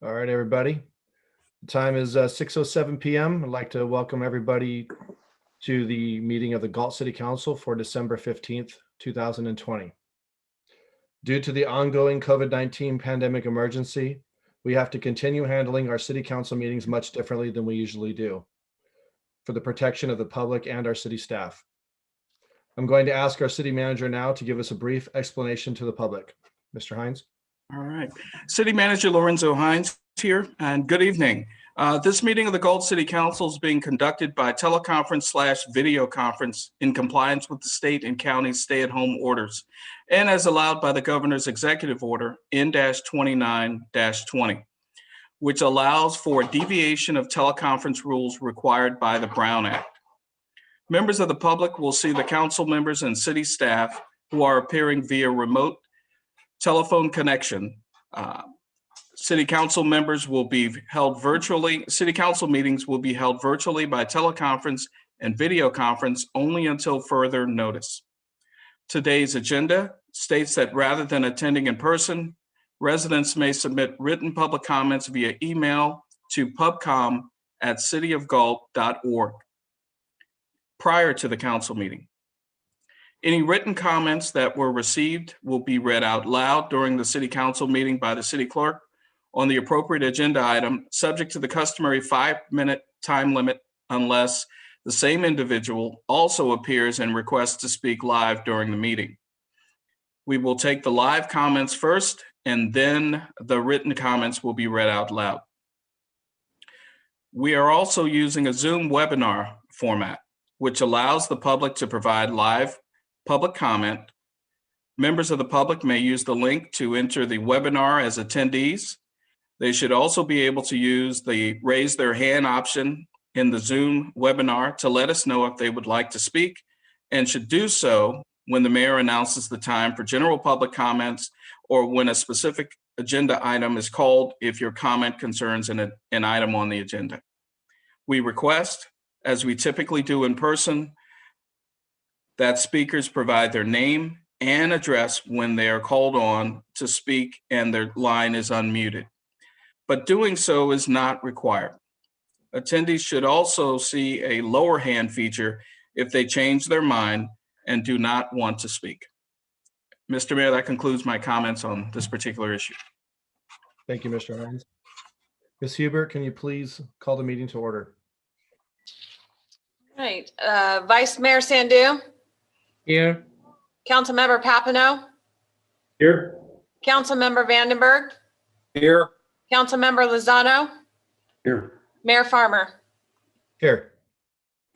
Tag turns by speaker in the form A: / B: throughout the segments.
A: All right, everybody. The time is 6:07 p.m. I'd like to welcome everybody to the meeting of the Galt City Council for December 15th, 2020. Due to the ongoing COVID-19 pandemic emergency, we have to continue handling our city council meetings much differently than we usually do for the protection of the public and our city staff. I'm going to ask our city manager now to give us a brief explanation to the public. Mr. Hines.
B: All right. City Manager Lorenzo Hines here, and good evening. This meeting of the Galt City Council is being conducted by teleconference/video conference in compliance with the state and county stay-at-home orders and as allowed by the governor's executive order N-29-20, which allows for deviation of teleconference rules required by the Brown Act. Members of the public will see the council members and city staff who are appearing via remote telephone connection. City council members will be held virtually. City council meetings will be held virtually by teleconference and video conference only until further notice. Today's agenda states that rather than attending in person, residents may submit written public comments via email to pubcom@cityofgalt.org prior to the council meeting. Any written comments that were received will be read out loud during the city council meeting by the city clerk on the appropriate agenda item, subject to the customary 5-minute time limit unless the same individual also appears and requests to speak live during the meeting. We will take the live comments first, and then the written comments will be read out loud. We are also using a Zoom webinar format, which allows the public to provide live public comment. Members of the public may use the link to enter the webinar as attendees. They should also be able to use the raise their hand option in the Zoom webinar to let us know if they would like to speak, and should do so when the mayor announces the time for general public comments or when a specific agenda item is called if your comment concerns an item on the agenda. We request, as we typically do in person, that speakers provide their name and address when they are called on to speak and their line is unmuted. But doing so is not required. Attendees should also see a lower hand feature if they change their mind and do not want to speak. Mr. Mayor, that concludes my comments on this particular issue.
A: Thank you, Mr. Hines. Ms. Hubert, can you please call the meeting to order?
C: All right. Vice Mayor Sandu.
D: Here.
C: Councilmember Papineau.
D: Here.
C: Councilmember Vandenberg.
D: Here.
C: Councilmember Lozano.
D: Here.
C: Mayor Farmer.
A: Here.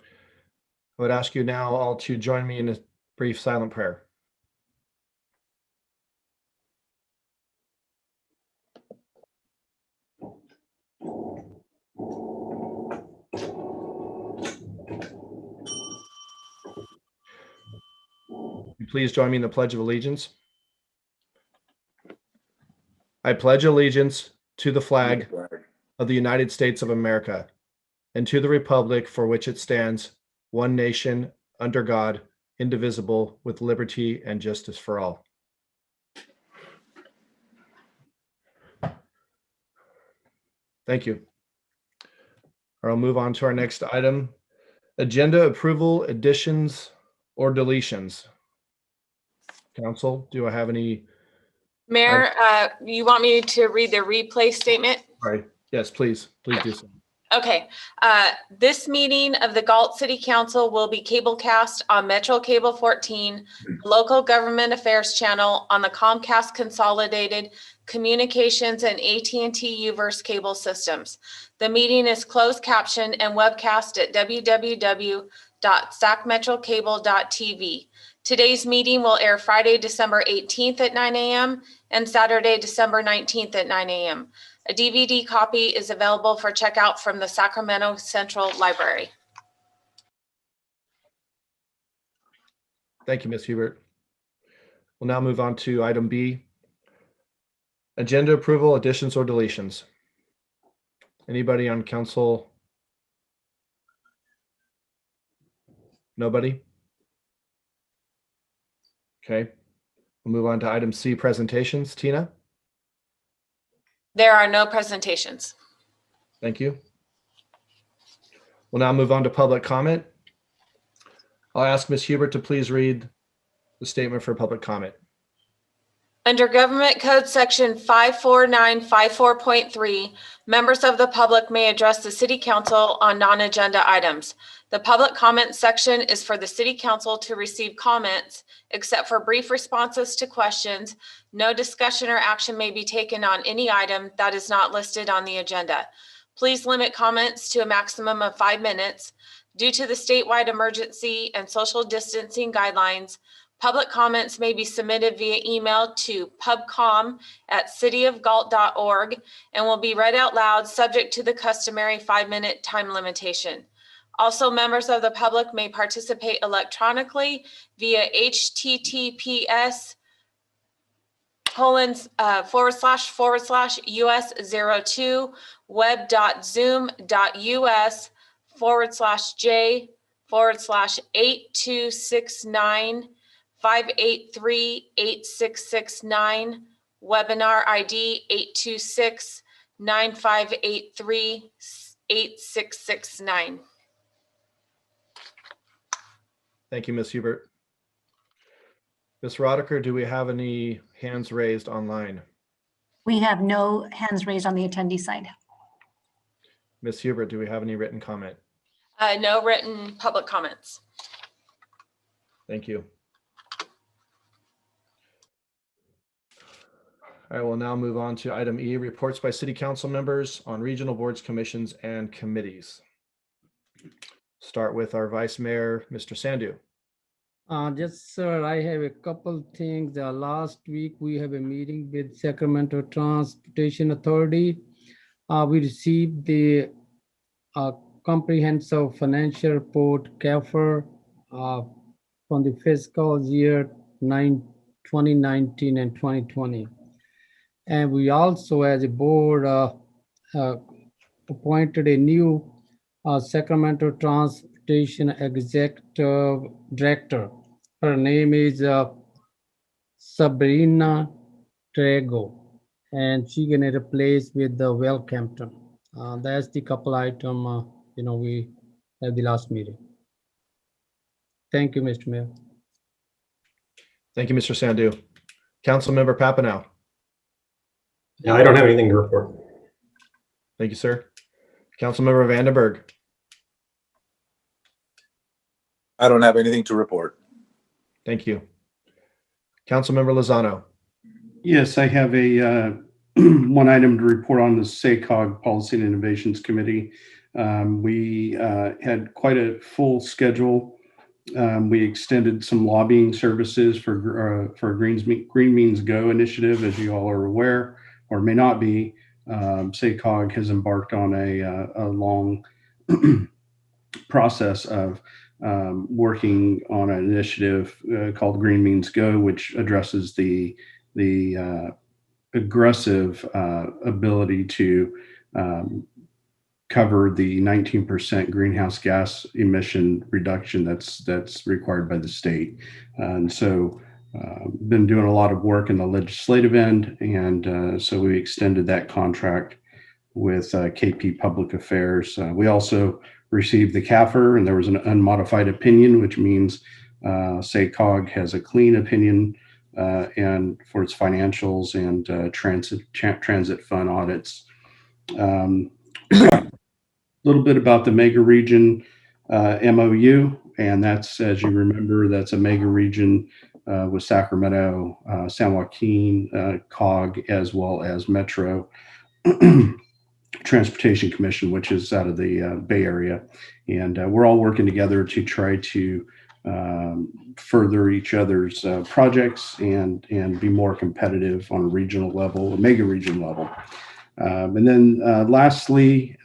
A: I would ask you now all to join me in a brief silent prayer. Please join me in the Pledge of Allegiance. I pledge allegiance to the flag of the United States of America and to the republic for which it stands, one nation, under God, indivisible, with liberty and justice for all. Thank you. I'll move on to our next item. Agenda approval, additions or deletions. Council, do I have any?
C: Mayor, you want me to read the replay statement?
A: Right. Yes, please do so.
C: Okay. This meeting of the Galt City Council will be cablecast on Metro Cable 14, local government affairs channel on the Comcast Consolidated Communications and AT&T UVerse cable systems. The meeting is closed captioned and webcast at www.sacmetrocable.tv. Today's meeting will air Friday, December 18th at 9 a.m. and Saturday, December 19th at 9 a.m. A DVD copy is available for checkout from the Sacramento Central Library.
A: Thank you, Ms. Hubert. We'll now move on to item B, agenda approval, additions or deletions. Anybody on council? Nobody? Okay, we'll move on to item C, presentations. Tina?
C: There are no presentations.
A: Thank you. We'll now move on to public comment. I'll ask Ms. Hubert to please read the statement for public comment.
C: Under Government Code Section 54954.3, members of the public may address the City Council on non-agenda items. The public comment section is for the City Council to receive comments, except for brief responses to questions. No discussion or action may be taken on any item that is not listed on the agenda. Please limit comments to a maximum of 5 minutes. Due to the statewide emergency and social distancing guidelines, public comments may be submitted via email to pubcom@cityofgalt.org and will be read out loud, subject to the customary 5-minute time limitation. Also, members of the public may participate electronically via https://us02 web.zoom.us/j/8269 583-8669, webinar ID 826-9583-8669.
A: Thank you, Ms. Hubert. Ms. Roddicker, do we have any hands raised online?
E: We have no hands raised on the attendee side.
A: Ms. Hubert, do we have any written comment?
C: No written public comments.
A: Thank you. I will now move on to item E, reports by city council members on regional boards, commissions, and committees. Start with our Vice Mayor, Mr. Sandhu.
F: Yes, sir. I have a couple things. Last week, we have a meeting with Sacramento Transportation Authority. We received the comprehensive financial report, CAFR, from the fiscal year 2019 and 2020. And we also, as a board, appointed a new Sacramento Transportation Executive Director. Her name is Sabrina Trego, and she's gonna replace with the Will Campton. That's the couple item we had the last meeting. Thank you, Mr. Mayor.
A: Thank you, Mr. Sandhu. Councilmember Papineau.
D: Yeah, I don't have anything to report.
A: Thank you, sir. Councilmember Vandenberg.
G: I don't have anything to report.
A: Thank you. Councilmember Lozano.
H: Yes, I have a one item to report on the SACOG Policy and Innovations Committee. We had quite a full schedule. We extended some lobbying services for Green Means Go initiative, as you all are aware, or may not be. SACOG has embarked on a long process of working on an initiative called Green Means Go, which addresses the aggressive ability to cover the 19% greenhouse gas emission reduction that's required by the state. And so been doing a lot of work in the legislative end, and so we extended that contract with KP Public Affairs. We also received the CAFR, and there was an unmodified opinion, which means SACOG has a clean opinion and for its financials and transit fund audits. A little bit about the mega region MOU, and that's, as you remember, that's a mega region with Sacramento, San Joaquin, COG, as well as Metro Transportation Commission, which is out of the Bay Area. And we're all working together to try to further each other's projects and be more competitive on a regional level, a mega region level. And then lastly,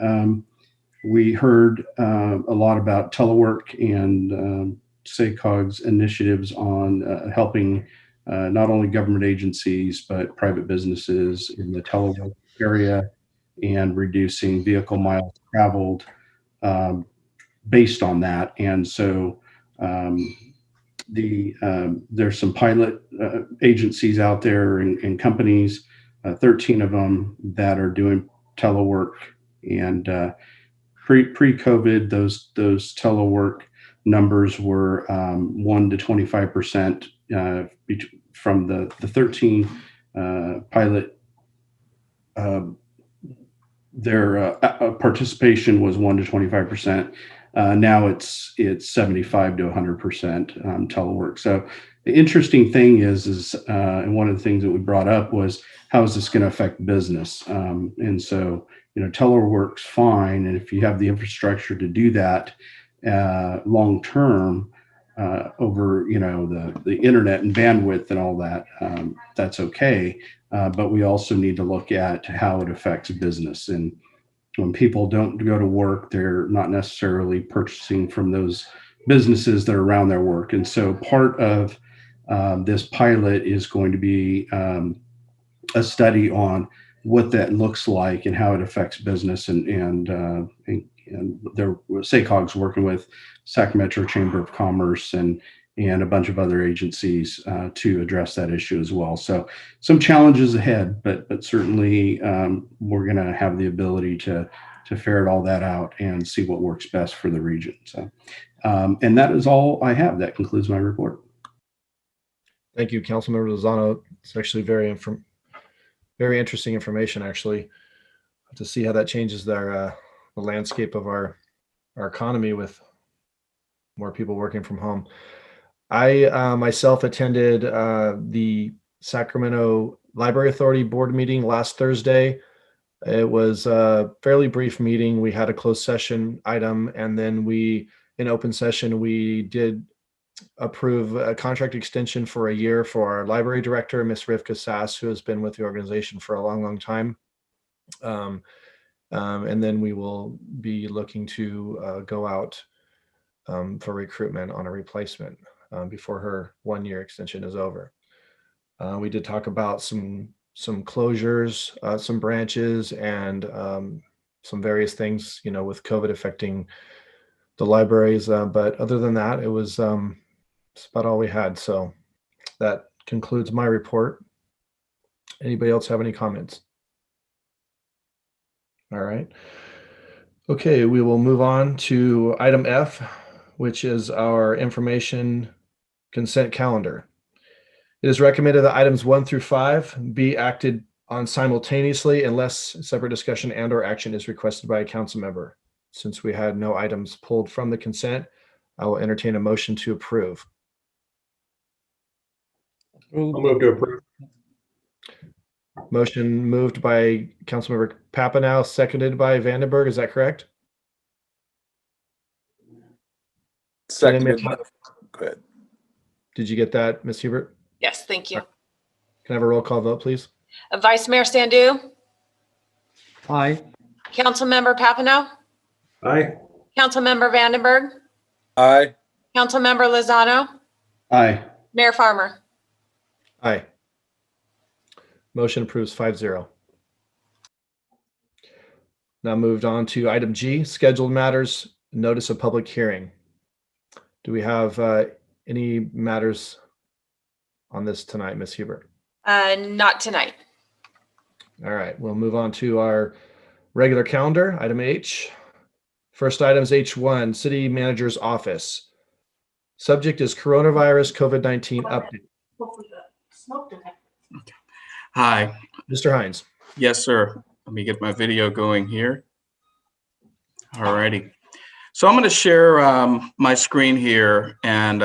H: we heard a lot about telework and SACOG's initiatives on helping not only government agencies, but private businesses in the telework area and reducing vehicle miles traveled based on that. And so there's some pilot agencies out there and companies 13 of them that are doing telework. And pre-COVID, those telework numbers were 1 to 25% from the 13 pilot. Their participation was 1 to 25%. Now it's 75 to 100% telework. So the interesting thing is and one of the things that we brought up was, how is this going to affect business? And so, telework's fine, and if you have the infrastructure to do that long term over the internet and bandwidth and all that, that's okay. But we also need to look at how it affects business. And when people don't go to work, they're not necessarily purchasing from those businesses that are around their work. And so part of this pilot is going to be a study on what that looks like and how it affects business. And there, SACOG's working with Sacramento Chamber of Commerce and a bunch of other agencies to address that issue as well. So some challenges ahead, but certainly we're going to have the ability to ferret all that out and see what works best for the region. So, and that is all I have. That concludes my report.
A: Thank you, Councilmember Lozano. It's actually very interesting information, actually, to see how that changes the landscape of our economy with more people working from home. I myself attended the Sacramento Library Authority board meeting last Thursday. It was a fairly brief meeting. We had a closed session item, and then in open session, we did approve a contract extension for a year for our library director, Miss Rivka Sass, who has been with the organization for a long, long time. And then we will be looking to go out for recruitment on a replacement before her 1-year extension is over. We did talk about some closures, some branches, and some various things, with COVID affecting the libraries. But other than that, it was that's about all we had. So that concludes my report. Anybody else have any comments? All right. Okay, we will move on to item F, which is our information consent calendar. It is recommended that items 1 through 5 be acted on simultaneously unless separate discussion and/or action is requested by a council member. Since we had no items pulled from the consent, I will entertain a motion to approve.
D: I'll move to approve.
A: Motion moved by Councilmember Papanow, seconded by Vandenberg. Is that correct?
G: Seconded. Go ahead.
A: Did you get that, Ms. Hubert?
C: Yes, thank you.
A: Can I have a roll call vote, please?
C: Vice Mayor Sandu,
F: Aye.
C: Councilmember Papineau,
D: Aye.
C: Councilmember Vandenberg,
G: Aye.
C: Councilmember Lozano,
H: Aye.
C: Mayor Farmer.
A: Aye. Motion approves 5-0. Now moved on to item G, scheduled matters, notice of public hearing. Do we have any matters on this tonight, Ms. Hubert?
C: Not tonight.
A: All right, we'll move on to our regular calendar, item H. First item is H1, City Manager's Office. Subject is coronavirus COVID-19 update.
B: Hi.
A: Mr. Hines.
B: Yes, sir. Let me get my video going here. All righty. So I'm going to share my screen here and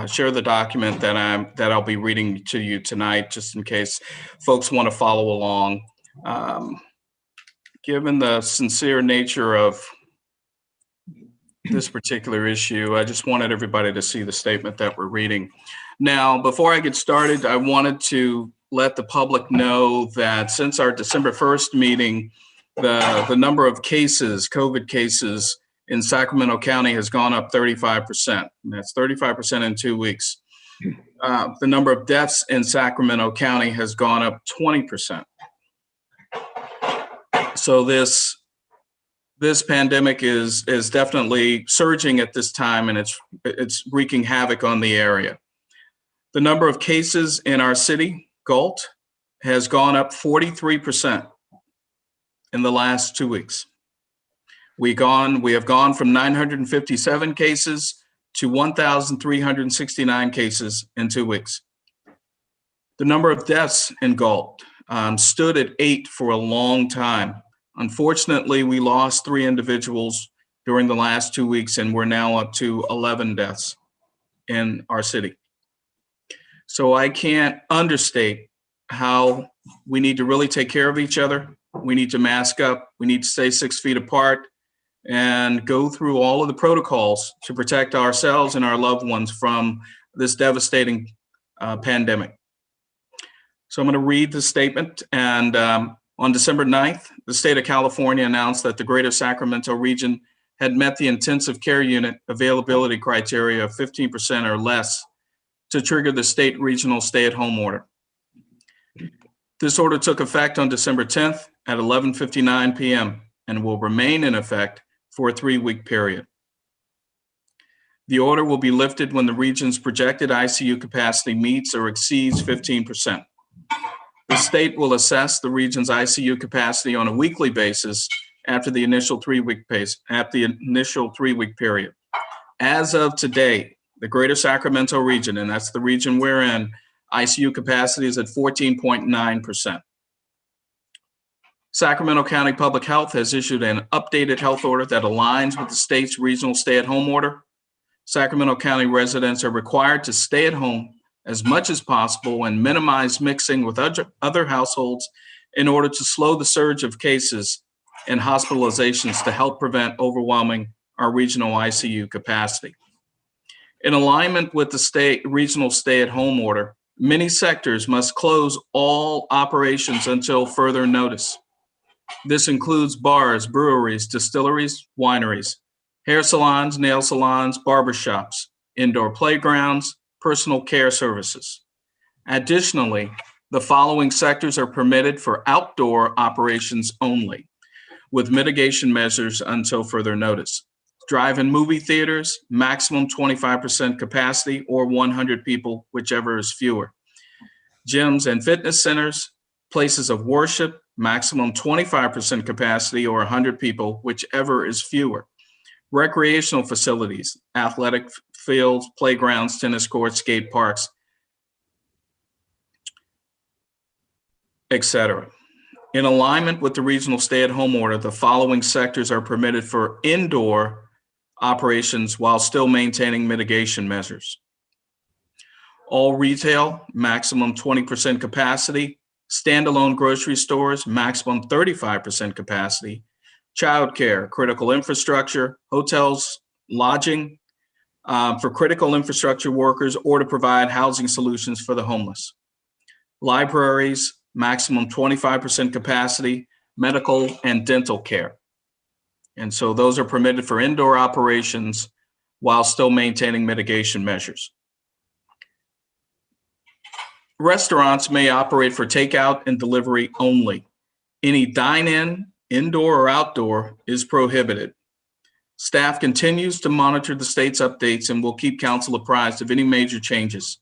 B: share the document that I'll be reading to you tonight, just in case folks want to follow along. Given the sincere nature of this particular issue, I just wanted everybody to see the statement that we're reading. Now, before I get started, I wanted to let the public know that since our December 1st meeting, the number of cases, COVID cases in Sacramento County has gone up 35%. And that's 35% in 2 weeks. The number of deaths in Sacramento County has gone up 20%. So this pandemic is definitely surging at this time, and it's wreaking havoc on the area. The number of cases in our city, Galt, has gone up 43% in the last 2 weeks. We have gone from 957 cases to 1,369 cases in 2 weeks. The number of deaths in Galt stood at 8 for a long time. Unfortunately, we lost 3 individuals during the last 2 weeks, and we're now up to 11 deaths in our city. So I can't understate how we need to really take care of each other. We need to mask up. We need to stay 6 feet apart and go through all of the protocols to protect ourselves and our loved ones from this devastating pandemic. So I'm going to read the statement. And on December 9th, the state of California announced that the greater Sacramento region had met the intensive care unit availability criteria of 15% or less to trigger the state regional stay-at-home order. This order took effect on December 10th at 11:59 p.m. and will remain in effect for a 3-week period. The order will be lifted when the region's projected ICU capacity meets or exceeds 15%. The state will assess the region's ICU capacity on a weekly basis after the initial 3-week period. As of today, the greater Sacramento region, and that's the region we're in, ICU capacity is at 14.9%. Sacramento County Public Health has issued an updated health order that aligns with the state's regional stay-at-home order. Sacramento County residents are required to stay at home as much as possible and minimize mixing with other households in order to slow the surge of cases and hospitalizations to help prevent overwhelming our regional ICU capacity. In alignment with the state regional stay-at-home order, many sectors must close all operations until further notice. This includes bars, breweries, distilleries, wineries, hair salons, nail salons, barbershops, indoor playgrounds, personal care services. Additionally, the following sectors are permitted for outdoor operations only, with mitigation measures until further notice. Drive-in movie theaters, maximum 25% capacity or 100 people, whichever is fewer. Gyms and fitness centers, places of worship, maximum 25% capacity or 100 people, whichever is fewer. Recreational facilities, athletic fields, playgrounds, tennis courts, skate parks, etc. In alignment with the regional stay-at-home order, the following sectors are permitted for indoor operations while still maintaining mitigation measures. All retail, maximum 20% capacity. Standalone grocery stores, maximum 35% capacity. Childcare, critical infrastructure, hotels, lodging for critical infrastructure workers or to provide housing solutions for the homeless. Libraries, maximum 25% capacity, medical and dental care. And so those are permitted for indoor operations while still maintaining mitigation measures. Restaurants may operate for takeout and delivery only. Any dine-in, indoor or outdoor, is prohibited. Staff continues to monitor the state's updates and will keep council apprised of any major changes.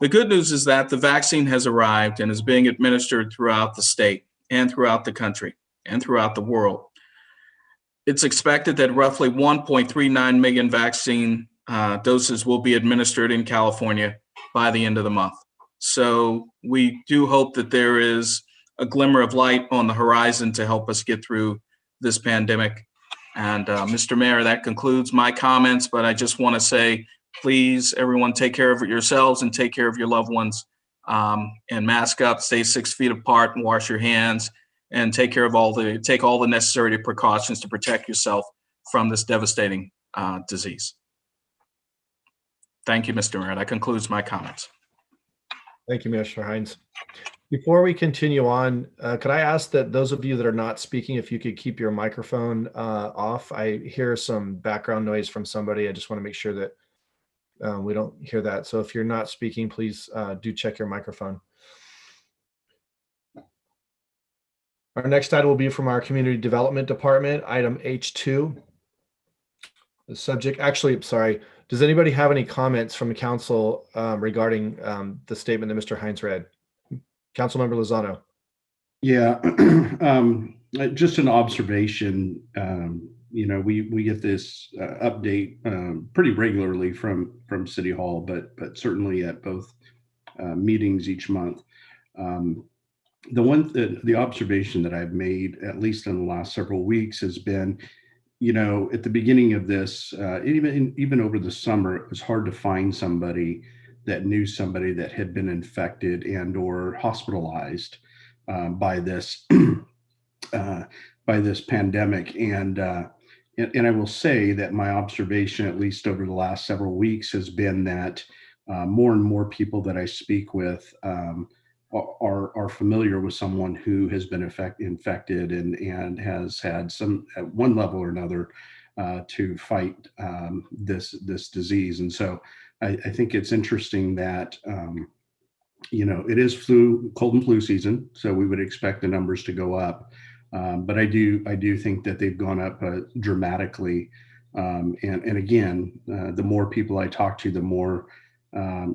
B: The good news is that the vaccine has arrived and is being administered throughout the state and throughout the country and throughout the world. It's expected that roughly 1.39 million vaccine doses will be administered in California by the end of the month. So we do hope that there is a glimmer of light on the horizon to help us get through this pandemic. And Mr. Mayor, that concludes my comments, but I just want to say, please, everyone, take care of yourselves and take care of your loved ones, and mask up, stay 6 feet apart and wash your hands, and take all the necessary precautions to protect yourself from this devastating disease. Thank you, Mr. Mayor. That concludes my comments.
A: Thank you, Mr. Hines. Before we continue on, could I ask that those of you that are not speaking, if you could keep your microphone off? I hear some background noise from somebody. I just want to make sure that we don't hear that. So if you're not speaking, please do check your microphone. Our next item will be from our Community Development Department, item H2. The subject, actually, sorry, does anybody have any comments from the council regarding the statement that Mr. Hines read? Councilmember Lozano.
H: Yeah, just an observation. We get this update pretty regularly from City Hall, but certainly at both meetings each month. The observation that I've made, at least in the last several weeks, has been, at the beginning of this, even over the summer, it was hard to find somebody that knew somebody that had been infected and or hospitalized by this by this pandemic. And I will say that my observation, at least over the last several weeks, has been that more and more people that I speak with are familiar with someone who has been infected and has had some, at one level or another, to fight this disease. And so I think it's interesting that it is cold and flu season, so we would expect the numbers to go up. But I do think that they've gone up dramatically. And again, the more people I talk to, the more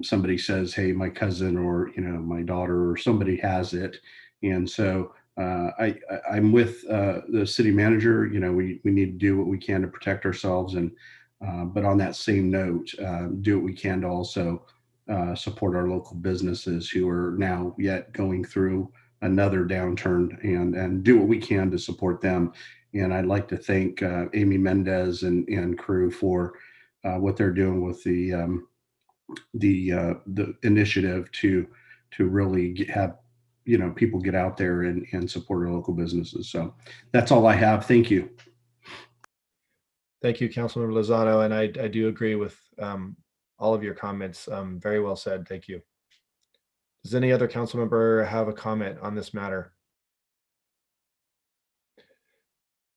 H: somebody says, "Hey, my cousin or my daughter or somebody has it." And so I'm with the city manager. We need to do what we can to protect ourselves, and but on that same note, do what we can to also support our local businesses who are now yet going through another downturn, and do what we can to support them. And I'd like to thank Amy Mendez and crew for what they're doing with the initiative to really have people get out there and support our local businesses. So that's all I have. Thank you.
A: Thank you, Councilmember Lozano, and I do agree with all of your comments. Very well said. Thank you. Does any other council member have a comment on this matter?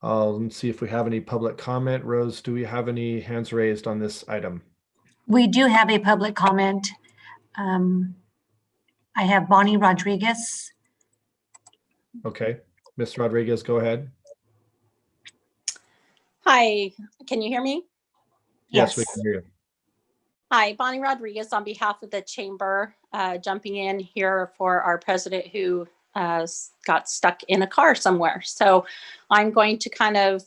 A: Let's see if we have any public comment. Rose, do we have any hands raised on this item?
E: We do have a public comment. I have Bonnie Rodriguez.
A: Okay, Ms. Rodriguez, go ahead.
I: Hi, can you hear me?
A: Yes, we can hear you.
I: Hi, Bonnie Rodriguez on behalf of the chamber, jumping in here for our president who got stuck in a car somewhere. So I'm going to kind of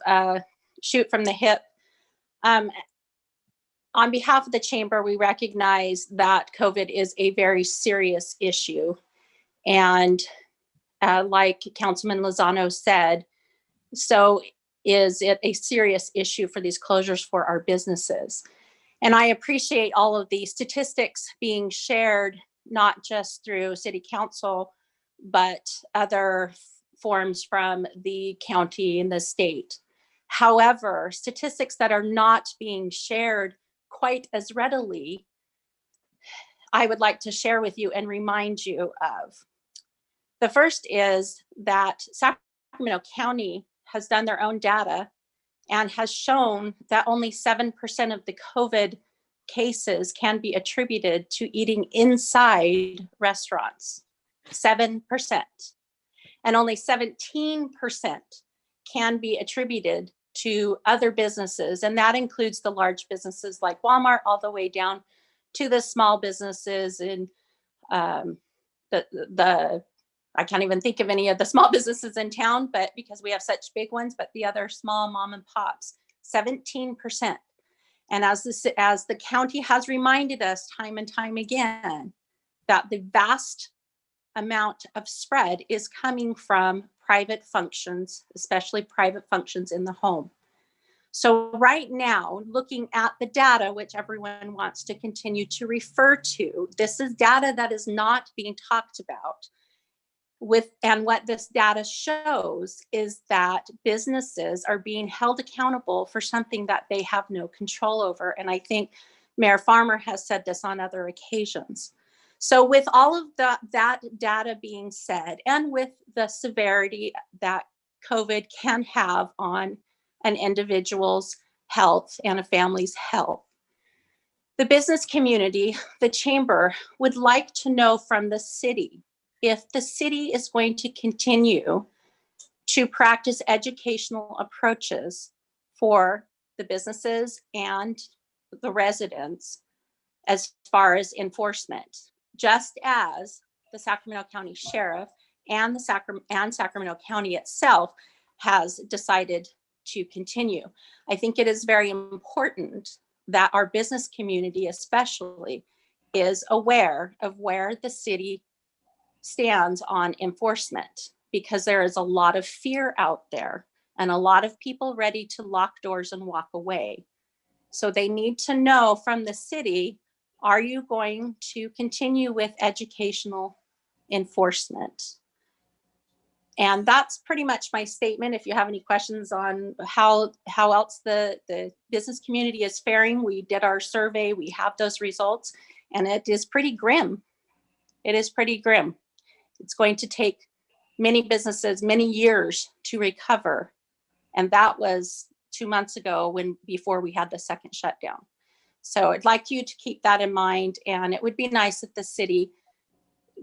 I: shoot from the hip. On behalf of the chamber, we recognize that COVID is a very serious issue. And like Councilman Lozano said, so is it a serious issue for these closures for our businesses. And I appreciate all of the statistics being shared, not just through City Council, but other forms from the county and the state. However, statistics that are not being shared quite as readily, I would like to share with you and remind you of. The first is that Sacramento County has done their own data and has shown that only 7% of the COVID cases can be attributed to eating inside restaurants. 7%. And only 17% can be attributed to other businesses. And that includes the large businesses like Walmart, all the way down to the small businesses in I can't even think of any of the small businesses in town, but because we have such big ones, but the other small mom and pops, 17%. And as the county has reminded us time and time again, that the vast amount of spread is coming from private functions, especially private functions in the home. So right now, looking at the data, which everyone wants to continue to refer to, this is data that is not being talked about. And what this data shows is that businesses are being held accountable for something that they have no control over. And I think Mayor Farmer has said this on other occasions. So with all of that data being said, and with the severity that COVID can have on an individual's health and a family's health, the business community, the chamber, would like to know from the city if the city is going to continue to practice educational approaches for the businesses and the residents as far as enforcement, just as the Sacramento County Sheriff and the Sacramento County itself has decided to continue. I think it is very important that our business community especially is aware of where the city stands on enforcement, because there is a lot of fear out there and a lot of people ready to lock doors and walk away. So they need to know from the city, are you going to continue with educational enforcement? And that's pretty much my statement. If you have any questions on how else the business community is faring, we did our survey, we have those results, and it is pretty grim. It is pretty grim. It's going to take many businesses many years to recover. And that was 2 months ago before we had the second shutdown. So I'd like you to keep that in mind. And it would be nice if the city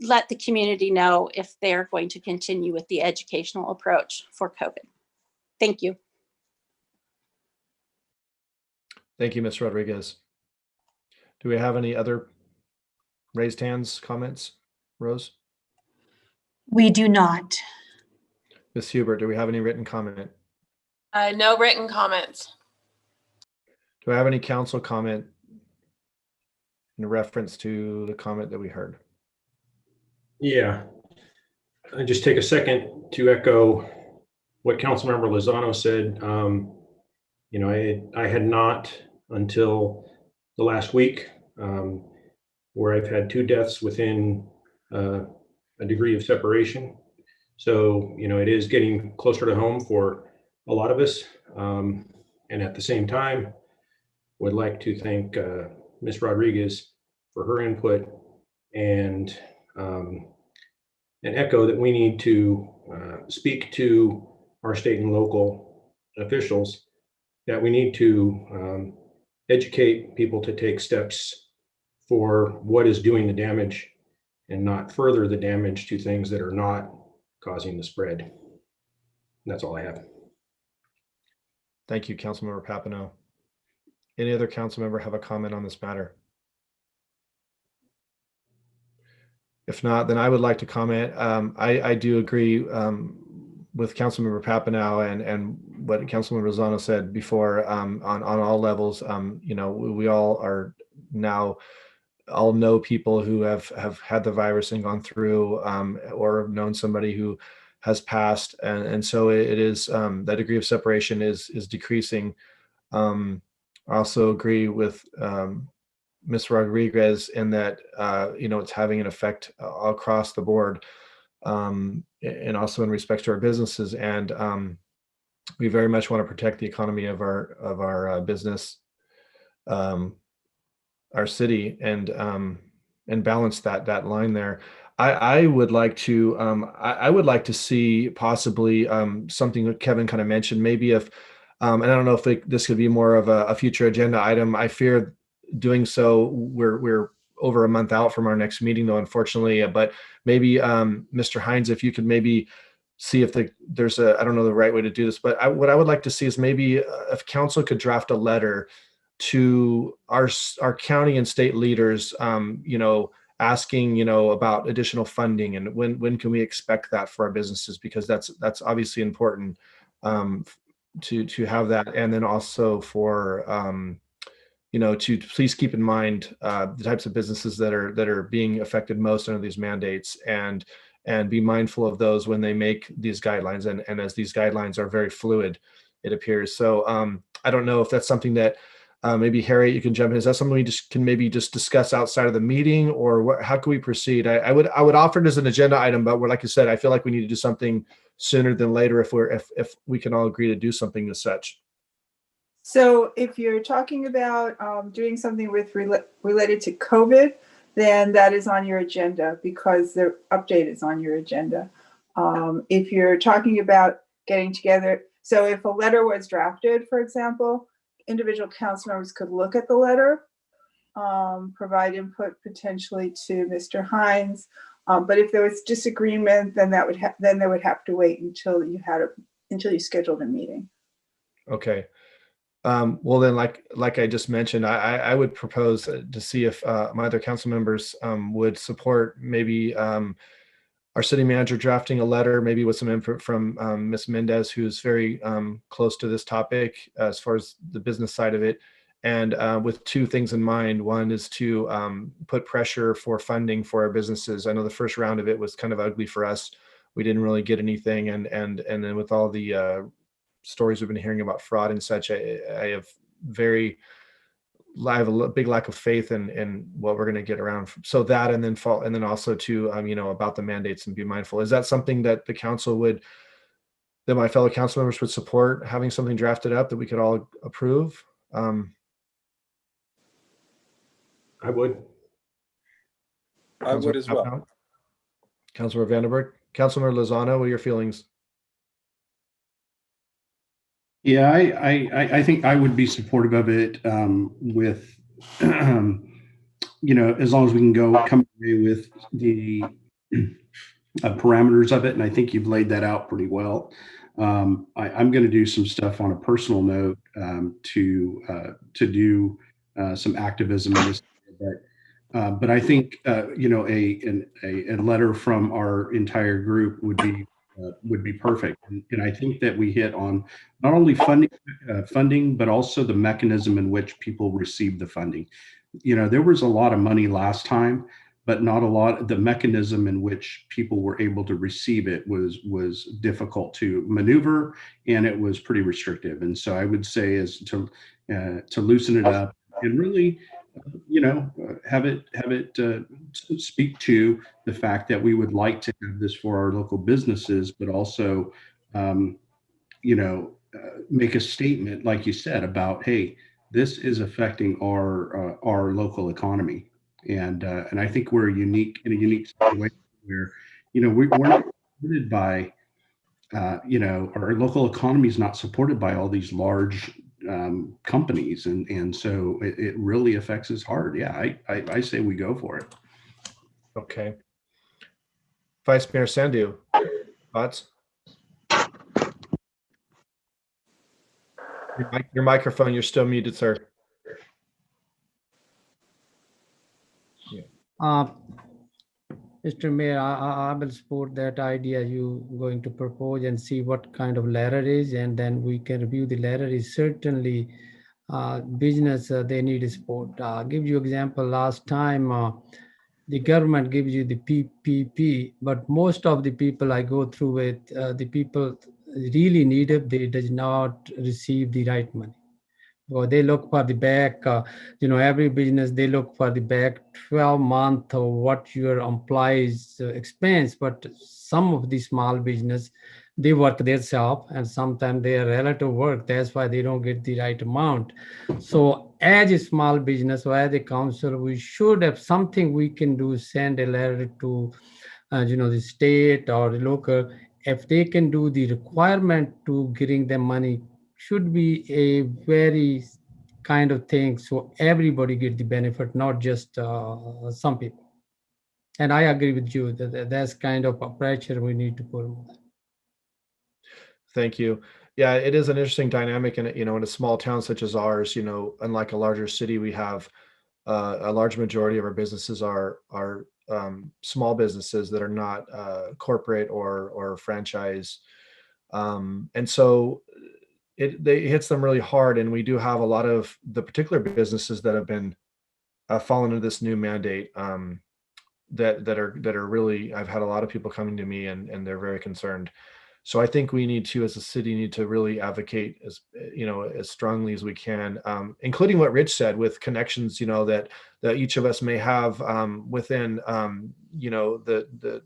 I: let the community know if they're going to continue with the educational approach for COVID. Thank you.
A: Thank you, Ms. Rodriguez. Do we have any other raised hands, comments? Rose?
E: We do not.
A: Ms. Hubert, do we have any written comment?
C: No written comments.
A: Do I have any council comment in reference to the comment that we heard?
D: Yeah. I just take a second to echo what Councilmember Lozano said. You know, I had not until the last week, where I've had 2 deaths within a degree of separation. So, you know, it is getting closer to home for a lot of us. And at the same time, would like to thank Ms. Rodriguez for her input and echo that we need to speak to our state and local officials, that we need to educate people to take steps for what is doing the damage and not further the damage to things that are not causing the spread. And that's all I have.
A: Thank you, Councilmember Papineau. Any other council member have a comment on this matter? If not, then I would like to comment. I do agree with Councilmember Papineau and what Councilmember Lozano said before on all levels. You know, we all are now all know people who have had the virus and gone through or have known somebody who has passed. And so it is that degree of separation is decreasing. I also agree with Ms. Rodriguez in that, you know, it's having an effect across the board, and also in respect to our businesses. And we very much want to protect the economy of our business, our city, and balance that line there. I would like to I would like to see possibly something that Kevin kind of mentioned, maybe if and I don't know if this could be more of a future agenda item. I fear doing so. We're over a month out from our next meeting, though, unfortunately. But maybe Mr. Hines, if you could maybe see if there's a, I don't know the right way to do this, but what I would like to see is maybe if council could draft a letter to our county and state leaders, you know, asking, you know, about additional funding and when can we expect that for our businesses, because that's obviously important to have that. And then also for you know, to please keep in mind the types of businesses that are being affected most under these mandates, and be mindful of those when they make these guidelines, and as these guidelines are very fluid, it appears. So I don't know if that's something that maybe Harriet, you can jump in. Is that something we just can maybe just discuss outside of the meeting, or how can we proceed? I would offer it as an agenda item, but like I said, I feel like we need to do something sooner than later if we can all agree to do something as such.
J: So if you're talking about doing something related to COVID, then that is on your agenda because the update is on your agenda. If you're talking about getting together, so if a letter was drafted, for example, individual council members could look at the letter, provide input potentially to Mr. Hines. But if there was disagreement, then they would have to wait until you scheduled a meeting.
A: Okay. Well, then, like I just mentioned, I would propose to see if my other council members would support maybe our city manager drafting a letter, maybe with some input from Ms. Mendez, who's very close to this topic as far as the business side of it. And with two things in mind. One is to put pressure for funding for our businesses. I know the first round of it was kind of ugly for us. We didn't really get anything. And then with all the stories we've been hearing about fraud and such, I have a big lack of faith in what we're going to get around. So that, and then also to about the mandates and be mindful. Is that something that the council that my fellow council members would support, having something drafted up that we could all approve?
D: I would.
G: I would as well.
A: Councilor Vandenberg, Councilor Lozano, what are your feelings?
H: Yeah, I think I would be supportive of it with, as long as we can come away with the parameters of it. And I think you've laid that out pretty well. I'm going to do some stuff on a personal note to do some activism in this area. But I think, a letter from our entire group would be perfect. And I think that we hit on not only funding, but also the mechanism in which people receive the funding. There was a lot of money last time, but not a lot. The mechanism in which people were able to receive it was difficult to maneuver, and it was pretty restrictive. And so I would say is to loosen it up and really, have it speak to the fact that we would like to have this for our local businesses, but also, make a statement, like you said, about, hey, this is affecting our local economy, and I think we're in a unique situation where, we're not supported by, our local economy is not supported by all these large companies, and so it really affects us hard. Yeah, I say we go for it.
A: Okay. Vice Mayor Sandu, thoughts? Your microphone, you're still muted, sir.
F: Mr. Mayor, I will support that idea you going to propose and see what kind of letter is, and then we can review the letter. Is certainly business, they need support. Give you example, last time the government gives you the PPP, but most of the people I go through with, the people really need it, they does not receive the right money. Or they look for the back, every business, they look for the back 12 month or what your employees expense. But some of the small business, they work themselves, and sometimes they are relative work. That's why they don't get the right amount. So as a small business or as a council, we should have something we can do, send a letter to, the state or the local. If they can do the requirement to getting them money, should be a very kind of thing, so everybody get the benefit, not just some people. And I agree with you that that's kind of a pressure we need to put on that.
A: Thank you. Yeah, it is an interesting dynamic in in a small town such as ours. Unlike a larger city, we have a large majority of our businesses are small businesses that are not corporate or franchise, and so it hits them really hard. And we do have a lot of the particular businesses that have been fallen into this new mandate, that are really, I've had a lot of people coming to me and they're very concerned. So I think we need to, as a city, need to really advocate as strongly as we can, including what Rich said with connections, that each of us may have within, the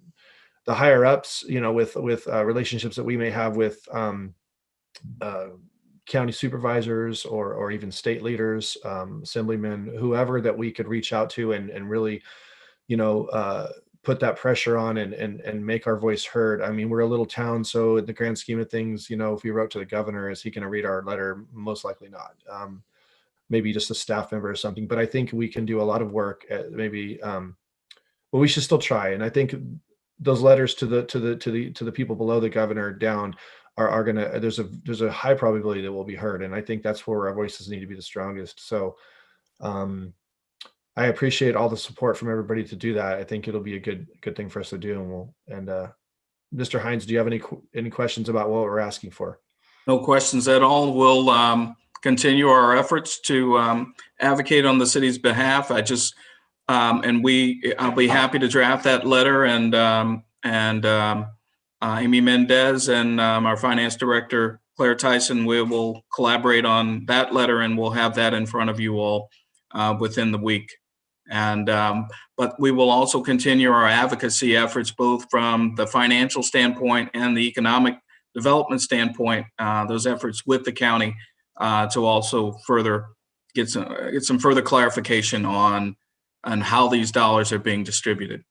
A: higher ups, with relationships that we may have with county supervisors or even state leaders, assemblymen, whoever that we could reach out to and really, put that pressure on and make our voice heard. I mean, we're a little town, so in the grand scheme of things, if we wrote to the governor, is he going to read our letter? Most likely not. Maybe just a staff member or something. But I think we can do a lot of work at maybe, but we should still try. And I think those letters to the people below the governor down are gonna, there's a high probability that we'll be heard. And I think that's where our voices need to be the strongest. So I appreciate all the support from everybody to do that. I think it'll be a good thing for us to do. And Mr. Hines, do you have any questions about what we're asking for?
B: No questions at all. We'll continue our efforts to advocate on the city's behalf. I'll be happy to draft that letter, and Amy Mendez and our finance director, Claire Tyson, we will collaborate on that letter, and we'll have that in front of you all within the week. But we will also continue our advocacy efforts, both from the financial standpoint and the economic development standpoint, those efforts with the county to also further get some further clarification on how these dollars are being distributed.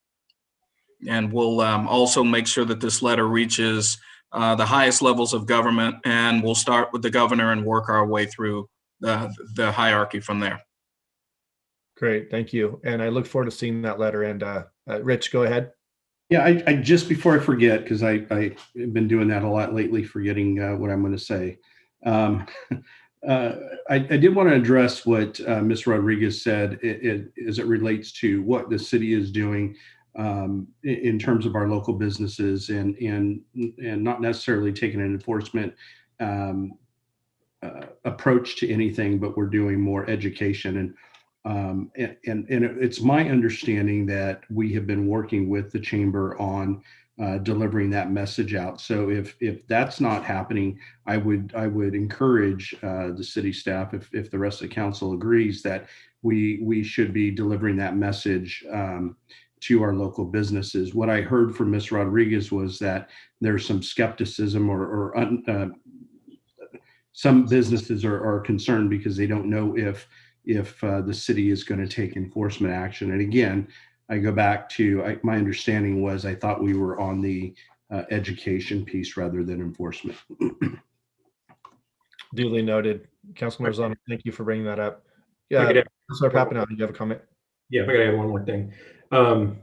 B: And we'll also make sure that this letter reaches the highest levels of government, and we'll start with the governor and work our way through the hierarchy from there.
A: Great, thank you. And I look forward to seeing that letter. And Rich, go ahead.
H: Yeah, I just before I forget, because I've been doing that a lot lately, forgetting what I'm going to say. I did want to address what Ms. Rodriguez said as it relates to what the city is doing in terms of our local businesses and not necessarily taking an enforcement approach to anything, but we're doing more education. And it's my understanding that we have been working with the chamber on delivering that message out. So if that's not happening, I would encourage the city staff, if the rest of the council agrees, that we should be delivering that message to our local businesses. What I heard from Ms. Rodriguez was that there's some skepticism or some businesses are concerned because they don't know if the city is going to take enforcement action. And again, I go back to my understanding was I thought we were on the education piece rather than enforcement.
A: Duly noted. Councilman Lozano, thank you for bringing that up. Yeah, Councilor Papineau, you have a comment?
D: Yeah, if I could add one more thing. I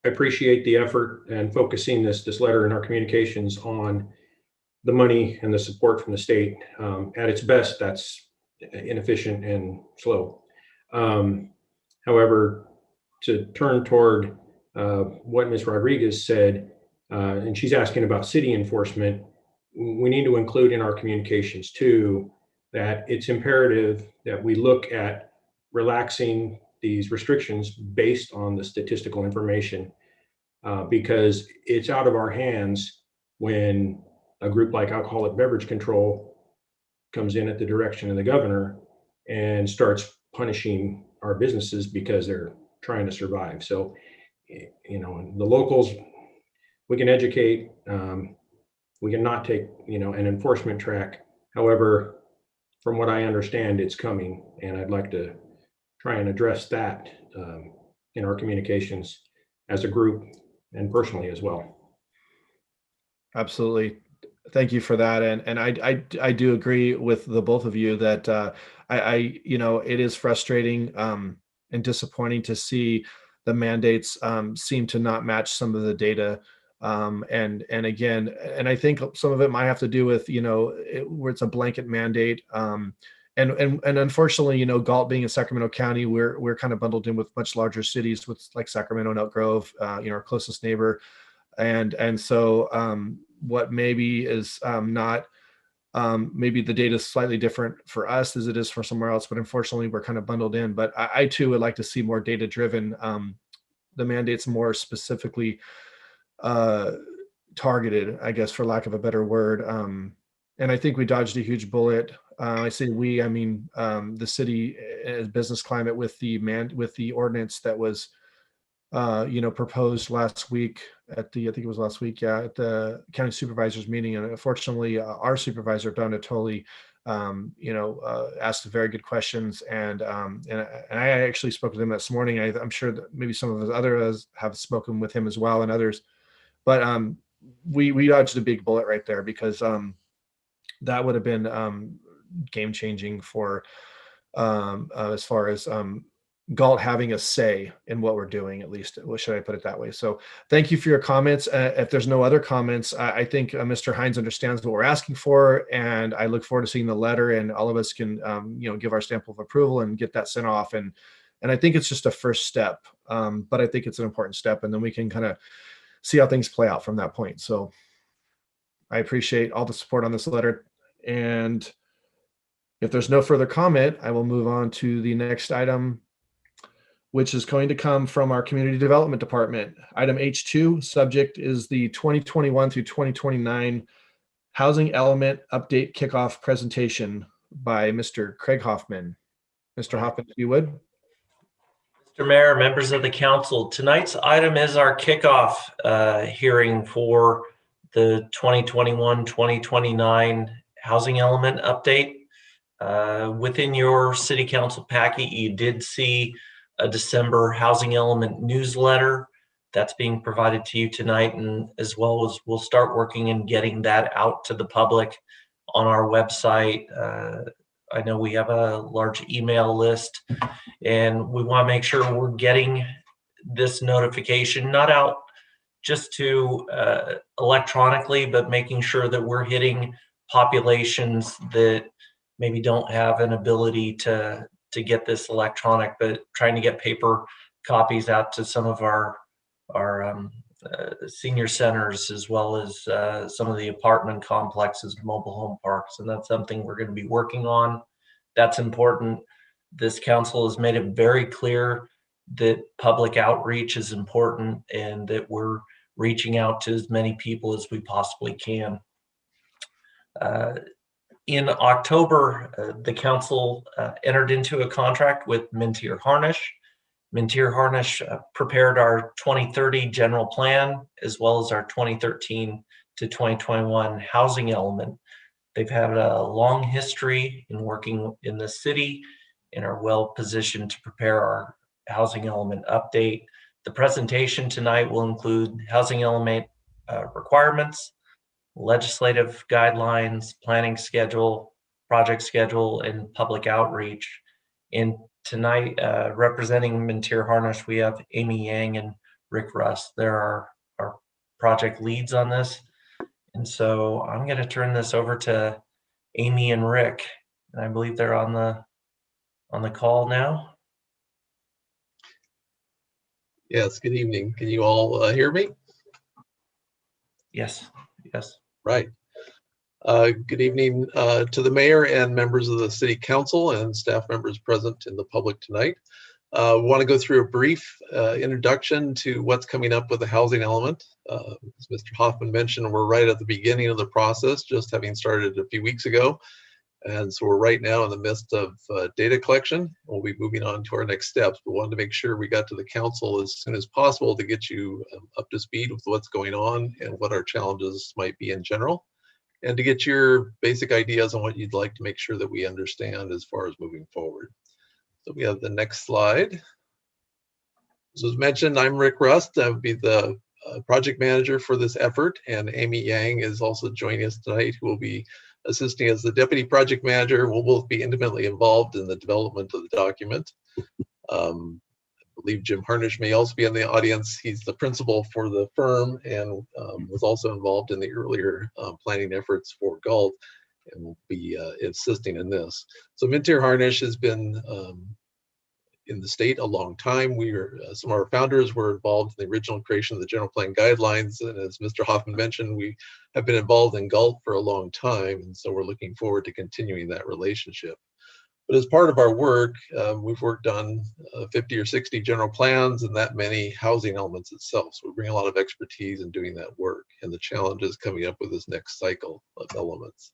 D: appreciate the effort and focusing this letter in our communications on the money and the support from the state. At its best, that's inefficient and slow. However, to turn toward what Ms. Rodriguez said, and she's asking about city enforcement, we need to include in our communications too that it's imperative that we look at relaxing these restrictions based on the statistical information, because it's out of our hands when a group like Alcoholic Beverage Control comes in at the direction of the governor and starts punishing our businesses because they're trying to survive. So, the locals, we can educate, we can not take, an enforcement track. However, from what I understand, it's coming, and I'd like to try and address that in our communications as a group and personally as well.
A: Absolutely. Thank you for that. And I do agree with the both of you that it is frustrating and disappointing to see the mandates seem to not match some of the data. And again, I think some of it might have to do with, where it's a blanket mandate. And unfortunately, Galt being in Sacramento County, we're kind of bundled in with much larger cities with like Sacramento and Elk Grove, our closest neighbor. And so what maybe is not, maybe the data is slightly different for us as it is for somewhere else, but unfortunately we're kind of bundled in. But I too would like to see more data driven, the mandates more specifically targeted, I guess, for lack of a better word. And I think we dodged a huge bullet. I say we, I mean the city business climate with the ordinance that was proposed last week at the, I think it was last week, at the county supervisors meeting. And unfortunately, our supervisor, Donna Tolley, asked very good questions. And I actually spoke with him this morning. I'm sure that maybe some of his others have spoken with him as well, and others. But we dodged a big bullet right there, because that would have been game changing for as far as Galt having a say in what we're doing, at least. What should I put it that way? So thank you for your comments. If there's no other comments, I think Mr. Hines understands what we're asking for, and I look forward to seeing the letter, and all of us can, give our stamp of approval and get that sent off. And I think it's just a first step, but I think it's an important step, and then we can kind of see how things play out from that point. So I appreciate all the support on this letter. And if there's no further comment, I will move on to the next item, which is going to come from our Community Development Department. Item H2, subject is the 2021 through 2029 Housing Element Update Kickoff Presentation by Mr. Craig Hoffman. Mr. Hoffman, if you would.
K: Mr. Mayor, members of the council, tonight's item is our kickoff hearing for the 2021-2029 Housing Element Update. Within your city council packet, you did see a December Housing Element newsletter that's being provided to you tonight, and as well as we'll start working and getting that out to the public on our website. I know we have a large email list, and we want to make sure we're getting this notification not out just to electronically, but making sure that we're hitting populations that maybe don't have an ability to get this electronic, but trying to get paper copies out to some of our senior centers, as well as some of the apartment complexes, mobile home parks. And that's something we're going to be working on. That's important. This council has made it very clear that public outreach is important and that we're reaching out to as many people as we possibly can. In October, the council entered into a contract with Mintier Harnish. Mintier Harnish prepared our 2030 general plan, as well as our 2013 to 2021 housing element. They've had a long history in working in the city and are well positioned to prepare our housing element update. The presentation tonight will include housing element requirements, legislative guidelines, planning schedule, project schedule, and public outreach. And tonight, representing Mintier Harnish, we have Amy Yang and Rick Rust. They're our project leads on this. And so I'm going to turn this over to Amy and Rick. And I believe they're on the call now.
L: Yes, good evening. Can you all hear me?
K: Yes, yes.
L: Right. Good evening to the mayor and members of the city council and staff members present in the public tonight. We want to go through a brief introduction to what's coming up with the housing element. As Mr. Hoffman mentioned, we're right at the beginning of the process, just having started a few weeks ago. And so we're right now in the midst of data collection. We'll be moving on to our next steps, but wanted to make sure we got to the council as soon as possible to get you up to speed with what's going on and what our challenges might be in general, and to get your basic ideas on what you'd like to make sure that we understand as far as moving forward. So we have the next slide. So as mentioned, I'm Rick Rust. I would be the project manager for this effort, and Amy Yang is also joining us tonight, who will be assisting as the deputy project manager. We'll both be intimately involved in the development of the document. I believe Jim Harnish may also be in the audience. He's the principal for the firm and was also involved in the earlier planning efforts for Galt and will be assisting in this. So Mintier Harnish has been in the state a long time. Some of our founders were involved in the original creation of the general plan guidelines. And as Mr. Hoffman mentioned, we have been involved in Galt for a long time. And so we're looking forward to continuing that relationship. But as part of our work, we've worked on 50 or 60 general plans and that many housing elements itself. So we bring a lot of expertise in doing that work and the challenges coming up with this next cycle of elements.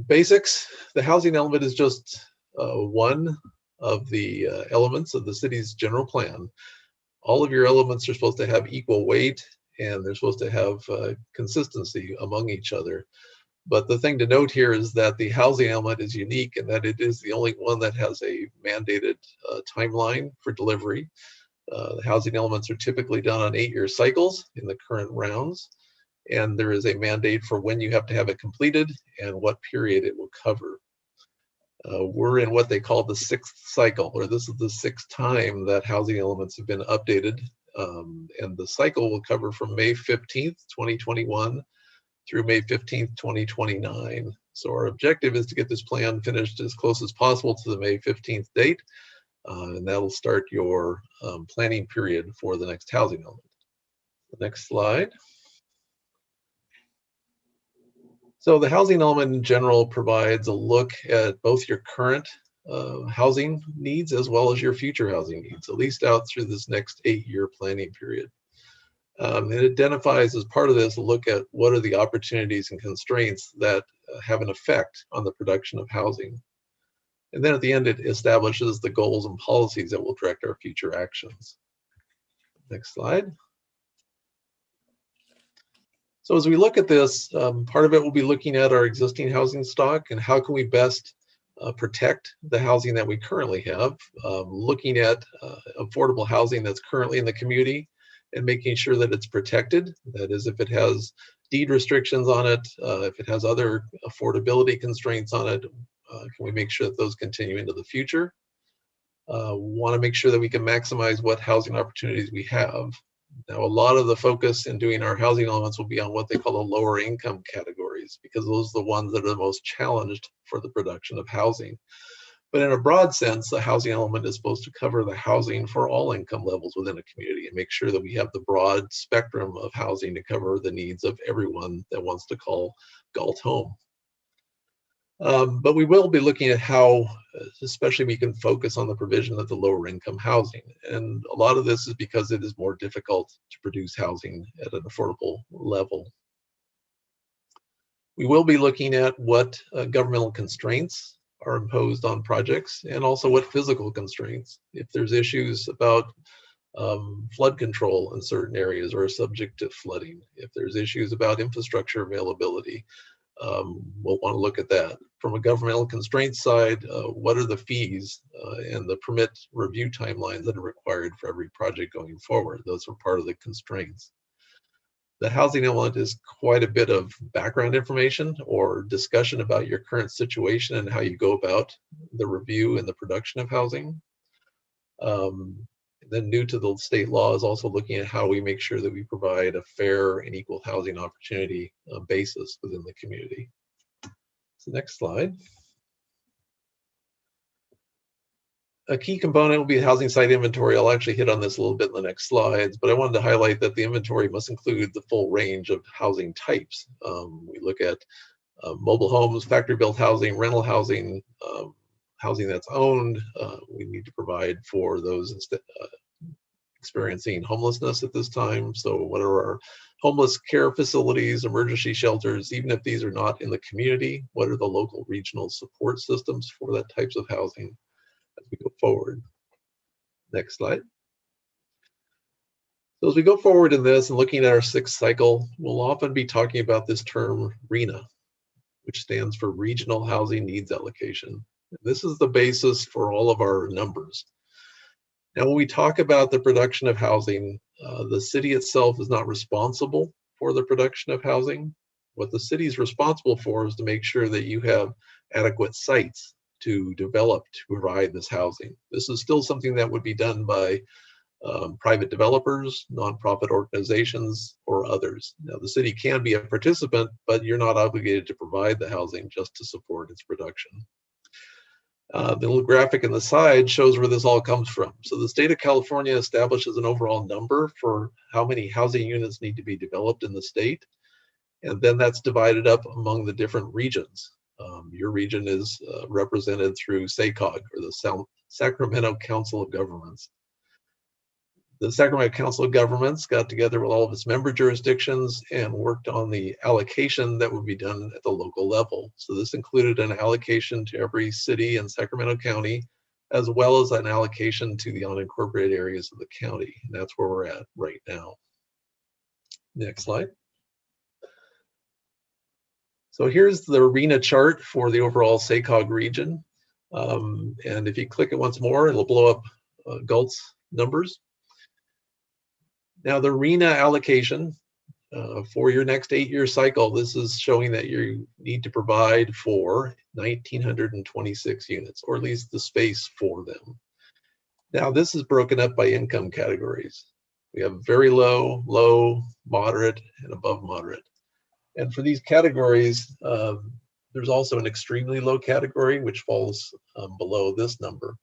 L: Basics, the housing element is just one of the elements of the city's general plan. All of your elements are supposed to have equal weight and they're supposed to have consistency among each other. But the thing to note here is that the housing element is unique in that it is the only one that has a mandated timeline for delivery. The housing elements are typically done on 8-year cycles in the current rounds. And there is a mandate for when you have to have it completed and what period it will cover. We're in what they call the sixth cycle, or this is the sixth time that housing elements have been updated. And the cycle will cover from May 15th, 2021 through May 15th, 2029. So our objective is to get this plan finished as close as possible to the May 15th date. And that'll start your planning period for the next housing element. The next slide. So the housing element in general provides a look at both your current housing needs as well as your future housing needs, at least out through this next 8-year planning period. It identifies as part of this a look at what are the opportunities and constraints that have an effect on the production of housing. And then at the end, it establishes the goals and policies that will direct our future actions. Next slide. So as we look at this, part of it will be looking at our existing housing stock and how can we best protect the housing that we currently have, looking at affordable housing that's currently in the community and making sure that it's protected. That is, if it has deed restrictions on it, if it has other affordability constraints on it, can we make sure that those continue into the future? Want to make sure that we can maximize what housing opportunities we have. Now, a lot of the focus in doing our housing elements will be on what they call the lower income categories, because those are the ones that are the most challenged for the production of housing. But in a broad sense, the housing element is supposed to cover the housing for all income levels within a community and make sure that we have the broad spectrum of housing to cover the needs of everyone that wants to call Galt home. But we will be looking at how, especially we can focus on the provision of the lower income housing. And a lot of this is because it is more difficult to produce housing at an affordable level. We will be looking at what governmental constraints are imposed on projects and also what physical constraints. If there's issues about flood control in certain areas or are subject to flooding, if there's issues about infrastructure availability, we'll want to look at that. From a governmental constraints side, what are the fees and the permit review timelines that are required for every project going forward? Those are part of the constraints. The housing element is quite a bit of background information or discussion about your current situation and how you go about the review and the production of housing. Then new to the state law is also looking at how we make sure that we provide a fair and equal housing opportunity basis within the community. So next slide. A key component will be the housing site inventory. I'll actually hit on this a little bit in the next slides, but I wanted to highlight that the inventory must include the full range of housing types. We look at mobile homes, factory-built housing, rental housing, housing that's owned. We need to provide for those experiencing homelessness at this time. So what are our homeless care facilities, emergency shelters, even if these are not in the community, what are the local regional support systems for that types of housing as we go forward? Next slide. So as we go forward in this and looking at our sixth cycle, we'll often be talking about this term RHNA, which stands for Regional Housing Needs Allocation. This is the basis for all of our numbers. Now, when we talk about the production of housing, the city itself is not responsible for the production of housing. What the city is responsible for is to make sure that you have adequate sites to develop to provide this housing. This is still something that would be done by private developers, nonprofit organizations, or others. Now, the city can be a participant, but you're not obligated to provide the housing just to support its production. The little graphic on the side shows where this all comes from. So the state of California establishes an overall number for how many housing units need to be developed in the state. And then that's divided up among the different regions. Your region is represented through SACOG, or the Sacramento Council of Governments. The Sacramento Council of Governments got together with all of its member jurisdictions and worked on the allocation that would be done at the local level. So this included an allocation to every city in Sacramento County, as well as an allocation to the unincorporated areas of the county. And that's where we're at right now. Next slide. So here's the RHNA chart for the overall SACOG region. And if you click it once more, it'll blow up Galt's numbers. Now the RHNA allocation for your next 8-year cycle, this is showing that you need to provide for 1,926 units, or at least the space for them. Now, this is broken up by income categories. We have very low, low, moderate, and above moderate. And for these categories, there's also an extremely low category, which falls below this number.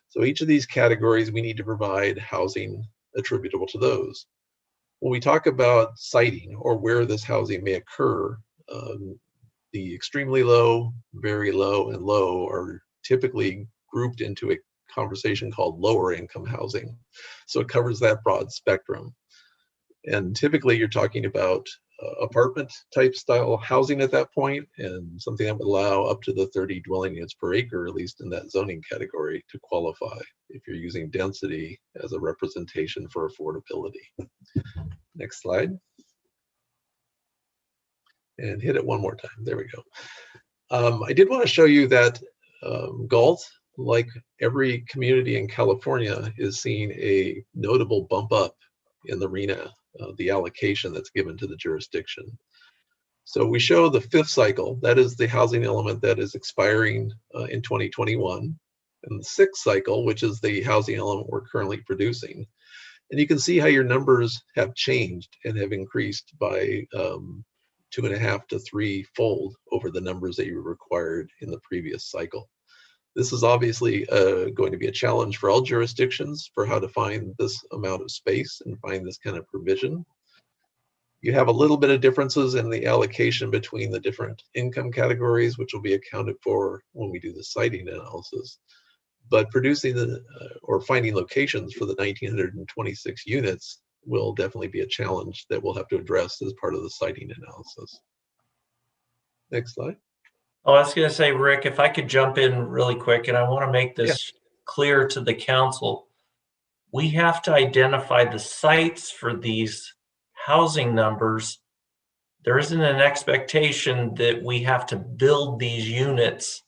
L: So each of these categories, we need to provide housing attributable to those. When we talk about siting or where this housing may occur, the extremely low, very low, and low are typically grouped into a conversation called lower income housing. So it covers that broad spectrum. And typically you're talking about apartment type style housing at that point, and something that would allow up to the 30 dwelling units per acre, at least in that zoning category, to qualify if you're using density as a representation for affordability. Next slide. And hit it one more time. There we go. I did want to show you that Galt, like every community in California, is seeing a notable bump up in the RENA, the allocation that's given to the jurisdiction. So we show the 5th cycle, that is the housing element that is expiring in 2021, and the 6th cycle, which is the housing element we're currently producing. And you can see how your numbers have changed and have increased by 2.5 to 3-fold over the numbers that you required in the previous cycle. This is obviously going to be a challenge for all jurisdictions for how to find this amount of space and find this kind of provision. You have a little bit of differences in the allocation between the different income categories, which will be accounted for when we do the siting analysis. But producing or finding locations for the 1,926 units will definitely be a challenge that we'll have to address as part of the siting analysis. Next slide.
K: Oh, I was going to say, Rick, if I could jump in really quick, and I want to make this clear to the council. We have to identify the sites for these housing numbers. There isn't an expectation that we have to build these units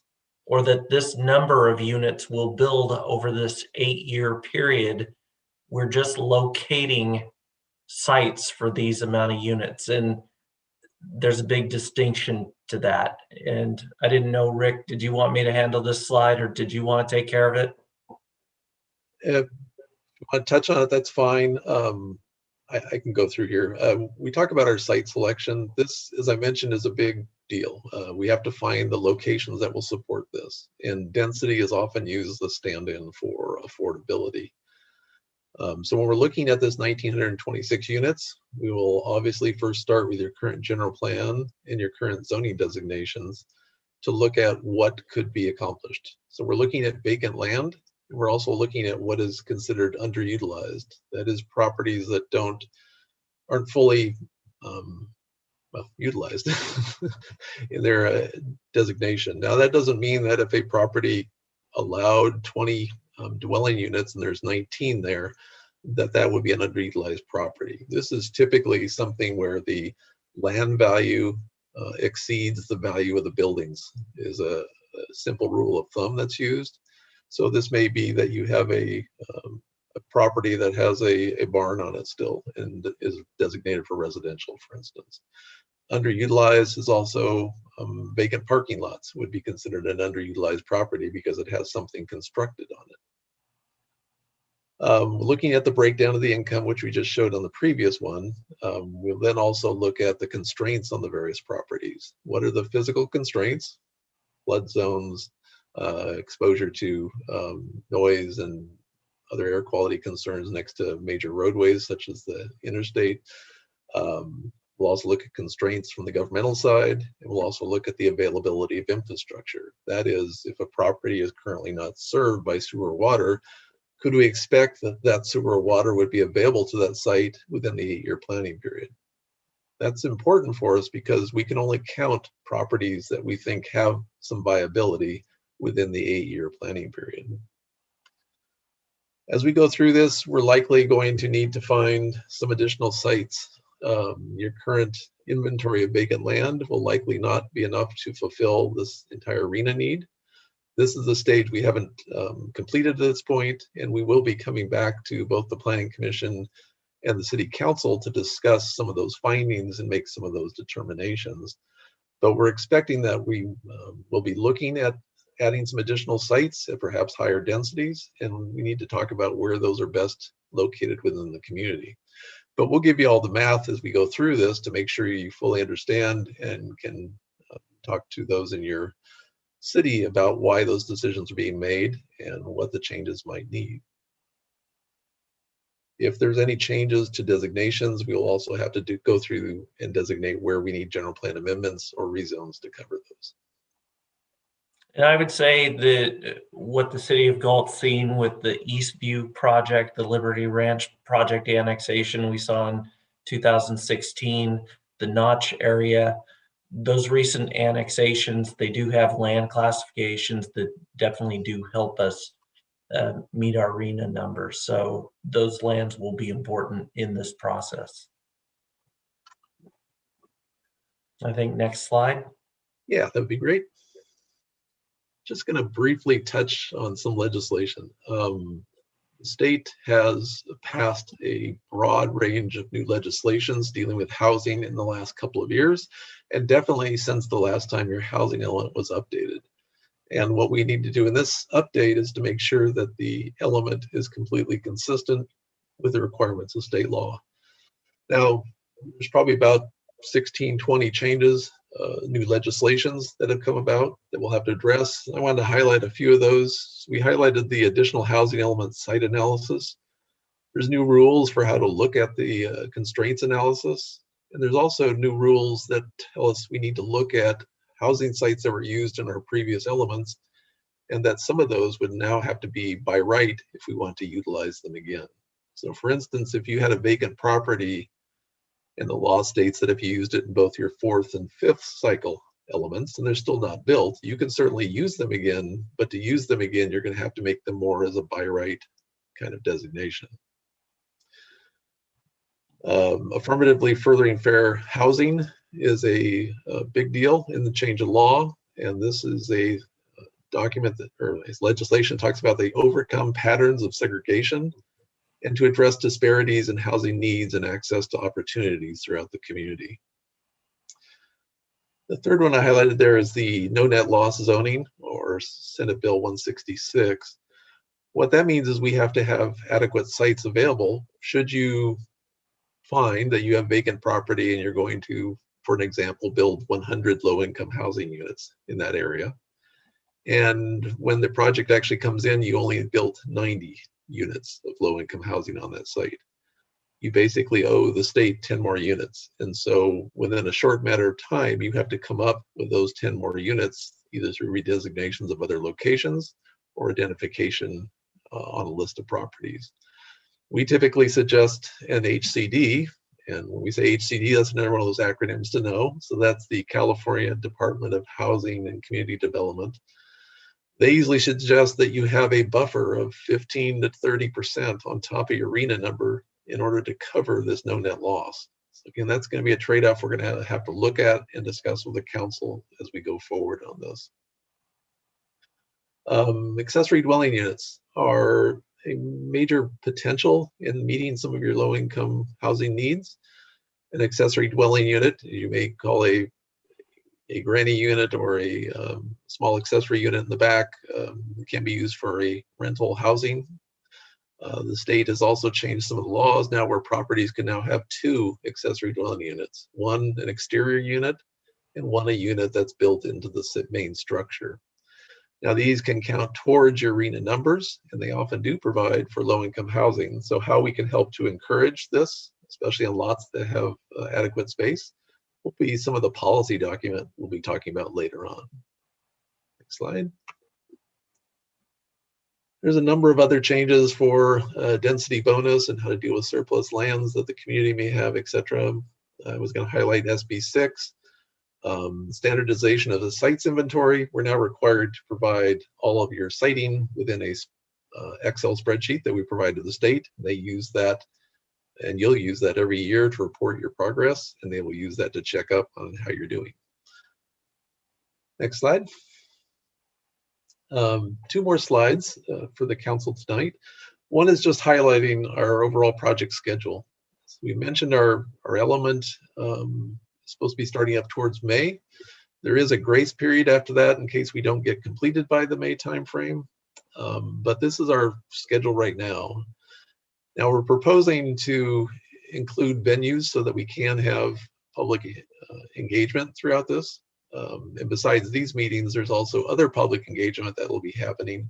K: or that this number of units will build over this 8-year period. We're just locating sites for these amount of units. And there's a big distinction to that. And I didn't know, Rick, did you want me to handle this slide or did you want to take care of it?
L: If you want to touch on it, that's fine. I can go through here. We talk about our site selection. This, as I mentioned, is a big deal. We have to find the locations that will support this. And density is often used as the stand-in for affordability. So when we're looking at this 1,926 units, we will obviously first start with your current general plan and your current zoning designations to look at what could be accomplished. So we're looking at vacant land. And we're also looking at what is considered underutilized. That is properties that aren't fully utilized in their designation. Now that doesn't mean that if a property allowed 20 dwelling units and there's 19 there, that would be an underutilized property. This is typically something where the land value exceeds the value of the buildings, is a simple rule of thumb that's used. So this may be that you have a property that has a barn on it still and is designated for residential, for instance. Underutilized is also vacant parking lots would be considered an underutilized property because it has something constructed on it. Looking at the breakdown of the income, which we just showed on the previous one, we'll then also look at the constraints on the various properties. What are the physical constraints? Flood zones, exposure to noise and other air quality concerns next to major roadways such as the interstate. We'll also look at constraints from the governmental side, and we'll also look at the availability of infrastructure. That is, if a property is currently not served by sewer or water, could we expect that sewer or water would be available to that site within the 8-year planning period? That's important for us because we can only count properties that we think have some viability within the 8-year planning period. As we go through this, we're likely going to need to find some additional sites. Your current inventory of vacant land will likely not be enough to fulfill this entire arena need. This is the stage we haven't completed at this point, and we will be coming back to both the Planning Commission and the city council to discuss some of those findings and make some of those determinations. But we're expecting that we will be looking at adding some additional sites at perhaps higher densities, and we need to talk about where those are best located within the community. But we'll give you all the math as we go through this to make sure you fully understand and can talk to those in your city about why those decisions are being made and what the changes might need. If there's any changes to designations, we will also have to go through and designate where we need general plan amendments or rezones to cover those.
K: And I would say that what the city of Galt's seen with the Eastview project, the Liberty Ranch project annexation we saw in 2016, the Notch area, those recent annexations, they do have land classifications that definitely do help us meet our RENA numbers. So those lands will be important in this process. I think next slide.
L: Yeah, that would be great. Just going to briefly touch on some legislation. The state has passed a broad range of new legislations dealing with housing in the last couple of years, and definitely since the last time your housing element was updated. And what we need to do in this update is to make sure that the element is completely consistent with the requirements of state law. Now, there's probably about 16, 20 changes, new legislations that have come about that we'll have to address. I wanted to highlight a few of those. We highlighted the additional housing element site analysis. There's new rules for how to look at the constraints analysis. And there's also new rules that tell us we need to look at housing sites that were used in our previous elements, and that some of those would now have to be by right if we want to utilize them again. So for instance, if you had a vacant property and the law states that if you used it in both your fourth and fifth cycle elements and they're still not built, you can certainly use them again, but to use them again, you're going to have to make them more as a by right kind of designation. Affirmatively furthering fair housing is a big deal in the change of law, and this is a document that, or legislation talks about they overcome patterns of segregation and to address disparities in housing needs and access to opportunities throughout the community. The third one I highlighted there is the no net loss zoning, or Senate Bill 166. What that means is we have to have adequate sites available should you find that you have vacant property and you're going to, for an example, build 100 low-income housing units in that area. And when the project actually comes in, you only built 90 units of low-income housing on that site. You basically owe the state 10 more units. And so within a short matter of time, you have to come up with those 10 more units, either through redesignations of other locations or identification on a list of properties. We typically suggest an HCD, and when we say HCD, that's another one of those acronyms to know. So that's the California Department of Housing and Community Development. They usually suggest that you have a buffer of 15 to 30% on top of your RENA number in order to cover this no net loss. So again, that's going to be a trade-off we're going to have to look at and discuss with the council as we go forward on this. Accessory dwelling units are a major potential in meeting some of your low-income housing needs. An accessory dwelling unit, you may call a granny unit or a small accessory unit in the back, can be used for a rental housing. The state has also changed some of the laws now where properties can now have 2 accessory dwelling units, one an exterior unit and one a unit that's built into the main structure. Now these can count towards your RENA numbers, and they often do provide for low-income housing. So how we can help to encourage this, especially in lots that have adequate space, will be some of the policy document we'll be talking about later on. Next slide. There's a number of other changes for density bonus and how to deal with surplus lands that the community may have, etc. I was going to highlight SB 6. Standardization of the sites inventory. We're now required to provide all of your siting within a Excel spreadsheet that we provide to the state. They use that, and you'll use that every year to report your progress, and they will use that to check up on how you're doing. Next slide. 2 more slides for the council tonight. One is just highlighting our overall project schedule. So we mentioned our element is supposed to be starting up towards May. There is a grace period after that in case we don't get completed by the May timeframe. But this is our schedule right now. Now we're proposing to include venues so that we can have public engagement throughout this. And besides these meetings, there's also other public engagement that will be happening,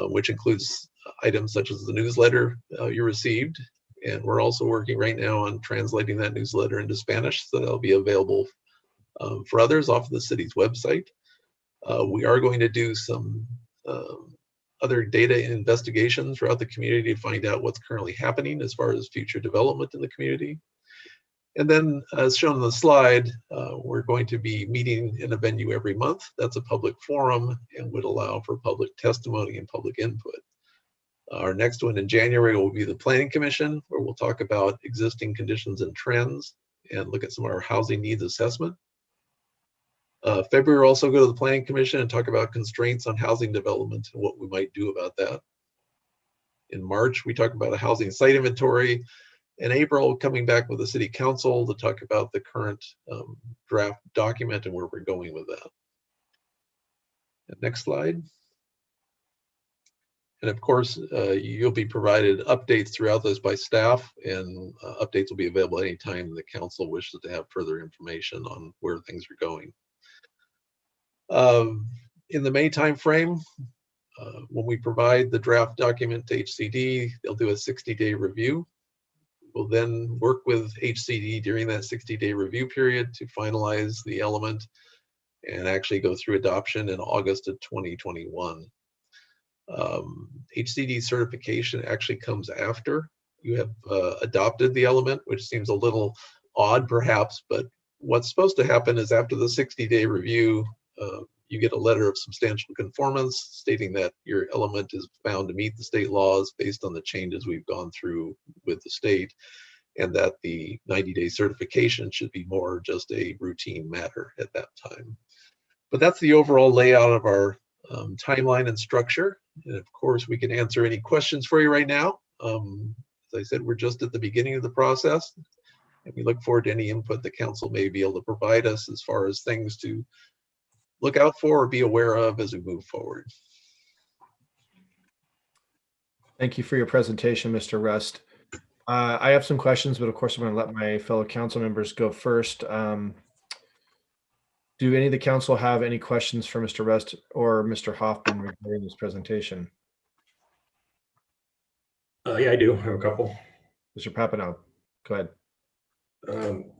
L: which includes items such as the newsletter you received. And we're also working right now on translating that newsletter into Spanish, so that'll be available for others off of the city's website. We are going to do some other data investigation throughout the community to find out what's currently happening as far as future development in the community. And then, as shown on the slide, we're going to be meeting in a venue every month. That's a public forum and would allow for public testimony and public input. Our next one in January will be the Planning Commission, where we'll talk about existing conditions and trends and look at some of our housing needs assessment. February, we'll also go to the Planning Commission and talk about constraints on housing development and what we might do about that. In March, we talk about a housing site inventory. In April, coming back with the City Council to talk about the current draft document and where we're going with that. And next slide. And of course, you'll be provided updates throughout this by staff, and updates will be available anytime the council wishes to have further information on where things are going. In the May timeframe, when we provide the draft document to HCD, they'll do a 60-day review. We'll then work with HCD during that 60-day review period to finalize the element and actually go through adoption in August of 2021. HCD certification actually comes after you have adopted the element, which seems a little odd perhaps, but what's supposed to happen is after the 60-day review, you get a letter of substantial conformance stating that your element is found to meet the state laws based on the changes we've gone through with the state, and that the 90-day certification should be more just a routine matter at that time. But that's the overall layout of our timeline and structure. And of course, we can answer any questions for you right now. As I said, we're just at the beginning of the process, and we look forward to any input the council may be able to provide us as far as things to look out for or be aware of as we move forward.
A: Thank you for your presentation, Mr. Rust. I have some questions, but of course I'm going to let my fellow council members go first. Do any of the council have any questions for Mr. Rust or Mr. Hoffman regarding this presentation?
D: Yeah, I do have a couple.
A: Mr. Papineau, go ahead.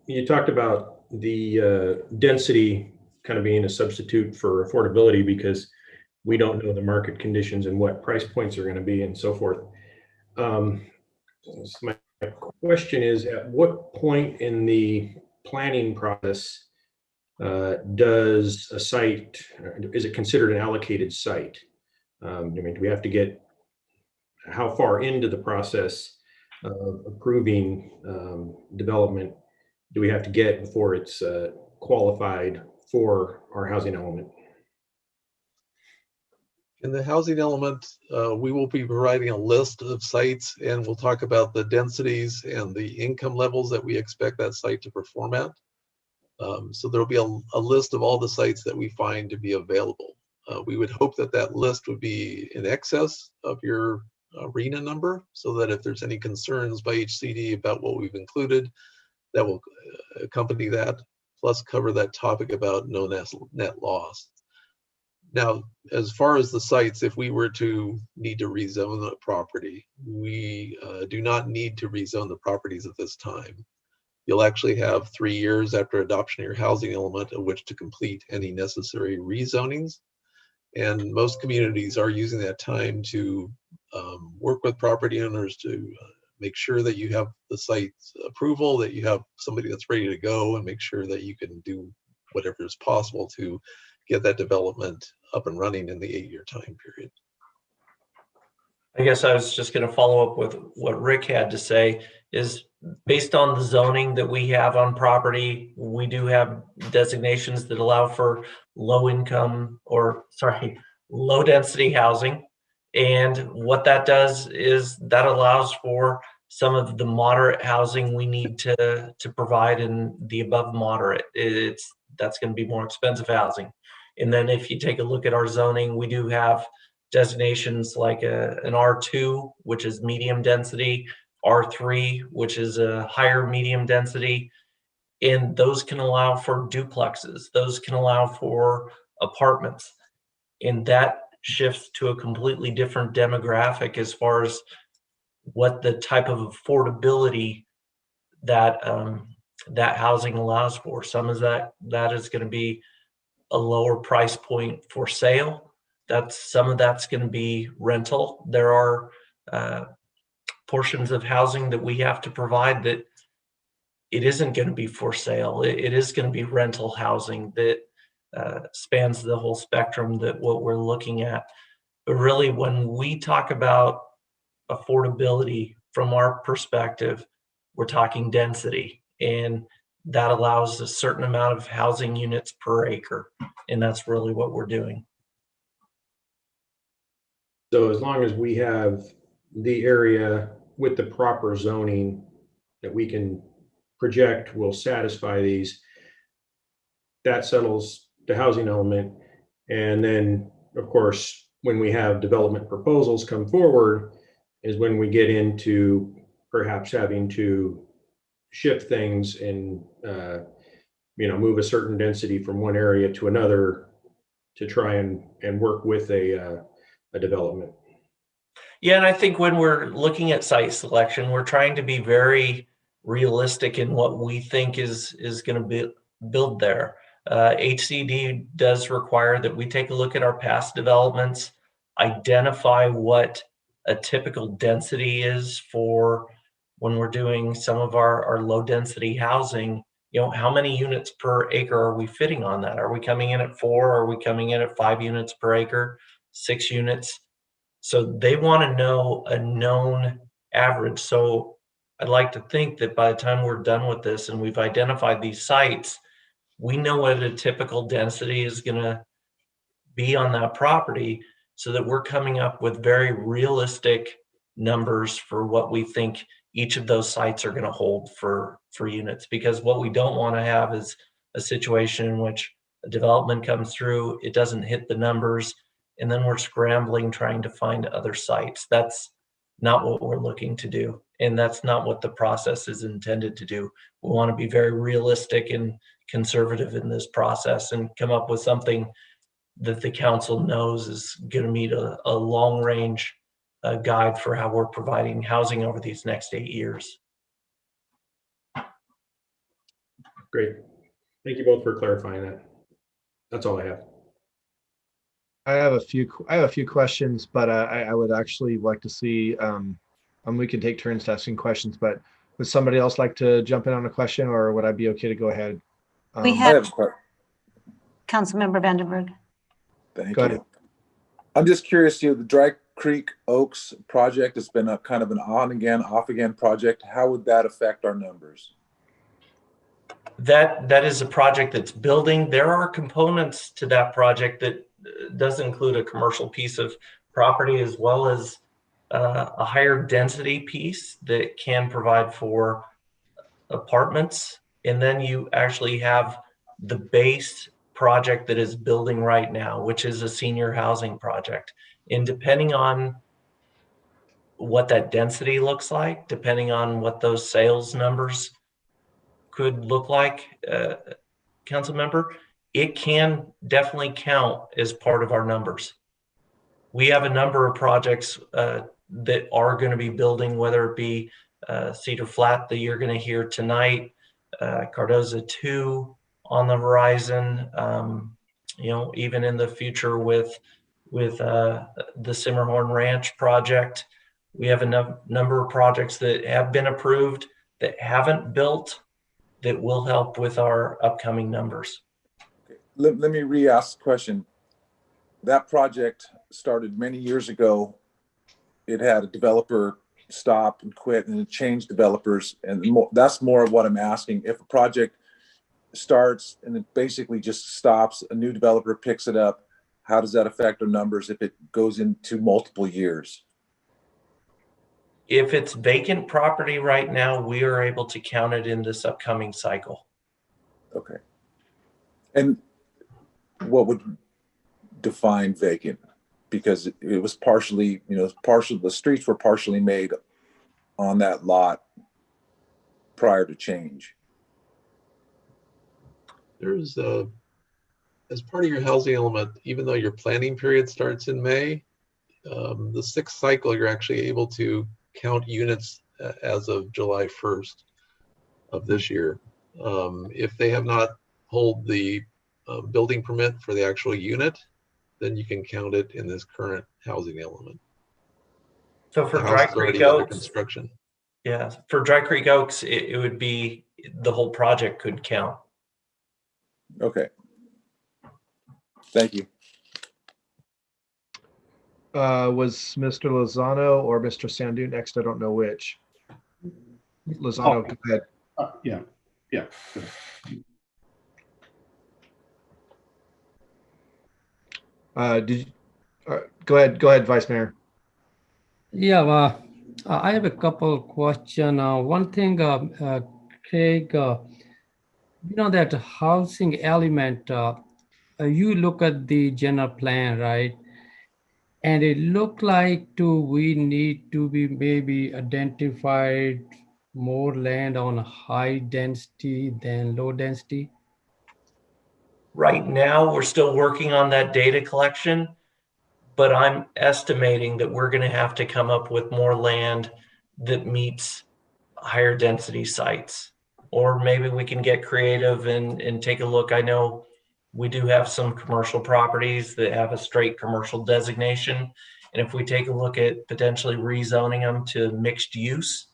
D: You talked about the density kind of being a substitute for affordability because we don't know the market conditions and what price points are going to be and so forth. So my question is, at what point in the planning process does a site, is it considered an allocated site? I mean, do we have to get, how far into the process of approving development do we have to get before it's qualified for our housing element?
L: In the housing element, we will be providing a list of sites, and we'll talk about the densities and the income levels that we expect that site to perform at. So there'll be a list of all the sites that we find to be available. We would hope that that list would be in excess of your RENA number, so that if there's any concerns by HCD about what we've included, that will accompany that, plus cover that topic about no net loss. Now, as far as the sites, if we were to need to rezone the property, we do not need to rezone the properties at this time. You'll actually have 3 years after adoption of your housing element of which to complete any necessary rezonings. And most communities are using that time to work with property owners to make sure that you have the site's approval, that you have somebody that's ready to go, and make sure that you can do whatever is possible to get that development up and running in the 8-year time period.
K: I guess I was just going to follow up with what Rick had to say. Is based on the zoning that we have on property, we do have designations that allow for low density housing. And what that does is that allows for some of the moderate housing we need to provide, and the above moderate, that's going to be more expensive housing. And then if you take a look at our zoning, we do have designations like an R2, which is medium density, R3, which is a higher medium density, and those can allow for duplexes. Those can allow for apartments, and that shifts to a completely different demographic as far as what the type of affordability that that housing allows for. Some of that is going to be a lower price point for sale. Some of that's going to be rental. There are portions of housing that we have to provide that it isn't going to be for sale. It is going to be rental housing that spans the whole spectrum that what we're looking at. But really, when we talk about affordability from our perspective, we're talking density, and that allows a certain amount of housing units per acre, and that's really what we're doing.
D: So as long as we have the area with the proper zoning that we can project will satisfy these, that settles the housing element. And then, of course, when we have development proposals come forward is when we get into perhaps having to shift things and move a certain density from one area to another to try and work with a development.
K: Yeah, and I think when we're looking at site selection, we're trying to be very realistic in what we think is going to be built there. HCD does require that we take a look at our past developments, identify what a typical density is for when we're doing some of our low density housing. How many units per acre are we fitting on that? Are we coming in at 4? Are we coming in at 5 units per acre, 6 units? So they want to know a known average. So I'd like to think that by the time we're done with this and we've identified these sites, we know what a typical density is going to be on that property, so that we're coming up with very realistic numbers for what we think each of those sites are going to hold for units. Because what we don't want to have is a situation in which a development comes through, it doesn't hit the numbers, and then we're scrambling trying to find other sites. That's not what we're looking to do, and that's not what the process is intended to do. We want to be very realistic and conservative in this process and come up with something that the council knows is going to meet a long range guide for how we're providing housing over these next 8 years.
D: Great. Thank you both for clarifying that. That's all I have.
A: I have a few questions, but I would actually like to see, and we can take turns asking questions, but would somebody else like to jump in on a question, or would I be okay to go ahead?
E: We
G: I
E: have
G: have a question.
E: Councilmember Vandenberg.
G: Thank
A: Go
G: you.
A: ahead.
G: I'm just curious, the Dry Creek Oaks project has been a kind of an on again, off again project. How would that affect our numbers?
K: That is a project that's building. There are components to that project that does include a commercial piece of property as well as a higher density piece that can provide for apartments. And then you actually have the base project that is building right now, which is a senior housing project. And depending on what that density looks like, depending on what those sales numbers could look like, council member, it can definitely count as part of our numbers. We have a number of projects that are going to be building, whether it be Cedar Flat that you're going to hear tonight, Cardoza 2 on the horizon, even in the future with the Simmerhorn Ranch project. We have a number of projects that have been approved that haven't built that will help with our upcoming numbers.
G: Okay. Let me re-ask the question. That project started many years ago. It had a developer stop and quit, and it changed developers. And that's more of what I'm asking. If a project starts and it basically just stops, a new developer picks it up, how does that affect our numbers if it goes into multiple years?
K: If it's vacant property right now, we are able to count it in this upcoming cycle.
G: Okay. And what would define vacant? Because it was partially, the streets were partially made on that lot prior to change.
L: There's as part of your housing element, even though your planning period starts in May, the sixth cycle, you're actually able to count units as of July 1st of this year. If they have not pulled the building permit for the actual unit, then you can count it in this current housing element.
K: So for
L: The
K: Dry
L: house is already
K: Creek
L: under
K: Oaks,
L: construction.
K: yeah, for Dry Creek Oaks, it would be the whole project could count.
G: Okay. Thank you.
A: Was Mr. Lozano or Mr. Sandu next? I don't know which. Lozano, go ahead.
H: Yeah.
A: Go ahead, Vice Mayor.
F: Yeah, I have a couple question. One thing, Craig, that housing element, you look at the general plan, right? And it looked like we need to be maybe identified more land on high density than low density.
K: Right now, we're still working on that data collection, but I'm estimating that we're going to have to come up with more land that meets higher density sites. Or maybe we can get creative and take a look. I know we do have some commercial properties that have a straight commercial designation. And if we take a look at potentially rezoning them to mixed use,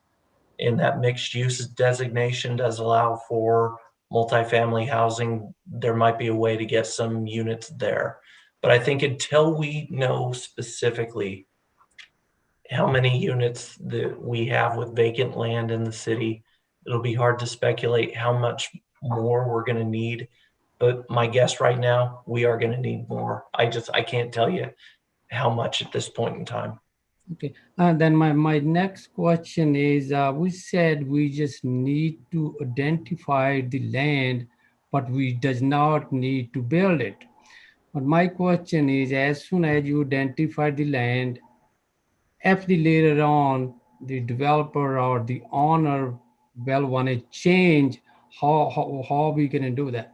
K: and that mixed use designation does allow for multifamily housing, there might be a way to get some units there. But I think until we know specifically how many units that we have with vacant land in the city, it'll be hard to speculate how much more we're going to need. But my guess right now, we are going to need more. I can't tell you how much at this point in time.
F: Okay, and then my next question is, we said we just need to identify the land, but we does not need to build it. But my question is, as soon as you identify the land, if later on the developer or the owner will want to change, how are we going to do that?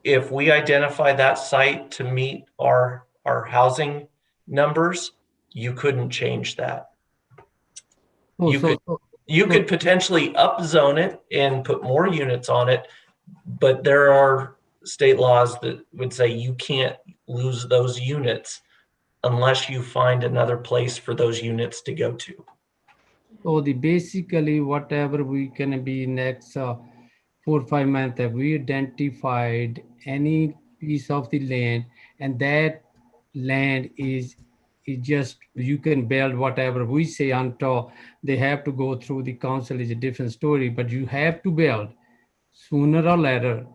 K: If we identify that site to meet our housing numbers, you couldn't change that.
F: Oh,
K: You could potentially upzone it and put more units on it, but there are state laws that would say you can't lose those units unless you find another place for those units to go to.
F: So basically whatever we can be next 4 or 5 months, have we identified any piece of the land, and that land is just, you can build whatever we say until they have to go through the council is a different story, but you have to build sooner or later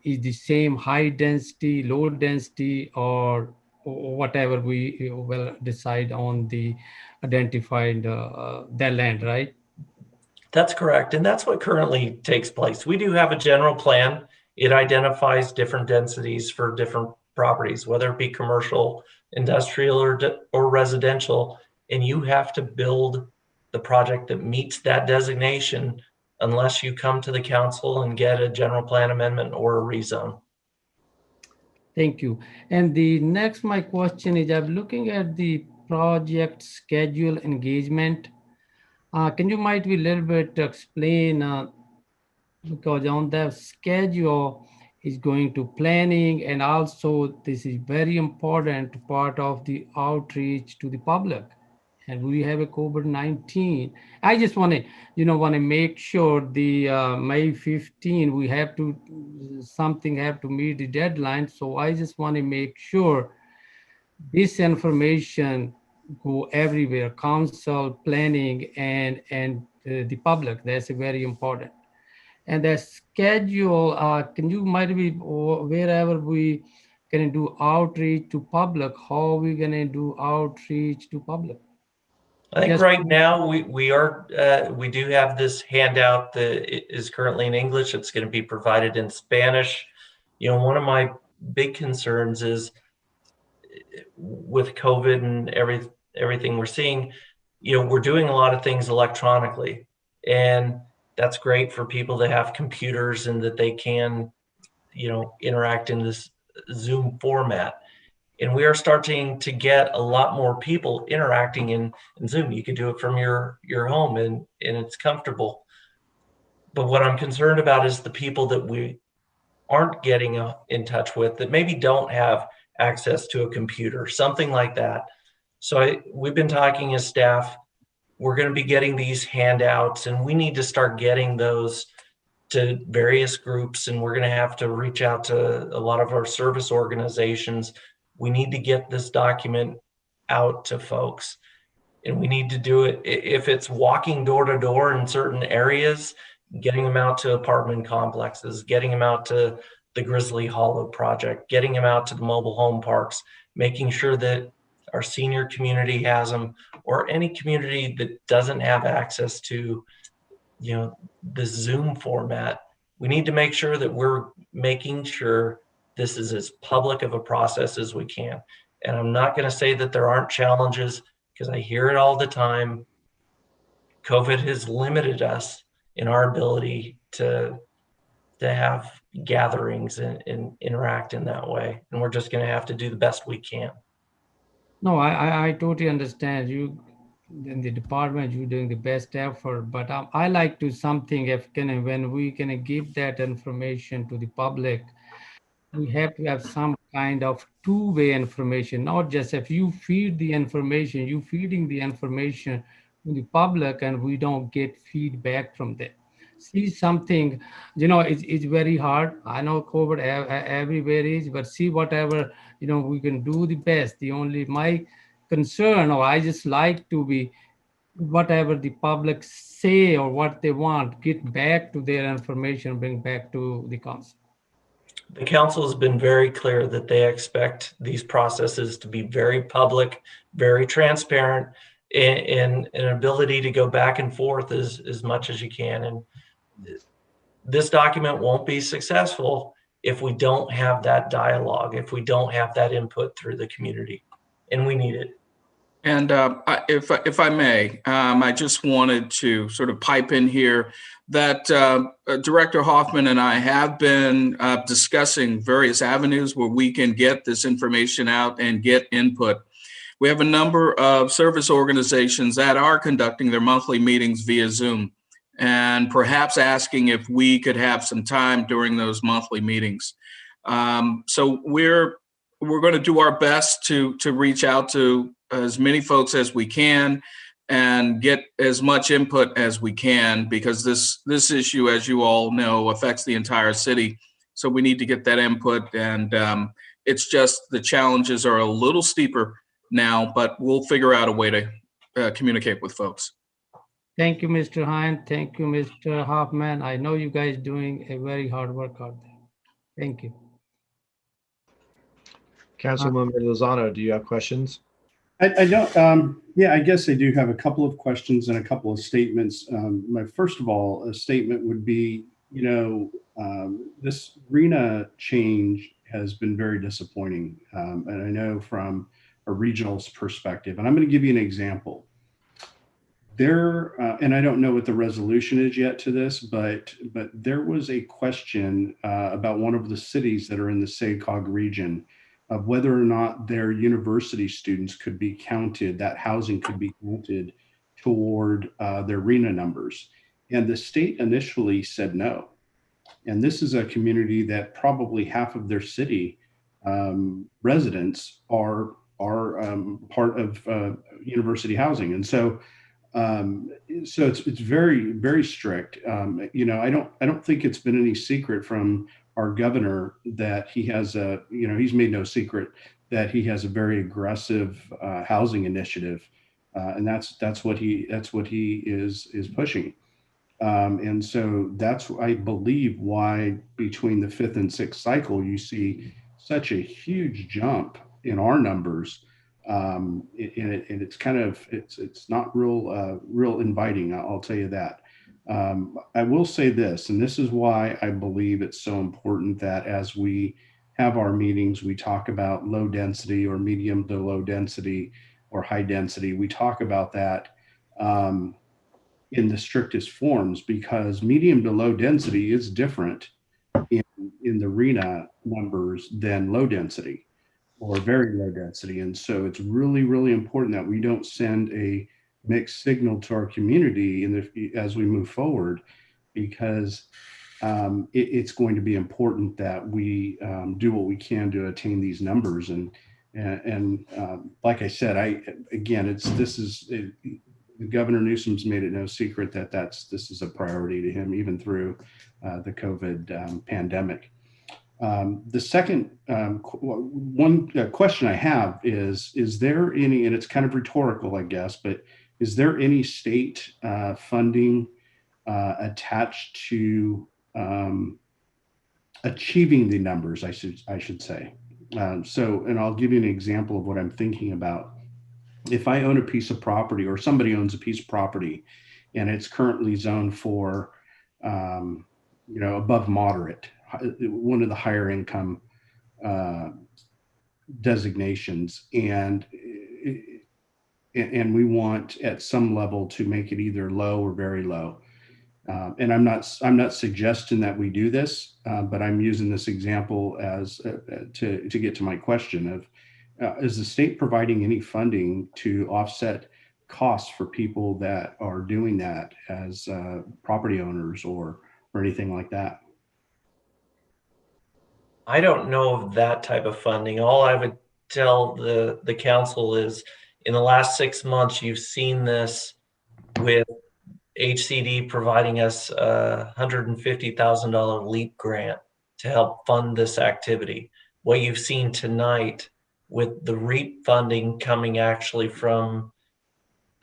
F: is the same high density, low density, or whatever we will decide on the identified that land, right?
K: That's correct. And that's what currently takes place. We do have a general plan. It identifies different densities for different properties, whether it be commercial, industrial, or residential. And you have to build the project that meets that designation unless you come to the council and get a general plan amendment or a rezone.
F: Thank you. And the next, my question is, I'm looking at the project schedule engagement. Can you might be a little bit explain, because on the schedule is going to planning, and also this is very important part of the outreach to the public. And we have a COVID-19. I just want to make sure the May 15, we have to, something have to meet the deadline. So I just want to make sure this information go everywhere, council, planning, and the public. That's very important. And the schedule, can you might be wherever we can do outreach to public, how are we gonna do outreach to public?
K: I think
F: Yes.
K: right now we do have this handout that is currently in English. It's going to be provided in Spanish. You know, one of my big concerns is with COVID and everything we're seeing, you know, we're doing a lot of things electronically, and that's great for people to have computers and that they can, you know, interact in this Zoom format. And we are starting to get a lot more people interacting in Zoom. You can do it from your home, and it's comfortable. But what I'm concerned about is the people that we aren't getting in touch with, that maybe don't have access to a computer, something like that. So we've been talking as staff. We're going to be getting these handouts, and we need to start getting those to various groups, and we're going to have to reach out to a lot of our service organizations. We need to get this document out to folks, and we need to do it if it's walking door to door in certain areas, getting them out to apartment complexes, getting them out to the Grizzly Hollow project, getting them out to the mobile home parks, making sure that our senior community has them, or any community that doesn't have access to, you know, the Zoom format. We need to make sure that we're making sure this is as public of a process as we can. And I'm not going to say that there aren't challenges, because I hear it all the time. COVID has limited us in our ability to have gatherings and interact in that way. And we're just going to have to do the best we can.
F: No, I totally understand you in the department, you're doing the best effort, but I like to something if can, when we can give that information to the public, we have to have some kind of two-way information, not just if you feed the information, you feeding the information to the public and we don't get feedback from them. See something, you know, it's very hard. I know COVID everywhere is, but see whatever, you know, we can do the best. The only my concern, or I just like to be whatever the public say or what they want, get back to their information, bring back to the council.
K: The council has been very clear that they expect these processes to be very public, very transparent, and an ability to go back and forth as much as you can. And this document won't be successful if we don't have that dialogue, if we don't have that input through the community, and we need it.
B: And if I may, I just wanted to sort of pipe in here that Director Hoffman and I have been discussing various avenues where we can get this information out and get input. We have a number of service organizations that are conducting their monthly meetings via Zoom, and perhaps asking if we could have some time during those monthly meetings. So we're going to do our best to reach out to as many folks as we can and get as much input as we can, because this issue, as you all know, affects the entire city. So we need to get that input, and it's just the challenges are a little steeper now, but we'll figure out a way to communicate with folks.
F: Thank you, Mr. Hine. Thank you, Mr. Hoffman. I know you guys doing a very hard work out there. Thank you.
A: Councilmember Lozano, do you have questions?
H: I don't. Yeah, I guess I do have a couple of questions and a couple of statements. First of all, a statement would be, you know, this RENA change has been very disappointing, and I know from a regional's perspective. And I'm going to give you an example. There, and I don't know what the resolution is yet to this, but there was a question about one of the cities that are in the SACOG region of whether or not their university students could be counted, that housing could be counted toward their RENA numbers. And the state initially said no. And this is a community that probably half of their city residents are part of university housing. And so it's very, very strict. You know, I don't think it's been any secret from our governor that he has he's made no secret that he has a very aggressive housing initiative, and that's what he is pushing. And so that's, I believe, why between the 5th and 6th cycle you see such a huge jump in our numbers And it's kind of, it's not real inviting. I'll tell you that. I will say this, and this is why I believe it's so important that as we have our meetings, we talk about low density or medium to low density or high density. We talk about that in the strictest forms, because medium to low density is different in the RENA numbers than low density or very low density. And so it's really, really important that we don't send a mixed signal to our community as we move forward, because it's going to be important that we do what we can to attain these numbers. And like I said, Governor Newsom's made it no secret that this is a priority to him, even through the COVID pandemic. The second question I have is there any, and it's kind of rhetorical, I guess, but is there any state funding attached to achieving the numbers, I should say? And I'll give you an example of what I'm thinking about. If I own a piece of property, or somebody owns a piece of property, and it's currently zoned for, above moderate, one of the higher income designations, and we want at some level to make it either low or very low. And I'm not suggesting that we do this, but I'm using this example as to get to my question of, is the state providing any funding to offset costs for people that are doing that as property owners or anything like that?
K: I don't know of that type of funding. All I would tell the council is, in the last 6 months, you've seen this with HCD providing us a $150,000 LEAP grant to help fund this activity. What you've seen tonight with the REAP funding coming actually from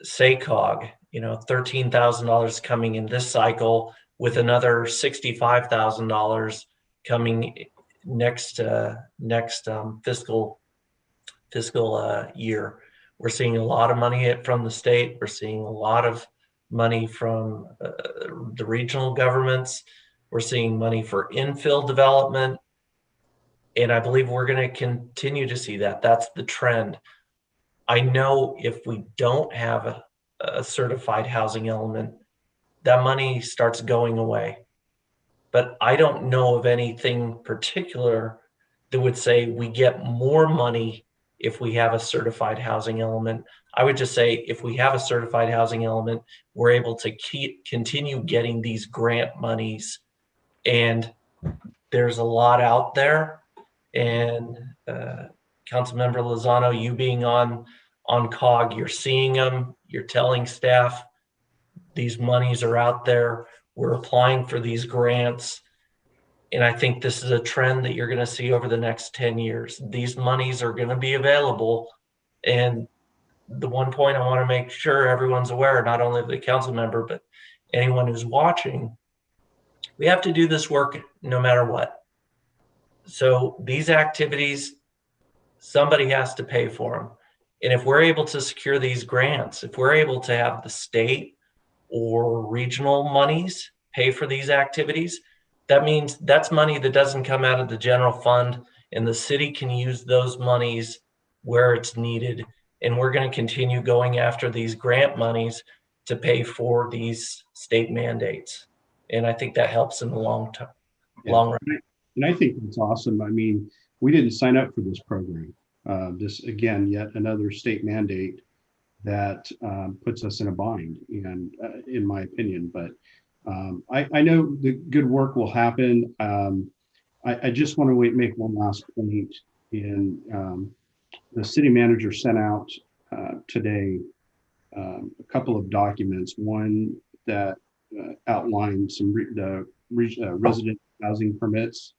K: SACOG, $13,000 coming in this cycle, with another $65,000 coming next fiscal year. We're seeing a lot of money from the state. We're seeing a lot of money from the regional governments. We're seeing money for infill development. And I believe we're going to continue to see that. That's the trend. I know if we don't have a certified housing element, that money starts going away. But I don't know of anything particular that would say we get more money if we have a certified housing element. I would just say if we have a certified housing element, we're able to continue getting these grant monies. And there's a lot out there. And Councilmember Lozano, you being on COG, you're seeing them, you're telling staff these monies are out there. We're applying for these grants. And I think this is a trend that you're going to see over the next 10 years. These monies are going to be available. And the one point I want to make sure everyone's aware, not only the council member, but anyone who's watching, we have to do this work no matter what. So these activities, somebody has to pay for them. And if we're able to secure these grants, if we're able to have the state or regional monies pay for these activities, that means that's money that doesn't come out of the general fund, and the city can use those monies where it's needed. And we're going to continue going after these grant monies to pay for these state mandates. And I think that helps in the long run.
H: And I think that's awesome. I mean, we didn't sign up for this program. This, again, yet another state mandate that puts us in a bind, and in my opinion. But I know the good work will happen. I just want to make one last point. The city manager sent out today a couple of documents. One that outlines some resident housing permits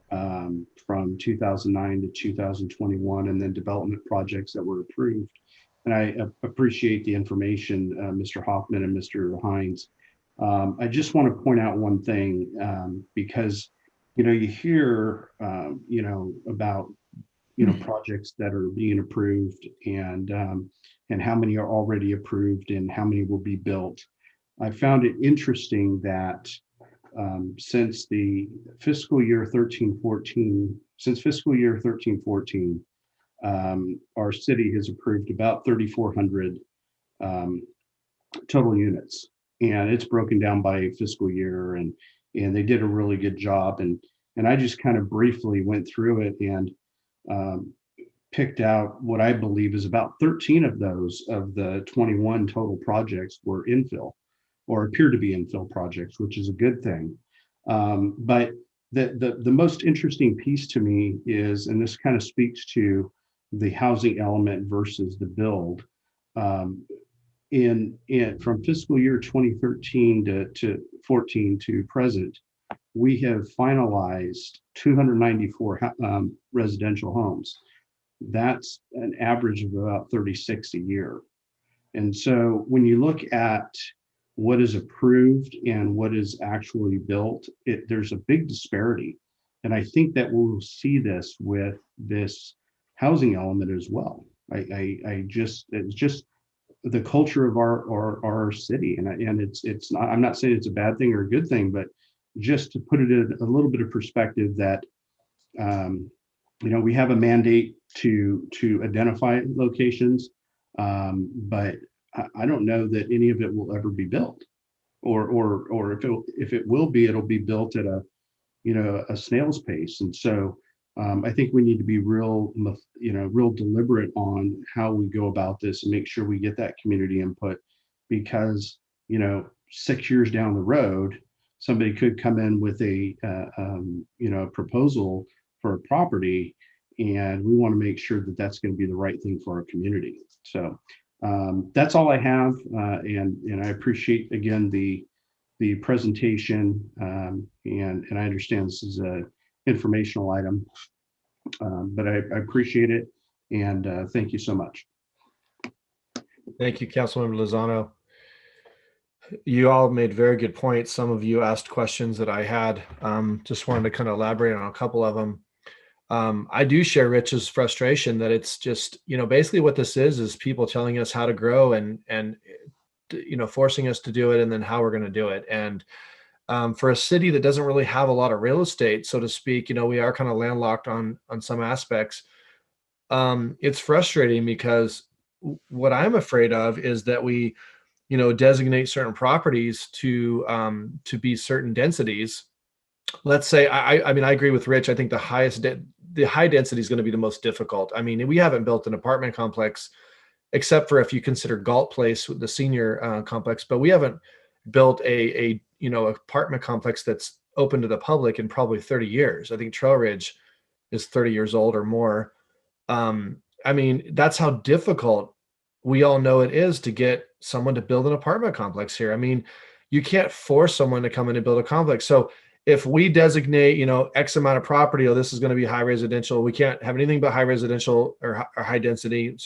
H: from 2009 to 2021, and then development projects that were approved. And I appreciate the information, Mr. Hoffman and Mr. Hines. I just want to point out one thing, because you hear about projects that are being approved, and how many are already approved and how many will be built. I found it interesting that since the fiscal year 13-14, our city has approved about 3,400 total units, and it's broken down by fiscal year, and they did a really good job. And I just kind of briefly went through it and picked out what I believe is about 13 of those of the 21 total projects were infill, or appear to be infill projects, which is a good thing. But the most interesting piece to me is, and this kind of speaks to the housing element versus the build. From fiscal year 2013 to 14 to present, we have finalized 294 residential homes. That's an average of about 36 a year. And so when you look at what is approved and what is actually built, there's a big disparity. And I think that we'll see this with this housing element as well. It's just the culture of our city, and it's not, I'm not saying it's a bad thing or a good thing, but just to put it in a little bit of perspective, that we have a mandate to identify locations, but I don't know that any of it will ever be built, or if it will be, it'll be built at a snail's pace. And so I think we need to be real deliberate on how we go about this and make sure we get that community input, because 6 years down the road, somebody could come in with a proposal for a property, and we want to make sure that that's going to be the right thing for our community. So that's all I have, and I appreciate again the presentation, and I understand this is a informational item, but I appreciate it, and thank you so much.
A: Thank you, Councilmember Lozano. You all made very good points. Some of you asked questions that I had. Just wanted to kind of elaborate on a couple of them. I do share Rich's frustration that it's just, basically what this is people telling us how to grow and forcing us to do it, and then how we're going to do it. And for a city that doesn't really have a lot of real estate, so to speak, we are kind of landlocked on some aspects. It's frustrating, because what I'm afraid of is that we, designate certain properties to be certain densities. Let's say, I mean, I agree with Rich. I think the high density is going to be the most difficult. I mean, we haven't built an apartment complex, except for if you consider Galt Place, the senior complex, but we haven't built a apartment complex that's open to the public in probably 30 years. I think Trail Ridge is 30 years old or more. I mean, that's how difficult we all know it is to get someone to build an apartment complex here. I mean, you can't force someone to come in and build a complex. So if we designate, X amount of property, this is going to be high residential, we can't have anything but high residential or high density,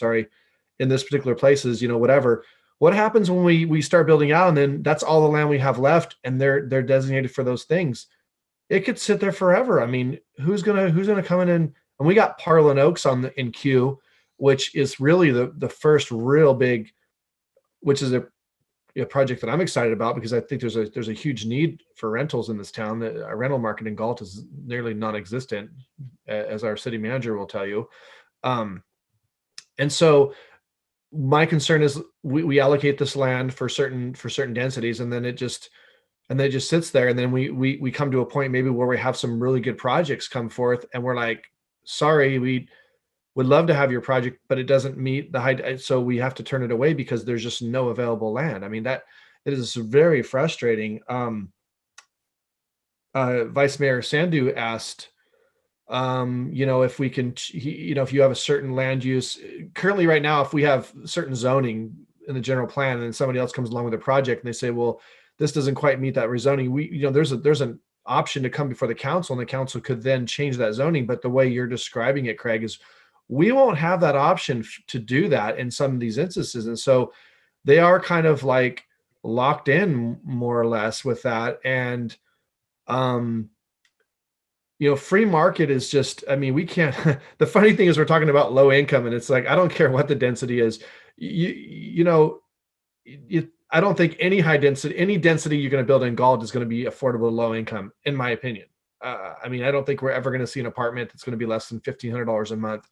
A: in this particular places, whatever. What happens when we start building out, and then that's all the land we have left, and they're designated for those things? It could sit there forever. I mean, who's gonna come in and we got Parlin Oaks in queue, which is really the first real big, which is a project that I'm excited about, because I think there's a huge need for rentals in this town. The rental market in Galt is nearly non-existent, as our city manager will tell you. And so my concern is we allocate this land for certain densities, and then it just sits there, and then we come to a point maybe where we have some really good projects come forth, and we're like, sorry, we would love to have your project, but it doesn't meet the high, so we have to turn it away because there's just no available land. I mean, it is very frustrating. Vice Mayor Sandu asked, if we can, if you have a certain land use currently right now, if we have certain zoning in the general plan, and then somebody else comes along with a project and they say, well, this doesn't quite meet that rezoning, there's an option to come before the council, and the council could then change that zoning. But the way you're describing it, Craig, is we won't have that option to do that in some of these instances. And so they are kind of like locked in more or less with that. And free market is just, I mean, we can't, the funny thing is we're talking about low income and it's like, I don't care what the density is. I don't think any density you're going to build in Galt is going to be affordable to low income, in my opinion. I mean, I don't think we're ever going to see an apartment that's going to be less than $1,500 a month.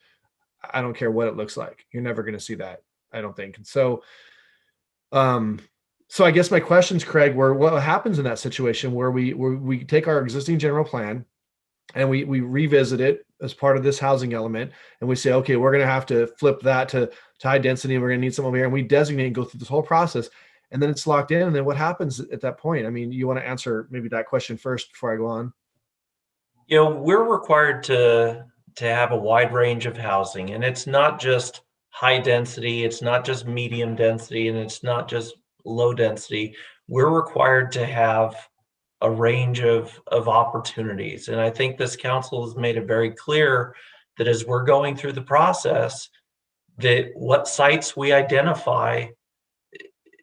A: I don't care what it looks like. You're never going to see that, I don't think. And so, so I guess my questions, Craig, were what happens in that situation where we take our existing general plan and we revisit it as part of this housing element, and we say, okay, we're going to have to flip that to high density, and we're going to need some over here, and we designate and go through this whole process, and then it's locked in. And then what happens at that point? I mean, you want to answer maybe that question first before I go on?
K: We're required to have a wide range of housing, and it's not just high density, it's not just medium density, and it's not just low density. We're required to have a range of opportunities. And I think this council has made it very clear that as we're going through the process, that what sites we identify,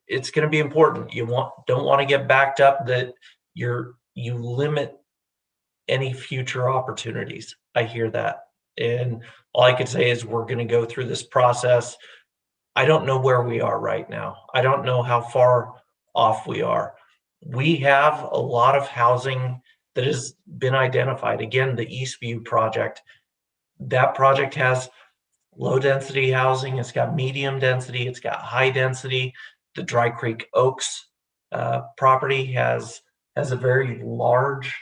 K: it's going to be important. Don't want to get backed up that you limit any future opportunities. I hear that. And all I could say is we're going to go through this process. I don't know where we are right now. I don't know how far off we are. We have a lot of housing that has been identified. Again, the Eastview project, that project has low density housing. It's got medium density. It's got high density. The Dry Creek Oaks property has a very large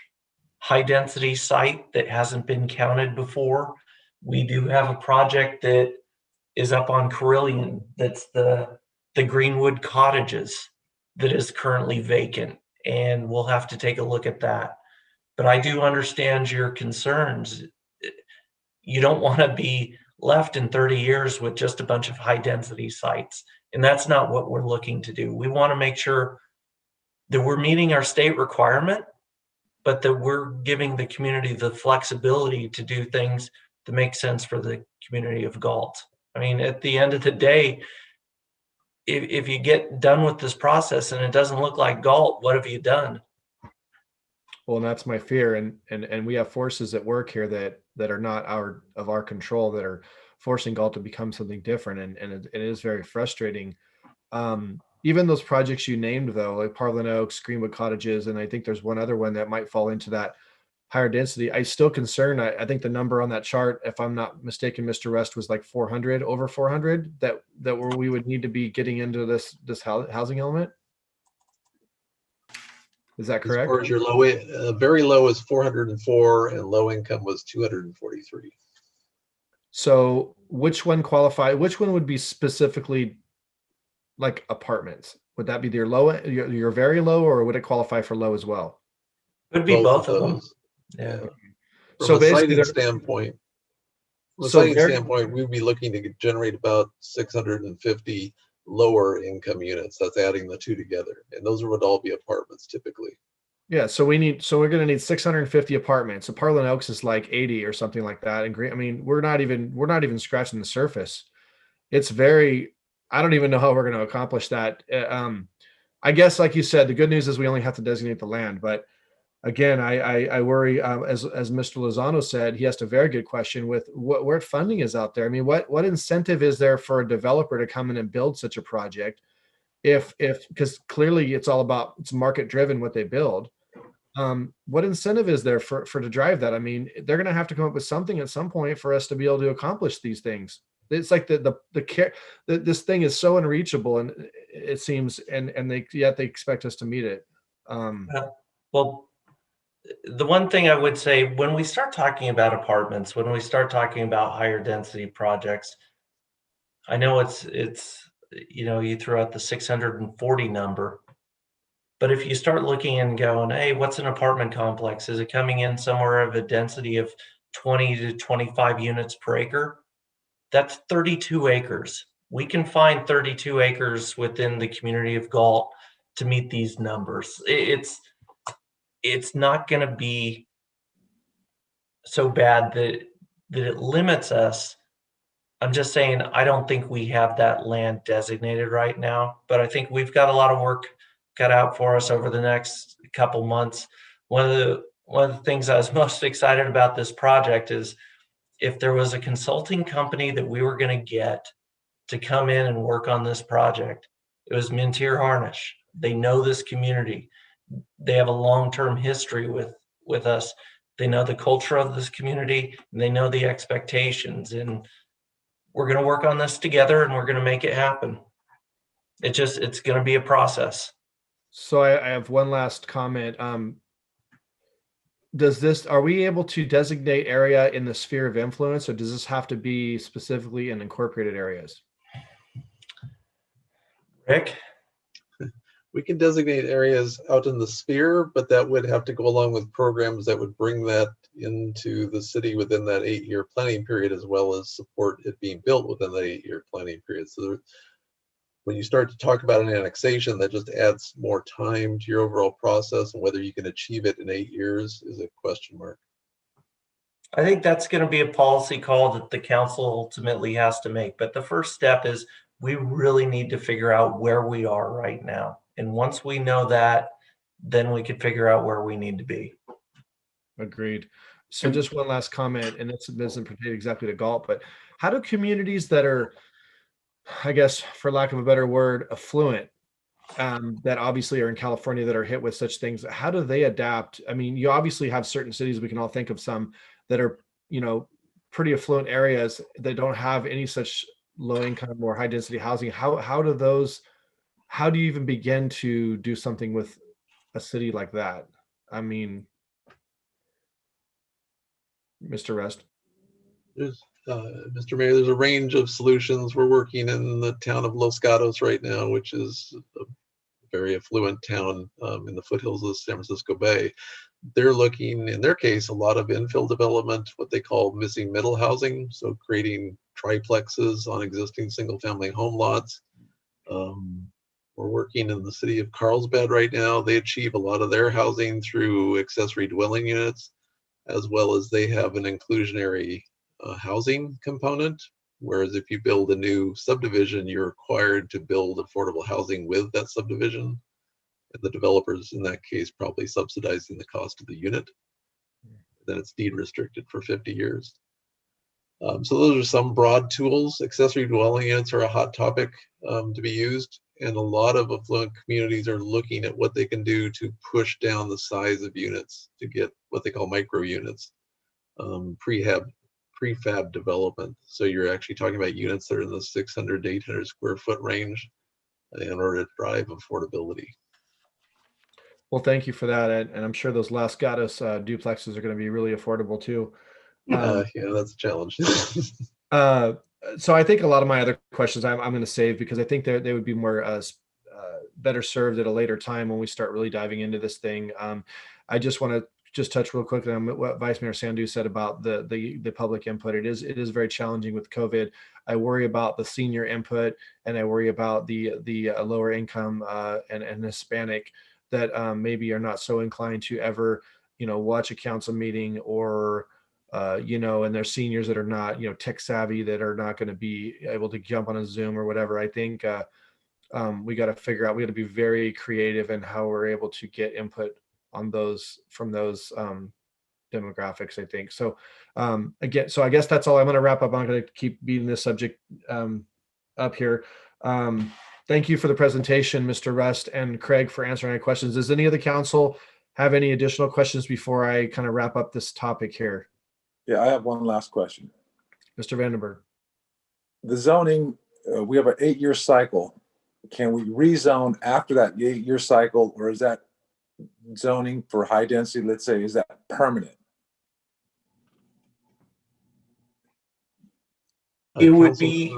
K: high density site that hasn't been counted before. We do have a project that is up on Carillion. That's the Greenwood Cottages that is currently vacant, and we'll have to take a look at that. But I do understand your concerns. You don't want to be left in 30 years with just a bunch of high density sites. And that's not what we're looking to do. We want to make sure that we're meeting our state requirement, but that we're giving the community the flexibility to do things that make sense for the community of Galt. I mean, at the end of the day, if you get done with this process and it doesn't look like Galt, what have you done?
A: Well, and that's my fear. And we have forces at work here that are not of our control, that are forcing Galt to become something different. And it is very frustrating. Even those projects you named, though, like Parlin Oaks, Greenwood Cottages, and I think there's one other one that might fall into that higher density. I still concerned. I think the number on that chart, if I'm not mistaken, Mr. Rust, was like 400, over 400 that where we would need to be getting into this housing element. Is that correct?
L: As far as your low, very low is 404, and low income was 243.
A: So which one would be specifically like apartments? Would that be your low, your very low, or would it qualify for low as well?
K: It would be both of them. Yeah.
L: From
A: So
L: a
A: basically,
L: siting standpoint, we'd be looking to generate about 650 lower income units. That's adding the two together, and those would all be apartments typically.
A: Yeah, so we're going to need 650 apartments. So Parlin Oaks is like 80 or something like that. And I mean, we're not even scratching the surface. It's very, I don't even know how we're going to accomplish that. I guess, like you said, the good news is we only have to designate the land. But again, I worry, as Mr. Lozano said, he asked a very good question with where funding is out there. I mean, what incentive is there for a developer to come in and build such a project? Because clearly it's market driven what they build. What incentive is there for to drive that? I mean, they're going to have to come up with something at some point for us to be able to accomplish these things. It's like this thing is so unreachable, and it seems, and they expect us to meet it.
K: Well, the one thing I would say, when we start talking about apartments, when we start talking about higher density projects, I know it's you throw out the 640 number, but if you start looking and going, hey, what's an apartment complex? Is it coming in somewhere of a density of 20 to 25 units per acre? That's 32 acres. We can find 32 acres within the community of Galt to meet these numbers. It's not going to be so bad that it limits us. I'm just saying, I don't think we have that land designated right now, but I think we've got a lot of work cut out for us over the next couple months. One one of the things I was most excited about this project is if there was a consulting company that we were going to get to come in and work on this project, it was Mintier Harnish. They know this community. They have a long-term history with us. They know the culture of this community, and they know the expectations. And we're going to work on this together, and we're going to make it happen. It's going to be a process.
A: So I have one last comment. Are we able to designate area in the sphere of influence, or does this have to be specifically in incorporated areas?
K: Rick?
L: We can designate areas out in the sphere, but that would have to go along with programs that would bring that into the city within that 8-year planning period, as well as support it being built within that 8-year planning period. So when you start to talk about an annexation, that just adds more time to your overall process, and whether you can achieve it in 8 years is a question mark.
K: I think that's going to be a policy call that the council ultimately has to make. But the first step is we really need to figure out where we are right now. And once we know that, then we can figure out where we need to be.
A: Agreed. So just one last comment, and this doesn't pertain exactly to Galt, but how do communities that are, I guess, for lack of a better word, affluent, that obviously are in California that are hit with such things, how do they adapt? I mean, you obviously have certain cities, we can all think of some that are, pretty affluent areas that don't have any such low income or high density housing. How do you even begin to do something with a city like that? I mean, Mr. Rest.
L: Mr. Mayor, there's a range of solutions. We're working in the town of Los Gatos right now, which is a very affluent town in the foothills of the San Francisco Bay. They're looking, in their case, a lot of infill development, what they call missing middle housing. So creating triplexes on existing single family home lots. We're working in the city of Carlsbad right now. They achieve a lot of their housing through accessory dwelling units, as well as they have an inclusionary housing component. Whereas if you build a new subdivision, you're required to build affordable housing with that subdivision. And the developers in that case probably subsidizing the cost of the unit. Then it's deed restricted for 50 years. So those are some broad tools. Accessory dwelling units are a hot topic to be used. And a lot of affluent communities are looking at what they can do to push down the size of units to get what they call micro units, prefab development. So you're actually talking about units that are in the 600 to 800 square foot range in order to drive affordability.
A: Well, thank you for that. And I'm sure those Los Gatos duplexes are going to be really affordable too.
L: Yeah, that's a challenge.
A: So I think a lot of my other questions I'm going to save, because I think they would be more better served at a later time when we start really diving into this thing. I just want to touch real quickly on what Vice Mayor Sandhu said about the public input. It is very challenging with COVID. I worry about the senior input, and I worry about the lower income and Hispanic that maybe are not so inclined to ever watch a council meeting, or and there's seniors that are not, tech savvy, that are not going to be able to jump on a Zoom or whatever. I think we got to figure out, we got to be very creative in how we're able to get input on those, from those demographics, I think. So again, so I guess that's all. I'm going to wrap up. I'm going to keep beating this subject up here. Thank you for the presentation, Mr. Rust and Craig, for answering my questions. Does any of the council have any additional questions before I kind of wrap up this topic here?
G: Yeah, I have one last question.
A: Mr. Vandenberg.
G: The zoning, we have an 8-year cycle. Can we rezone after that 8-year cycle, or is that zoning for high density, let's say, is that permanent?
K: It would be,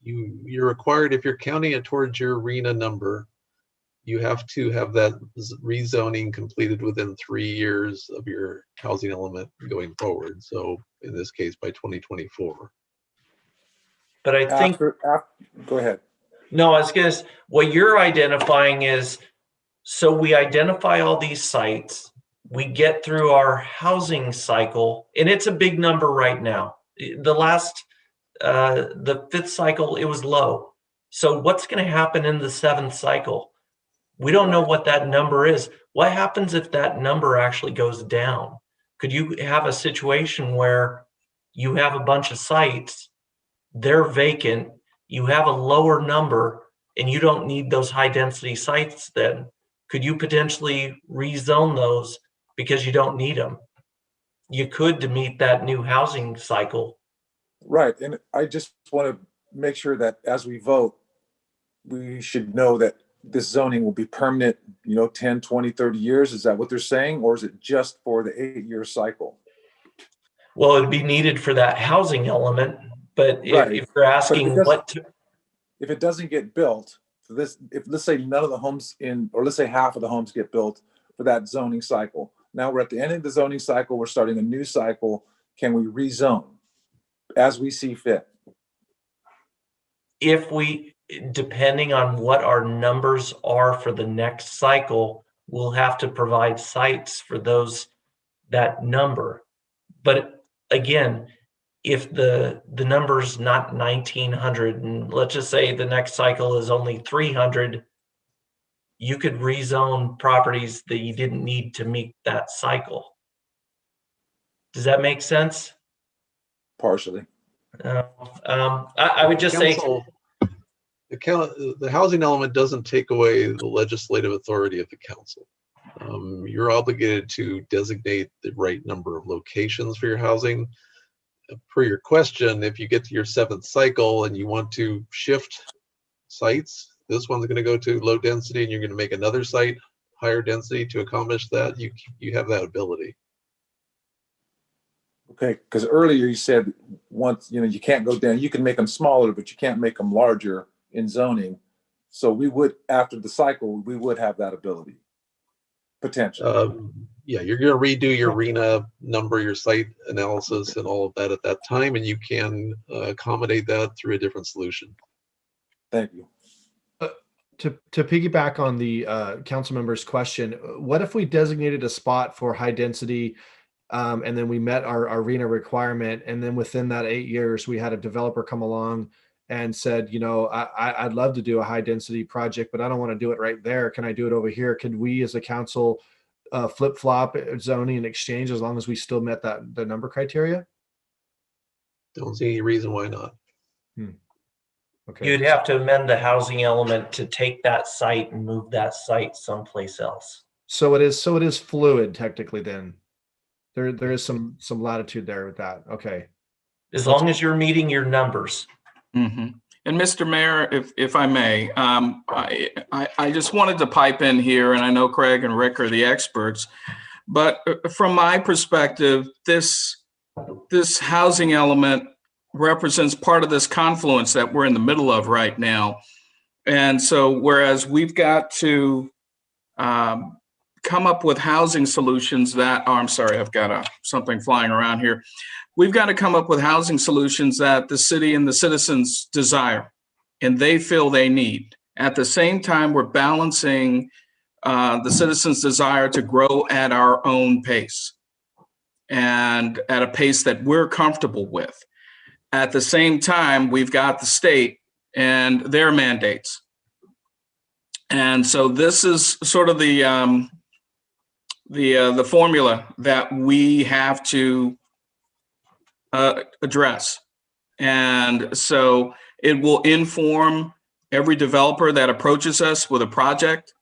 L: you're required, if you're counting it towards your RENA number, you have to have that rezoning completed within 3 years of your housing element going forward. So in this case, by 2024.
K: but I think,
G: Go ahead.
K: no, I was going to, what you're identifying is, so we identify all these sites, we get through our housing cycle, and it's a big number right now. The 5th cycle, it was low. So what's going to happen in the 7th cycle? We don't know what that number is. What happens if that number actually goes down? Could you have a situation where you have a bunch of sites, they're vacant, you have a lower number, and you don't need those high density sites then? Could you potentially rezone those because you don't need them? You could to meet that new housing cycle.
G: Right. And I just want to make sure that as we vote, we should know that this zoning will be permanent, 10, 20, 30 years. Is that what they're saying? Or is it just for the 8-year cycle?
K: Well, it'd be needed for that housing element, but
G: Right.
K: if you're asking
G: if it doesn't get built, if let's say none of the homes or let's say half of the homes get built for that zoning cycle. Now we're at the end of the zoning cycle, we're starting a new cycle. Can we rezone as we see fit?
K: Depending on what our numbers are for the next cycle, we'll have to provide sites for that number. But again, if the number's not 1,900, and let's just say the next cycle is only 300, you could rezone properties that you didn't need to meet that cycle. Does that make sense?
G: Partially.
K: I would just say
L: the housing element doesn't take away the legislative authority of the council. You're obligated to designate the right number of locations for your housing. Per your question, if you get to your 7th cycle and you want to shift sites, this one's going to go to low density and you're going to make another site higher density to accomplish that, you have that ability.
G: Okay, because earlier you said once, you can't go down, you can make them smaller, but you can't make them larger in zoning. So we would, after the cycle, we would have that ability, potentially.
L: Yeah, you're going to redo your RENA number, your site analysis and all of that at that time, and you can accommodate that through a different solution.
G: Thank you.
A: To piggyback on the council member's question, what if we designated a spot for high density and then we met our arena requirement, and then within that 8 years we had a developer come along and said, I'd love to do a high density project, but I don't want to do it right there. Can I do it over here? Could we as a council flip flop zoning and exchange as long as we still met the number criteria?
L: Don't see any reason why not.
A: Okay.
K: you'd have to amend the housing element to take that site and move that site someplace else.
A: So it is fluid technically then. There is some latitude there with that. Okay.
K: As long as you're meeting your numbers.
B: Mm-hmm. And Mr. Mayor, if I may, I just wanted to pipe in here, and I know Craig and Rick are the experts, but from my perspective, this housing element represents part of this confluence that we're in the middle of right now. And so whereas we've got to come up with housing solutions that, I'm sorry, I've got something flying around here. We've got to come up with housing solutions that the city and the citizens desire and they feel they need. At the same time, we're balancing the citizens' desire to grow at our own pace and at a pace that we're comfortable with. At the same time, we've got the state and their mandates. And so this is sort of the formula that we have to address. And so it will inform every developer that approaches us with a project.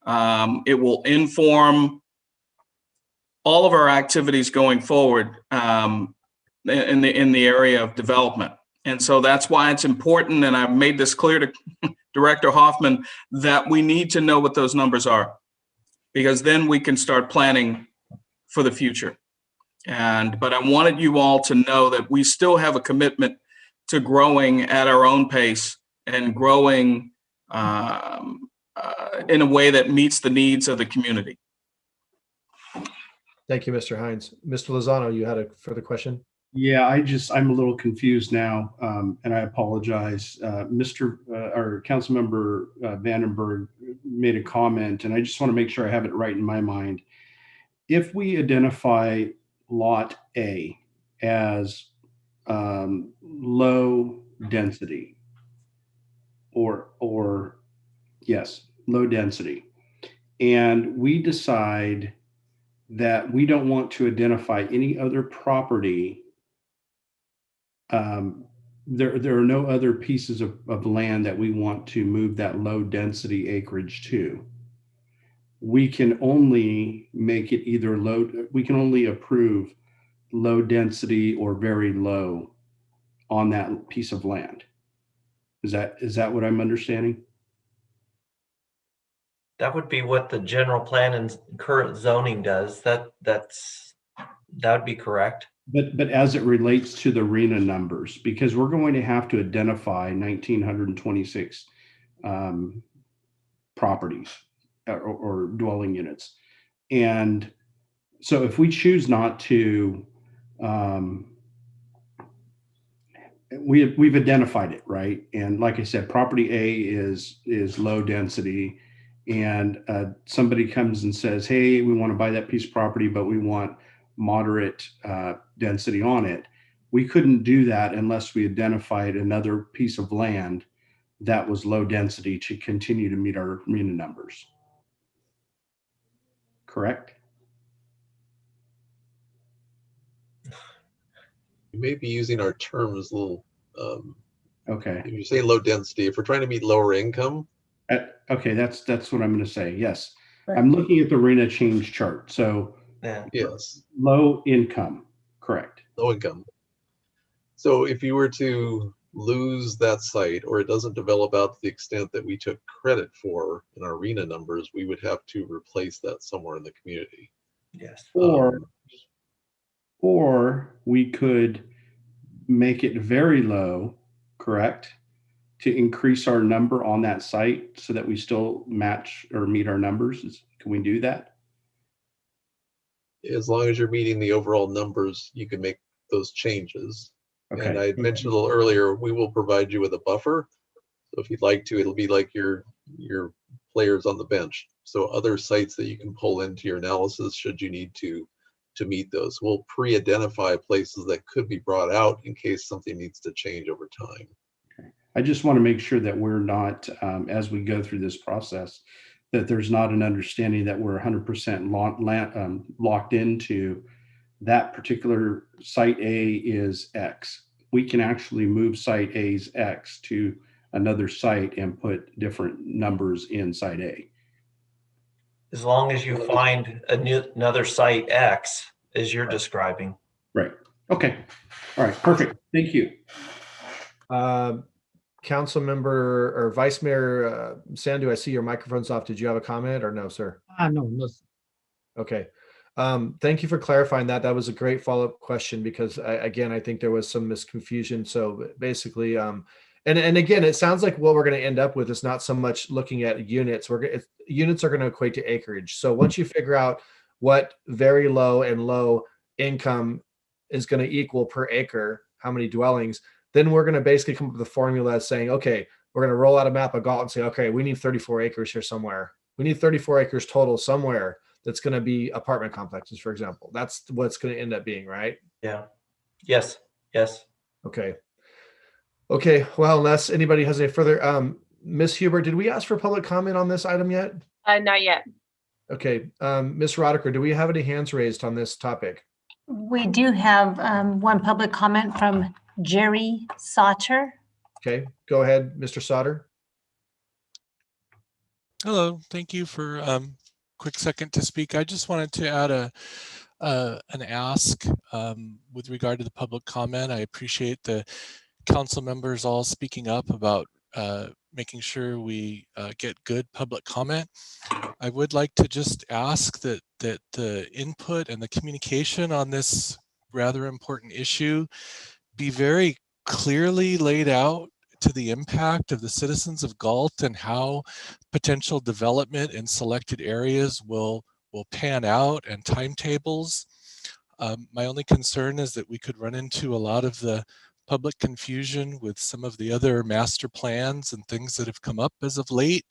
B: It will inform all of our activities going forward in the area of development. And so that's why it's important, and I've made this clear to Director Hoffman, that we need to know what those numbers are, because then we can start planning for the future. But I wanted you all to know that we still have a commitment to growing at our own pace and growing in a way that meets the needs of the community.
A: Thank you, Mr. Hines. Mr. Lozano, you had a further question?
H: Yeah, I'm a little confused now, and I apologize. Our Councilmember Vandenberg made a comment, and I just want to make sure I have it right in my mind. If we identify Lot A as low density, or yes, low density, and we decide that we don't want to identify any other property, there are no other pieces of land that we want to move that low density acreage to. We can only make it either low, we can only approve low density or very low on that piece of land. Is that what I'm understanding?
K: That would be what the general plan and current zoning does. That would be correct.
H: But as it relates to the RENA numbers, because we're going to have to identify 1,926 properties or dwelling units. And so if we choose not to, we've identified it, right? And like I said, property A is low density, and somebody comes and says, hey, we want to buy that piece of property, but we want moderate density on it. We couldn't do that unless we identified another piece of land that was low density to continue to meet our RENA numbers. Correct?
L: You may be using our terms a little,
H: Okay.
L: if you say low density, if we're trying to meet lower income.
H: Okay, that's what I'm going to say. Yes.
J: Right.
H: I'm looking at the RENA change chart. So
K: Yeah.
L: Yes.
H: low income, correct.
L: Low income. So if you were to lose that site, or it doesn't develop out to the extent that we took credit for in our RENA numbers, we would have to replace that somewhere in the community.
K: Yes.
H: Or we could make it very low, correct, to increase our number on that site so that we still match or meet our numbers. Can we do that?
L: As long as you're meeting the overall numbers, you can make those changes.
H: Okay.
L: And I mentioned a little earlier, we will provide you with a buffer. So if you'd like to, it'll be like your players on the bench. So other sites that you can pull into your analysis should you need to meet those. We'll pre-identify places that could be brought out in case something needs to change over time.
H: I just want to make sure that we're not, as we go through this process, that there's not an understanding that we're 100% locked into that particular site A is X. We can actually move site A's X to another site and put different numbers in site A.
K: As long as you find another site X as you're describing.
H: Right. Okay. All right. Perfect. Thank you.
A: Council member or Vice Mayor Sandu, I see your microphone's off. Did you have a comment or no, sir?
F: No.
A: Okay. Thank you for clarifying that. That was a great follow-up question because I think there was some misconfusion. So basically, and again, it sounds like what we're going to end up with is not so much looking at units. Units are going to equate to acreage. So once you figure out what very low and low income is going to equal per acre, how many dwellings, then we're going to basically come up with a formula saying, okay, we're going to roll out a map of Galt and say, okay, we need 34 acres here somewhere. We need 34 acres total somewhere that's going to be apartment complexes, for example. That's what's going to end up being, right?
K: Yeah. Yes. Yes.
A: Okay. Well, unless anybody has any further, Ms. Huber, did we ask for public comment on this item yet?
C: Not yet.
A: Okay. Ms. Roddicker, do we have any hands raised on this topic?
E: We do have one public comment from Jerry Sauter.
A: Okay, go ahead, Mr. Sauter.
M: Hello, thank you for quick second to speak. I just wanted to add an ask with regard to the public comment. I appreciate the council members all speaking up about making sure we get good public comment. I would like to just ask that the input and the communication on this rather important issue be very clearly laid out to the impact of the citizens of Galt and how potential development in selected areas will pan out and timetables. My only concern is that we could run into a lot of the public confusion with some of the other master plans and things that have come up as of late.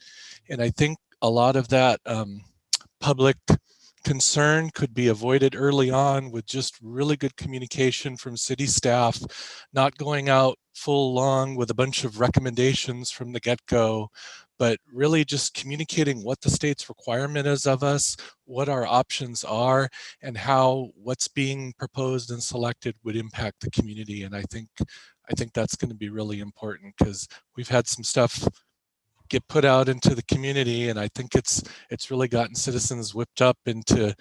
M: And I think a lot of that public concern could be avoided early on with just really good communication from city staff, not going out full long with a bunch of recommendations from the get-go, but really just communicating what the state's requirement is of us, what our options are, and how what's being proposed and selected would impact the community. And I think that's going to be really important, because we've had some stuff get put out into the community, and I think it's really gotten citizens whipped up into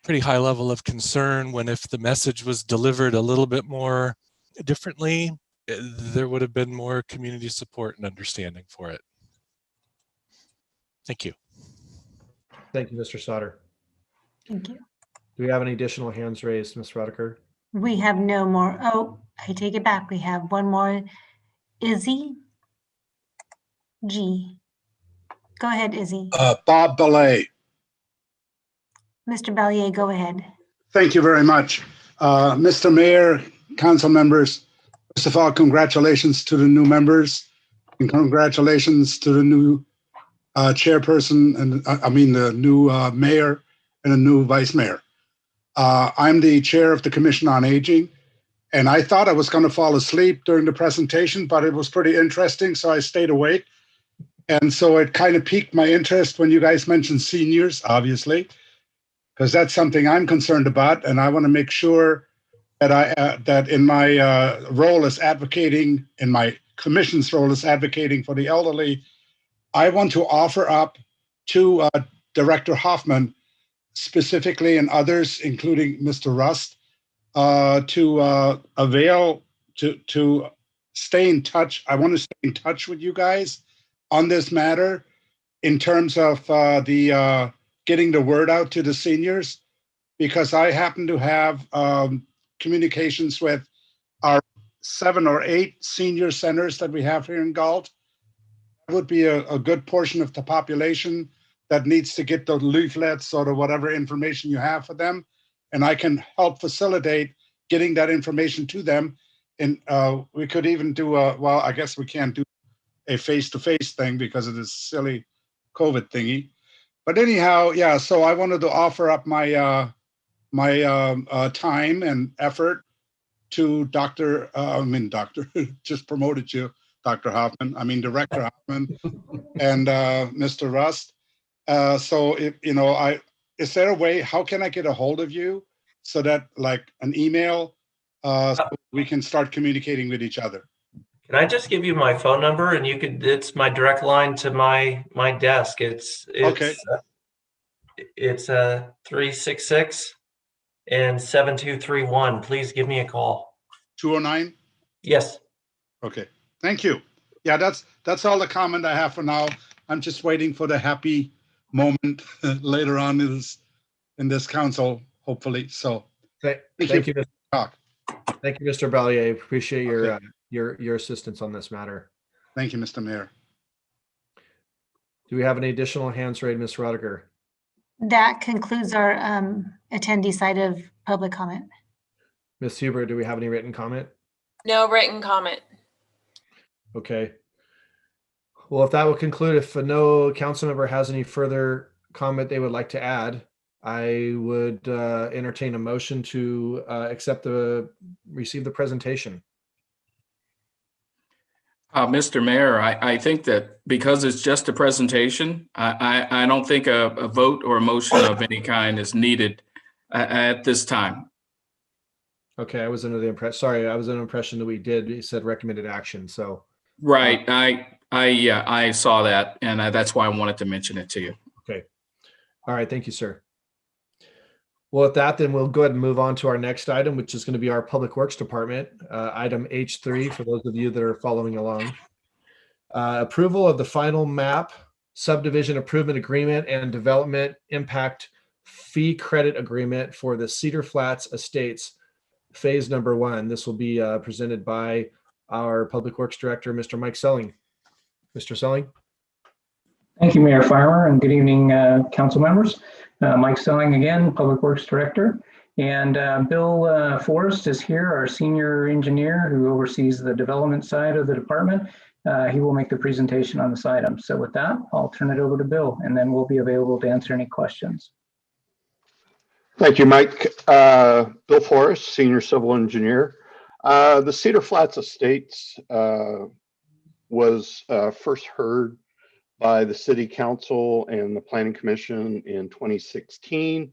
M: pretty high level of concern, when if the message was delivered a little bit more differently, there would have been more community support and understanding for it. Thank you.
A: Thank you, Mr. Sauter.
E: Thank you.
A: Do we have any additional hands raised, Ms. Rodiker?
E: We have no more. Oh, I take it back. We have one more. Izzy G. Go ahead, Izzy.
N: Bob Belay.
E: Mr. Ballier, go ahead.
N: Thank you very much. Mr. Mayor, council members, first of all, congratulations to the new members and congratulations to the new chairperson, and I mean the new mayor and the new vice mayor. I'm the chair of the Commission on Aging, and I thought I was going to fall asleep during the presentation, but it was pretty interesting, so I stayed awake. And so it kind of piqued my interest when you guys mentioned seniors, obviously, because that's something I'm concerned about, and I want to make sure that that in my role as advocating, in my commission's role as advocating for the elderly, I want to offer up to Director Hoffman specifically, and others, including Mr. Rust, to avail to stay in touch. I want to stay in touch with you guys on this matter in terms of the getting the word out to the seniors, because I happen to have communications with our 7 or 8 senior centers that we have here in Galt. That would be a good portion of the population that needs to get the leaflets or the whatever information you have for them. And I can help facilitate getting that information to them. And we could even do well, I guess we can't do a face-to-face thing because of this silly COVID thingy. But anyhow, yeah, so I wanted to offer up my time and effort to Dr. just promoted you, Dr. Hoffman, Director Hoffman and Mr. Rust. So if, is there a way, how can I get a hold of you so that like an email, so we can start communicating with each other?
K: Can I just give you my phone number, and it's my direct line to my desk. It's
N: okay.
K: It's 366 and 7231. Please give me a call.
N: 209?
K: Yes.
N: Okay. Thank you. Yeah, that's all the comment I have for now. I'm just waiting for the happy moment later on in this council, hopefully. So
A: thank you, Mr. Talk. Thank you, Mr. Ballier. Appreciate your assistance on this matter.
N: Thank you, Mr. Mayor.
A: Do we have any additional hands raised, Ms. Rodiker?
E: That concludes our attendee side of public comment.
A: Ms. Huber, do we have any written comment?
C: No written comment.
A: Okay. Well, if that will conclude, if no council member has any further comment they would like to add, I would entertain a motion to receive the presentation.
B: Mr. Mayor, I think that because it's just a presentation, I don't think a vote or a motion of any kind is needed at this time.
A: Okay, I was under the impression that we did. You said recommended action, so.
B: Right, I saw that, and that's why I wanted to mention it to you.
A: Okay, all right, thank you, sir. Well, with that, then we'll go ahead and move on to our next item, which is going to be our Public Works Department, item H3, for those of you that are following along. Approval of the final map, subdivision improvement agreement, and development impact fee credit agreement for the Cedar Flats Estates, phase number 1. This will be presented by our Public Works Director, Mr. Mike Selling. Mr. Selling.
O: Thank you, Mayor Farmer, and good evening, council members. Mike Selling again, Public Works Director. And Bill Forrest is here, our senior engineer who oversees the development side of the department. He will make the presentation on this item. So with that, I'll turn it over to Bill, and then we'll be available to answer any questions.
P: Thank you, Mike. Bill Forrest, senior civil engineer. The Cedar Flats Estates, was first heard by the City Council and the Planning Commission in 2016,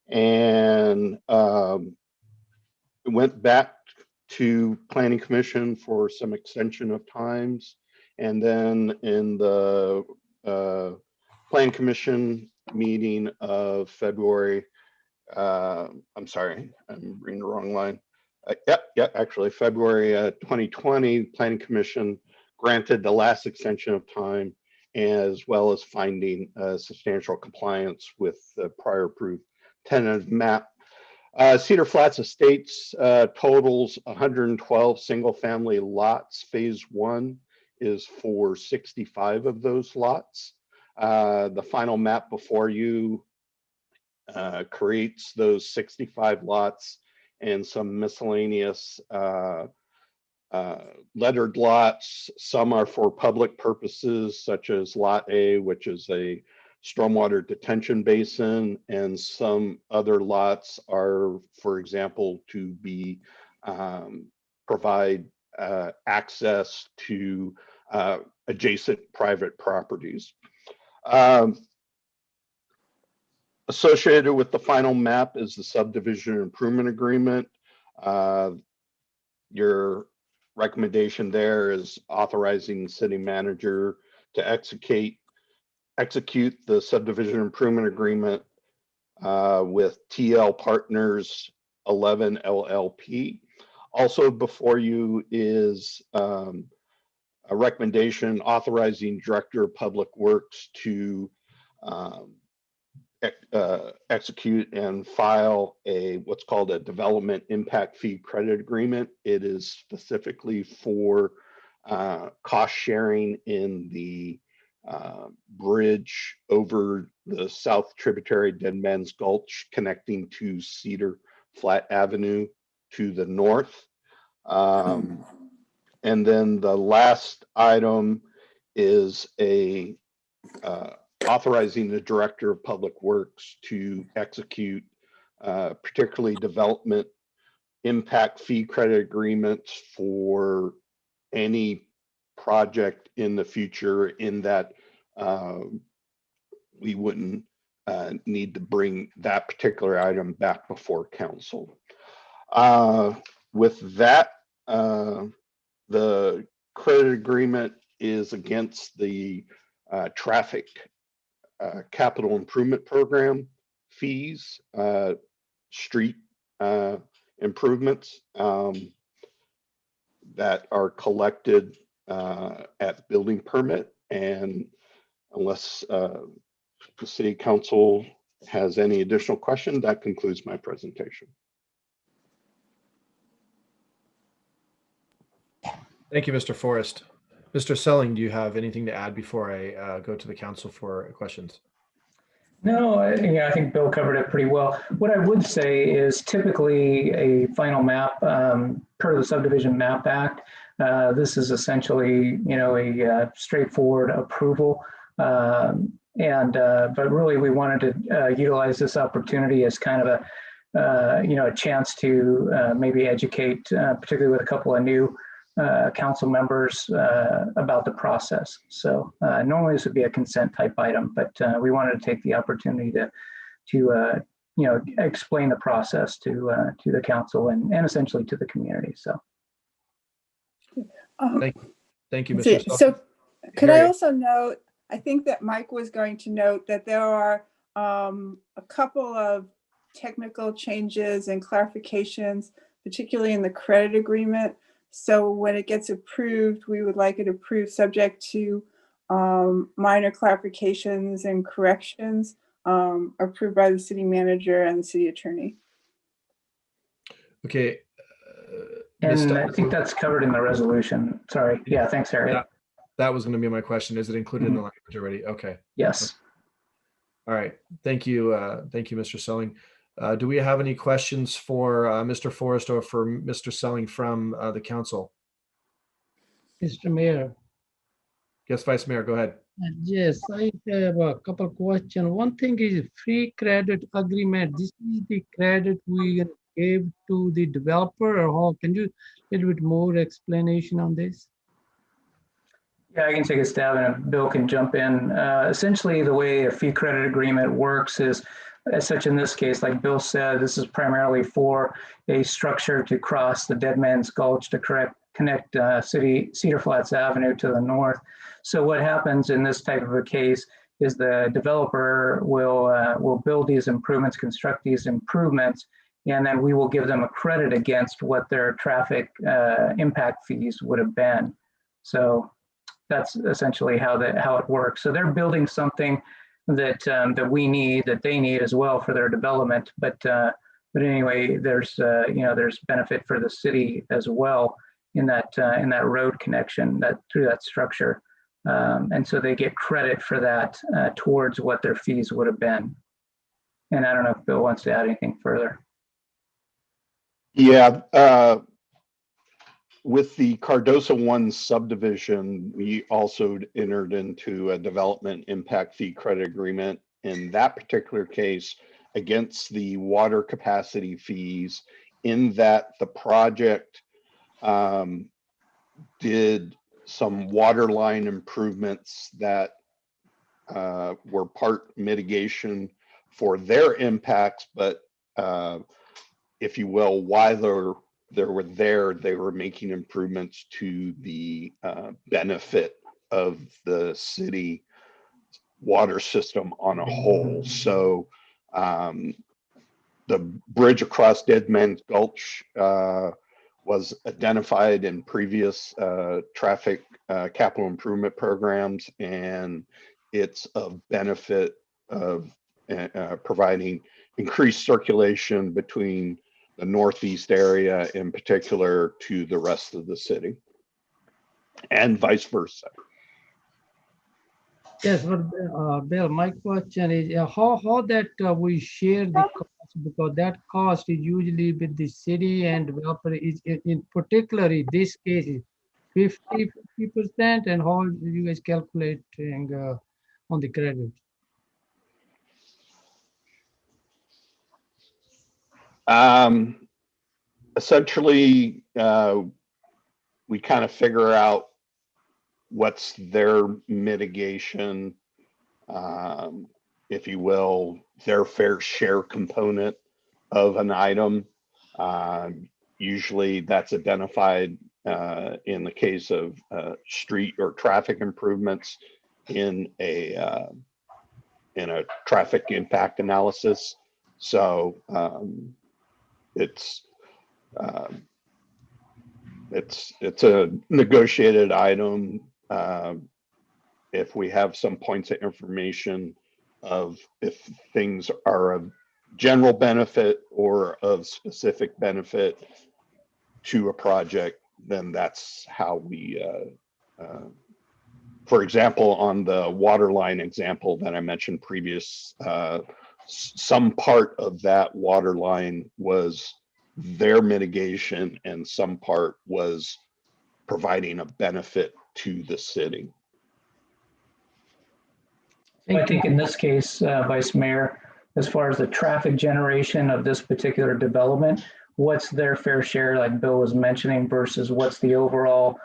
P: and it went back to Planning Commission for some extension of times, and then in the Planning Commission meeting of February, I'm sorry, I'm reading the wrong line. Actually, February 2020, Planning Commission granted the last extension of time, as well as finding substantial compliance with the prior approved tentative map. Cedar Flats Estates totals 112 single-family lots. Phase 1 is for 65 of those lots. The final map before you creates those 65 lots and some miscellaneous lettered lots. Some are for public purposes, such as Lot A, which is a stormwater detention basin, and some other lots are, for example, to be provide access to adjacent private properties. Associated with the final map is the subdivision improvement agreement. Your recommendation there is authorizing the city manager to execute the subdivision improvement agreement with TL Partners 11 LLP. Also before you is a recommendation authorizing Director of Public Works to execute and file what's called a development impact fee credit agreement. It is specifically for cost sharing in the bridge over the south tributary Dead Man's Gulch, connecting to Cedar Flat Avenue to the north. And then the last item is authorizing the Director of Public Works to execute particularly development impact fee credit agreements for any project in the future, in that we wouldn't need to bring that particular item back before council. With that, the credit agreement is against the traffic capital improvement program fees, street improvements that are collected at building permit. And unless the city council has any additional question, that concludes my presentation.
A: Thank you, Mr. Forrest. Mr. Selling, do you have anything to add before I go to the council for questions?
O: No, I think Bill covered it pretty well. What I would say is typically a final map, per the Subdivision Map Act, this is essentially, a straightforward approval. But really we wanted to utilize this opportunity as kind of a chance to maybe educate, particularly with a couple of new council members about the process. So normally this would be a consent type item, but we wanted to take the opportunity to explain the process to the council and essentially to the community. So
A: thank you, Mr.
J: So could I also note, I think that Mike was going to note that there are a couple of technical changes and clarifications, particularly in the credit agreement. So when it gets approved, we would like it approved subject to minor clarifications and corrections approved by the city manager and the city attorney.
A: Okay.
O: And I think that's covered in the resolution. Sorry. Yeah, thanks, Harriet.
A: That was going to be my question. Is it included in the language already? Okay.
O: Yes.
A: All right. Thank you. Thank you, Mr. Selling. Do we have any questions for Mr. Forrest or for Mr. Selling from the council?
F: Mr. Mayor.
A: Yes, Vice Mayor, go ahead.
F: Yes, I have a couple of questions. One thing is free credit agreement. This is the credit we gave to the developer, or how? Can you a little bit more explanation on this?
O: Yeah, I can take a stab and Bill can jump in. Essentially, the way a fee credit agreement works is, as such in this case, like Bill said, this is primarily for a structure to cross the Dead Man's Gulch to connect Cedar Flats Avenue to the north. So what happens in this type of a case is the developer will build these improvements, construct these improvements, and then we will give them a credit against what their traffic impact fees would have been. So that's essentially how it works. So they're building something that that we need, that they need as well for their development. But anyway, there's there's benefit for the city as well in that road connection through that structure, and so they get credit for that towards what their fees would have been. And I don't know if Bill wants to add anything further.
P: Yeah. With the Cardoso 1 subdivision, we also entered into a development impact fee credit agreement in that particular case against the water capacity fees, in that the project did some water line improvements that were part mitigation for their impacts, but if you will, while they were making improvements to the benefit of the city water system on a whole. So the bridge across Dead Man's Gulch was identified in previous traffic capital improvement programs, and it's of benefit of providing increased circulation between the northeast area in particular to the rest of the city, and vice versa.
F: Yes, but Bill, my question is how that we share the cost, because that cost is usually with the city and developer is in particularly this case is 50%, and how you guys calculating on the credit?
P: Essentially, we kind of figure out what's their mitigation, if you will, their fair share component of an item. Usually that's identified in the case of street or traffic improvements in a traffic impact analysis. So it's a negotiated item. If we have some points of information of if things are of general benefit or of specific benefit to a project, then that's how we, for example, on the water line example that I mentioned previous, some part of that water line was their mitigation and some part was providing a benefit to the city.
O: I think in this case, Vice Mayor, as far as the traffic generation of this particular development, what's their fair share, like Bill was mentioning, versus what's the overall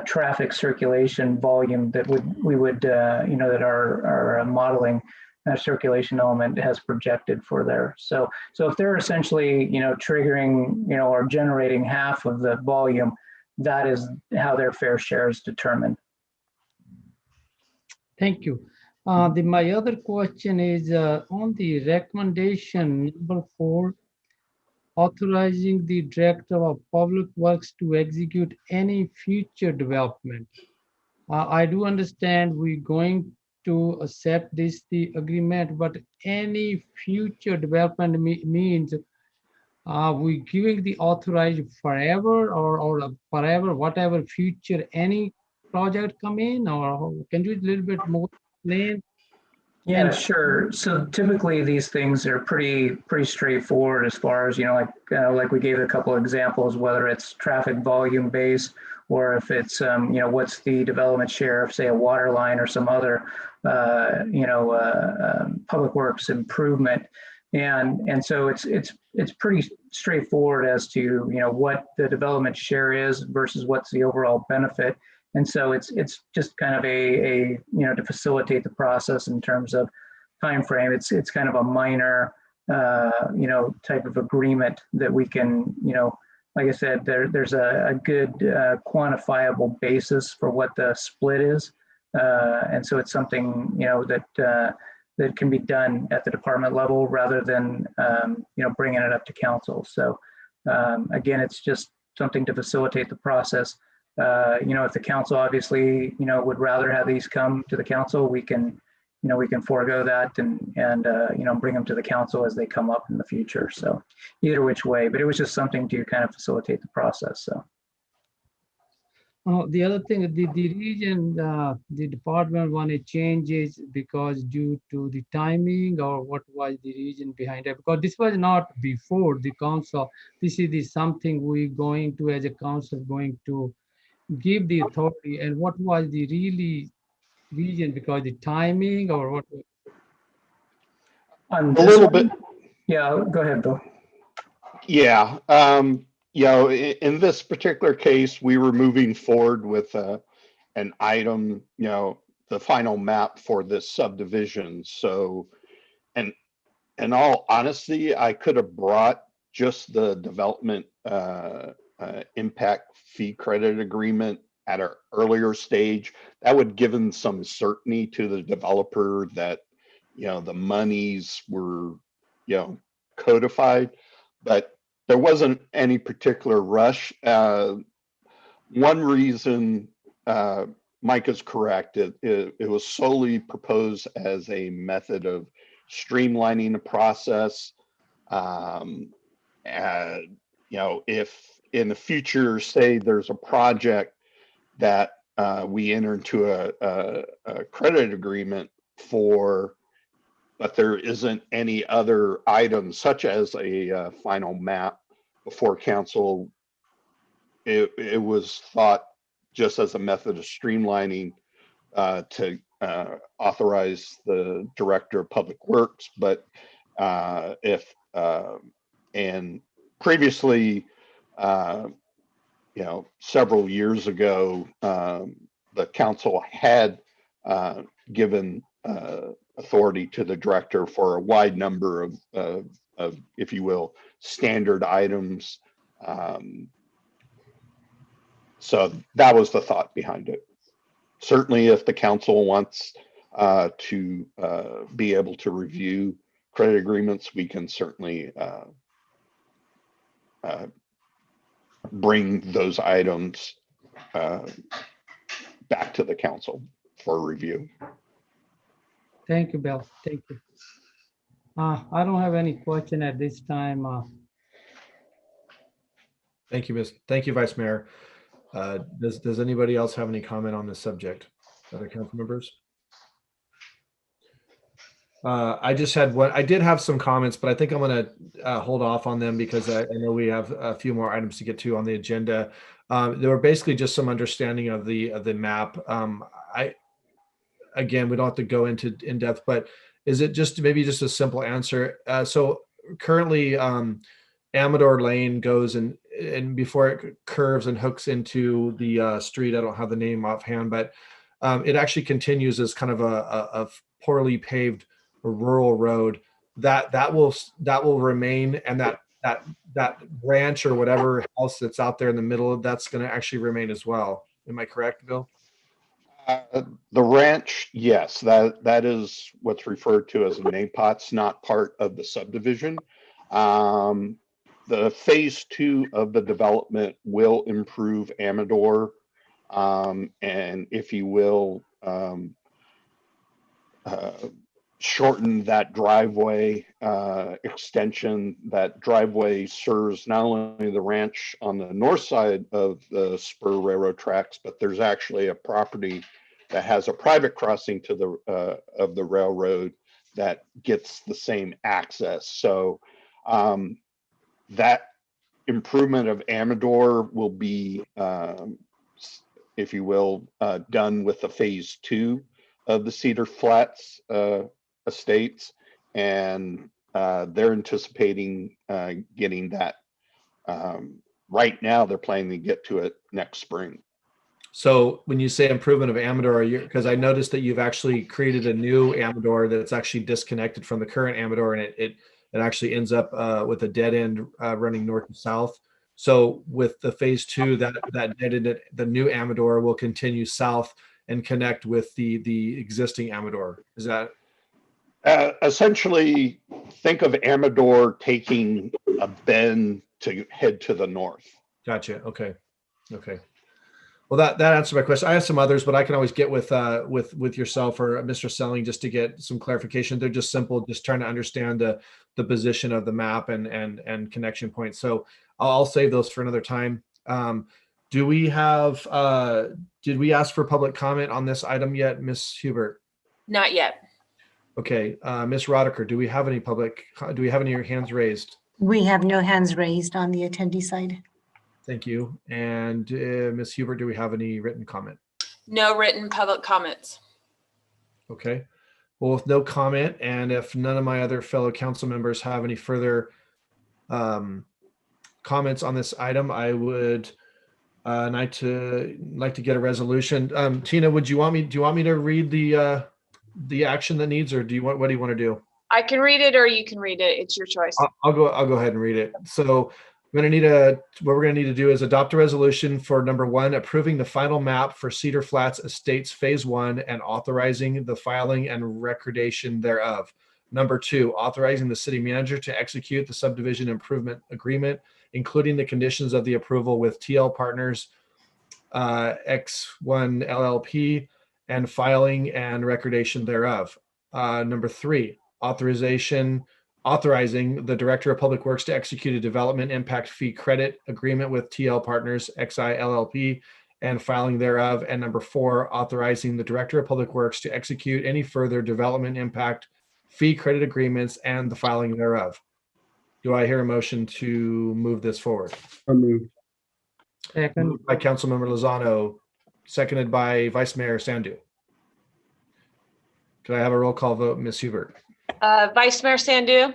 O: traffic circulation volume that we would that our modeling circulation element has projected for there. So if they're essentially triggering or generating half of the volume, that is how their fair share is determined.
F: Thank you. My other question is on the recommendation number 4, authorizing the Director of Public Works to execute any future development. I do understand we're going to accept the agreement, but any future development means we giving the authorized forever or forever, whatever future any project come in, or can you a little bit more explain?
O: Yeah, sure. So typically these things are pretty straightforward as far as, like we gave a couple of examples, whether it's traffic volume based or if it's, what's the development share of, say, a water line or some other, public works improvement. And so it's pretty straightforward as to, what the development share is versus what's the overall benefit. And so it's just kind of a to facilitate the process in terms of time frame. It's kind of a minor type of agreement that we can, like I said, there's a good quantifiable basis for what the split is. And so it's something, that can be done at the department level rather than, bringing it up to council. So again, it's just something to facilitate the process. If the council obviously, would rather have these come to the council, we can forego that and bring them to the council as they come up in the future. So either which way, but it was just something to kind of facilitate the process. So.
F: The other thing, the region, the department wanted changes because due to the timing, or what was the reason behind it? Because this was not before the council. This is something we going to, as a council, going to give the authority. And what was the really reason? Because the timing, or what?
P: A little bit.
O: Yeah, go ahead, Bill.
P: Yeah. In this particular case, we were moving forward with an item, the final map for this subdivision. So, and in all honesty, I could have brought just the development impact fee credit agreement at an earlier stage. That would give them some certainty to the developer that, the monies were, codified, but there wasn't any particular rush. One reason, Mike is correct, it was solely proposed as a method of streamlining the process. If in the future, say there's a project that we enter into a credit agreement for, but there isn't any other items such as a final map before council, it was thought just as a method of streamlining to authorize the director of public works. But and previously, several years ago, the council had given authority to the director for a wide number of, if you will, standard items. So that was the thought behind it. Certainly, if the council wants to be able to review credit agreements, we can certainly bring those items back to the council for review.
F: Thank you, Bill. Thank you. I don't have any question at this time.
A: Thank you, Vice Mayor. Does anybody else have any comment on this subject? Other council members? I just had one. I did have some comments, but I think I'm going to hold off on them because I know we have a few more items to get to on the agenda. There were basically just some understanding of the map. Again, we don't have to go into in depth, but is it maybe just a simple answer? So currently, Amador Lane goes and before it curves and hooks into the street, I don't have the name offhand, but it actually continues as kind of a poorly paved rural road that will remain, and that branch or whatever else that's out there in the middle, that's going to actually remain as well. Am I correct, Bill?
P: The ranch, yes, that is what's referred to as main pots, not part of the subdivision. The phase 2 of the development will improve Amador, and if you will, shorten that driveway extension. That driveway serves not only the ranch on the north side of the spur railroad tracks, but there's actually a property that has a private crossing to the of the railroad that gets the same access. So that improvement of Amador will be, if you will, done with the phase 2 of the Cedar Flats estates, and they're anticipating getting that. Right now, they're planning to get to it next spring.
A: So when you say improvement of Amador, because I noticed that you've actually created a new Amador that's actually disconnected from the current Amador, and it actually ends up with a dead end running north and south. So with the phase 2, that dead end, the new Amador will continue south and connect with the existing Amador. Is that?
P: Essentially, think of Amador taking a bend to head to the north.
A: Gotcha. Okay. Well, that answers my question. I have some others, but I can always get with yourself or Mr. Selling just to get some clarification. They're just simple, just trying to understand the position of the map and connection points. So I'll save those for another time. Do we have? Did we ask for public comment on this item yet, Ms. Hubert?
C: Not yet.
A: Okay, Ms. Rodeker, do we have any hands raised?
E: We have no hands raised on the attendee side.
A: Thank you. And Ms. Hubert, do we have any written comment?
C: No written public comments.
A: Okay. Well, with no comment, and if none of my other fellow council members have any further comments on this item, I would like to get a resolution. Tina, do you want me to read the action that needs, or what do you want to do?
C: I can read it, or you can read it. It's your choice.
A: I'll go ahead and read it. So what we're going to need to do is adopt a resolution for number 1, approving the final map for Cedar Flats Estates Phase 1 and authorizing the filing and recordation thereof. Number 2, authorizing the city manager to execute the subdivision improvement agreement, including the conditions of the approval with TL Partners X1 LLP and filing and recordation thereof. Number 3, authorizing the Director of Public Works to execute a development impact fee credit agreement with TL Partners XI LLP and filing thereof. And number 4, authorizing the Director of Public Works to execute any further development impact fee credit agreements and the filing thereof. Do I hear a motion to move this forward?
H: Moved.
F: Second.
A: Moved by Councilmember Lozano, seconded by Vice Mayor Sandu. Could I have a roll call vote, Ms. Hubert?
C: Vice Mayor Sandu,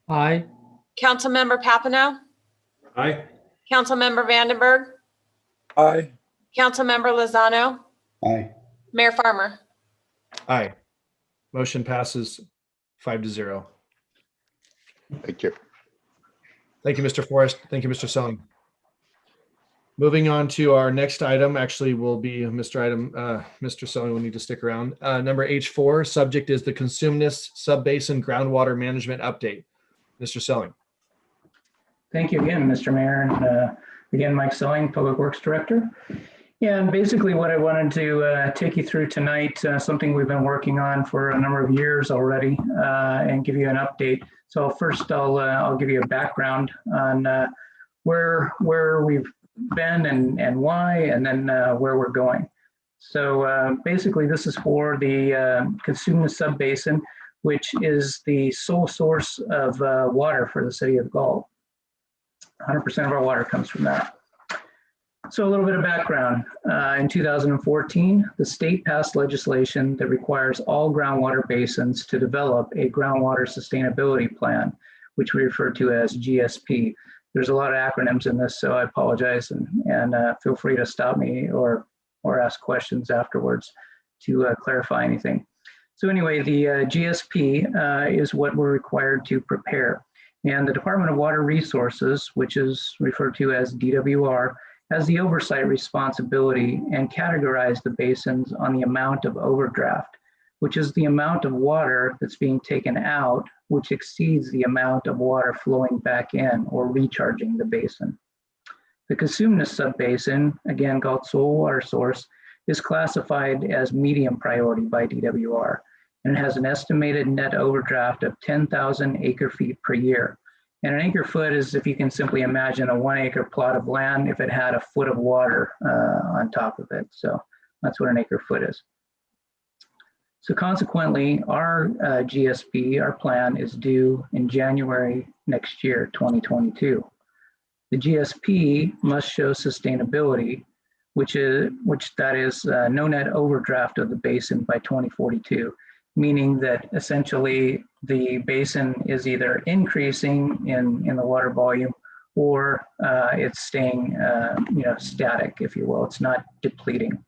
F: Aye.
C: Councilmember Papineau,
D: Aye.
C: Councilmember Vandenberg,
G: Aye.
C: Councilmember Lozano,
H: Aye.
C: Mayor Farmer.
A: Aye. Motion passes 5-0.
P: Thank you.
A: Thank you, Mr. Forrest. Thank you, Mr. Selling. Moving on to our next item, actually will be Mr. Selling will need to stick around. Number H4, subject is the Consumnes Subbasin Groundwater Management Update. Mr. Selling.
O: Thank you again, Mr. Mayor. And again, Mike Selling, Public Works Director. And basically what I wanted to take you through tonight, something we've been working on for a number of years already, and give you an update. So first I'll give you a background on where we've been and why, and then where we're going. So basically this is for the Consumnes Subbasin, which is the sole source of water for the city of Galt. 100% of our water comes from that. So a little bit of background. In 2014, the state passed legislation that requires all groundwater basins to develop a groundwater sustainability plan, which we refer to as GSP. There's a lot of acronyms in this, so I apologize, and feel free to stop me or ask questions afterwards to clarify anything. So anyway, the GSP is what we're required to prepare. And the Department of Water Resources, which is referred to as DWR, has the oversight responsibility and categorize the basins on the amount of overdraft, which is the amount of water that's being taken out, which exceeds the amount of water flowing back in or recharging the basin. The Consumnes Subbasin, again, Galt's sole water source, is classified as medium priority by DWR, and it has an estimated net overdraft of 10,000 acre feet per year. And an acre foot is, if you can simply imagine, a 1 acre plot of land if it had a foot of water on top of it. So that's what an acre foot is. So consequently, our GSP, our plan, is due in January next year, 2022. The GSP must show sustainability, which is no net overdraft of the basin by 2042, meaning that essentially the basin is either increasing in the water volume or it's staying, static, if you will. It's not depleting.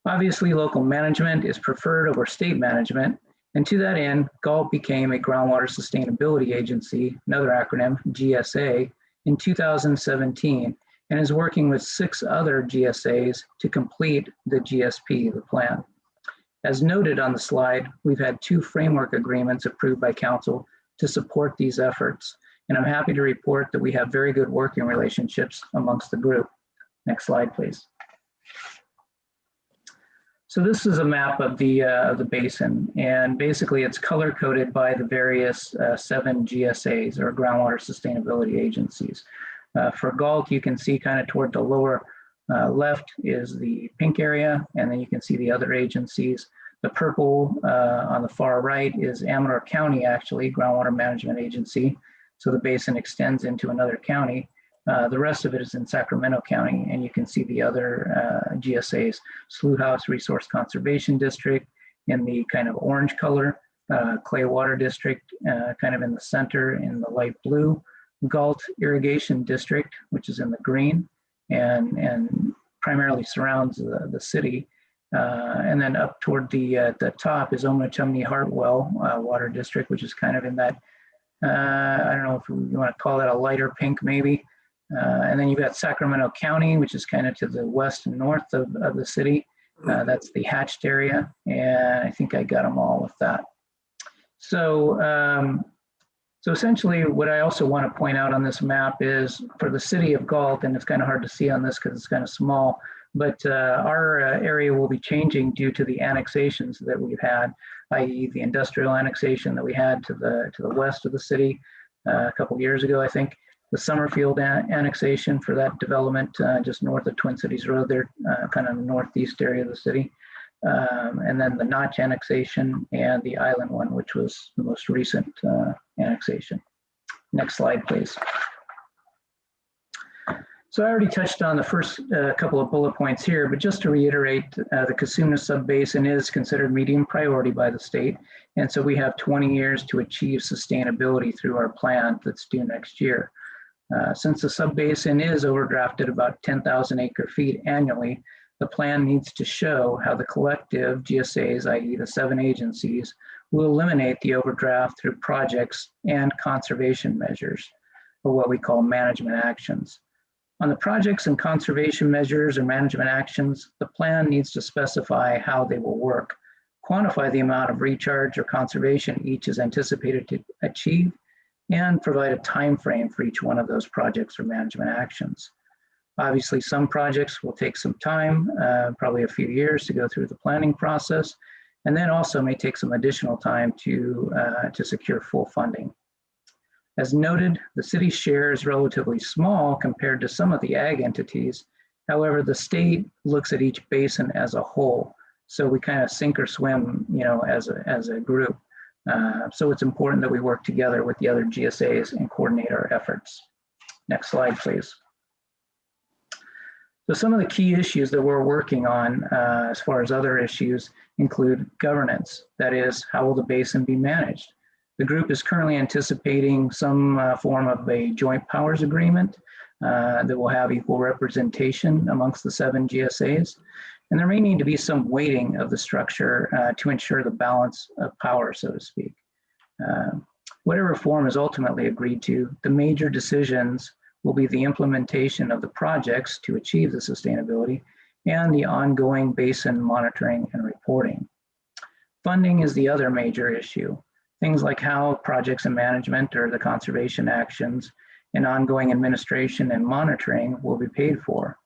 O: Obviously, local management is preferred over state management. And to that end, Galt became a groundwater sustainability agency, another acronym, GSA, in 2017, and is working with 6 other GSAs to complete the GSP, the plan. As noted on the slide, we've had 2 framework agreements approved by council to support these efforts. And I'm happy to report that we have very good working relationships amongst the group. Next slide, please. So this is a map of the basin, and basically it's color coded by the various 7 GSAs, or groundwater sustainability agencies. For Galt, you can see kind of toward the lower left is the pink area, and then you can see the other agencies. The purple on the far right is Amador County, actually, groundwater management agency. So the basin extends into another county. The rest of it is in Sacramento County, and you can see the other GSAs, Slough House Resource Conservation District in the kind of orange color, Clay Water District kind of in the center in the light blue, Galt Irrigation District, which is in the green, and primarily surrounds the city. And then up toward the top is Omichumney Hartwell Water District, which is kind of in that, I don't know if you want to call that a lighter pink maybe. And then you've got Sacramento County, which is kind of to the west and north of the city. That's the hatched area. And I think I got them all with that. So, so essentially what I also want to point out on this map is for the city of Galt, and it's kind of hard to see on this because it's kind of small, but our area will be changing due to the annexations that we've had, i.e. the industrial annexation that we had to the west of the city a couple of years ago, I think. The Summerfield annexation for that development just north of Twin Cities Road there, kind of the northeast area of the city. And then the Notch annexation and the Island one, which was the most recent annexation. Next slide, please. So I already touched on the first couple of bullet points here, but just to reiterate, the Cosumnes Subbasin is considered medium priority by the state. And so we have 20 years to achieve sustainability through our plan that's due next year. Since the subbasin is overdrafted about 10,000 acre-feet annually, the plan needs to show how the collective GSAs, i.e. the 7 agencies, will eliminate the overdraft through projects and conservation measures, or what we call management actions. On the projects and conservation measures or management actions, the plan needs to specify how they will work, quantify the amount of recharge or conservation each is anticipated to achieve, and provide a time frame for each one of those projects or management actions. Obviously, some projects will take some time, probably a few years to go through the planning process, and then also may take some additional time to secure full funding. As noted, the city's share is relatively small compared to some of the ag entities. However, the state looks at each basin as a whole. So we kind of sink or swim, as a group. So it's important that we work together with the other GSAs and coordinate our efforts. Next slide, please. So some of the key issues that we're working on as far as other issues include governance. That is, how will the basin be managed? The group is currently anticipating some form of a joint powers agreement that will have equal representation amongst the 7 GSAs. And there may need to be some weighting of the structure to ensure the balance of power, so to speak. Whatever form is ultimately agreed to, the major decisions will be the implementation of the projects to achieve the sustainability and the ongoing basin monitoring and reporting. Funding is the other major issue. Things like how projects and management or the conservation actions and ongoing administration and monitoring will be paid for.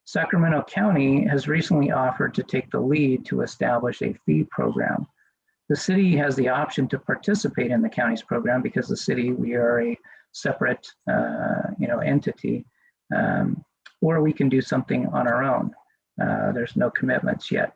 O: Sacramento County has recently offered to take the lead to establish a fee program. The city has the option to participate in the county's program because the city, we are a separate entity, or we can do something on our own. There's no commitments yet.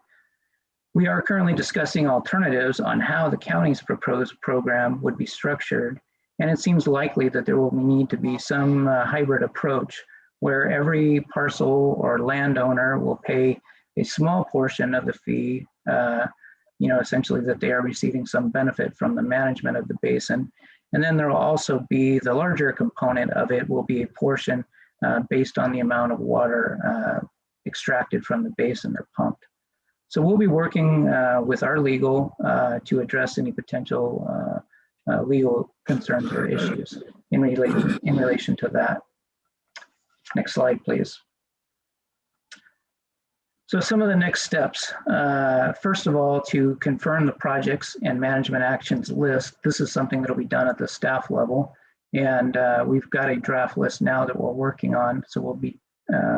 O: We are currently discussing alternatives on how the county's proposed program would be structured, and it seems likely that there will need to be some hybrid approach where every parcel or landowner will pay a small portion of the fee, essentially that they are receiving some benefit from the management of the basin, And then there will also be the larger component of it will be a portion based on the amount of water extracted from the basin or pumped. So we'll be working with our legal to address any potential legal concerns or issues in relation to that. Next slide, please. So some of the next steps, first of all, to confirm the projects and management actions list. This is something that will be done at the staff level. And we've got a draft list now that we're working on. So we'll be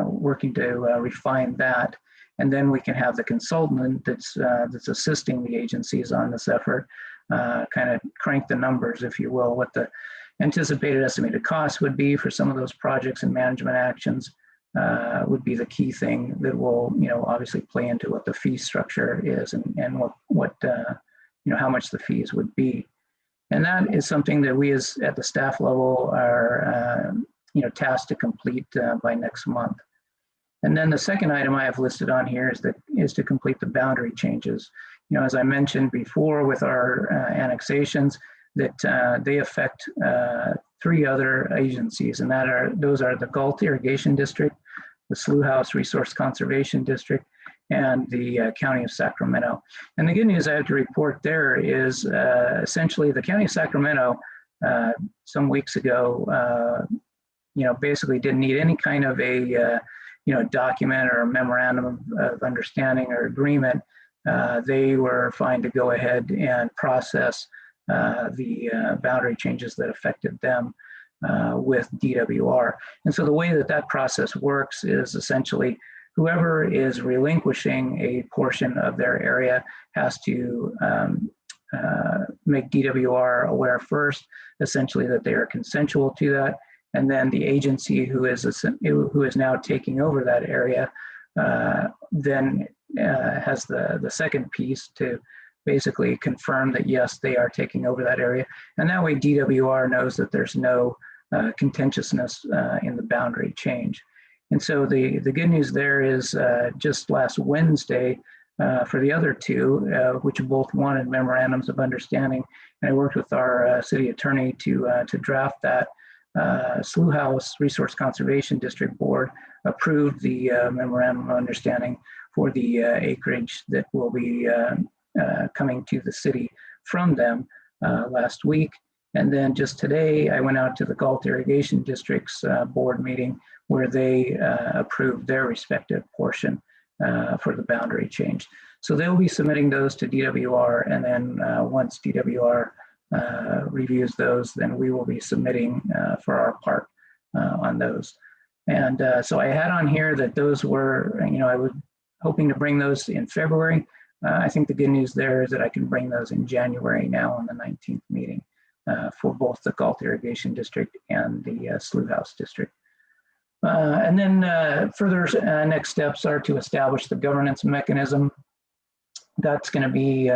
O: working to refine that. And then we can have the consultant that's assisting the agencies on this effort kind of crank the numbers, if you will, what the anticipated estimated cost would be for some of those projects and management actions would be the key thing that will, obviously play into what the fee structure is and what how much the fees would be. And that is something that we as at the staff level are, tasked to complete by next month. And then the second item I have listed on here is to complete the boundary changes. As I mentioned before with our annexations, that they affect 3 other agencies, and those are the Galt Irrigation District, the Slough House Resource Conservation District, and the County of Sacramento. And the good news I have to report there is essentially the County of Sacramento some weeks ago, basically didn't need any kind of a document or a memorandum of understanding or agreement. They were fine to go ahead and process the boundary changes that affected them with DWR. And so the way that process works is essentially whoever is relinquishing a portion of their area has to make DWR aware first, essentially that they are consensual to that. And then the agency who is now taking over that area then has the second piece to basically confirm that yes, they are taking over that area. And that way DWR knows that there's no contentiousness in the boundary change. And so the good news there is just last Wednesday for the other 2, which both wanted memorandums of understanding, and I worked with our city attorney to draft that. Slough House Resource Conservation District Board approved the memorandum of understanding for the acreage that will be coming to the city from them last week. And then just today, I went out to the Galt Irrigation District's board meeting where they approved their respective portion for the boundary change. So they'll be submitting those to DWR, and then once DWR reviews those, then we will be submitting for our part on those. And so I had on here that those were, I was hoping to bring those in February. I think the good news there is that I can bring those in January now on the 19th meeting for both the Galt Irrigation District and the Slough House District. And then further next steps are to establish the governance mechanism. That's going to be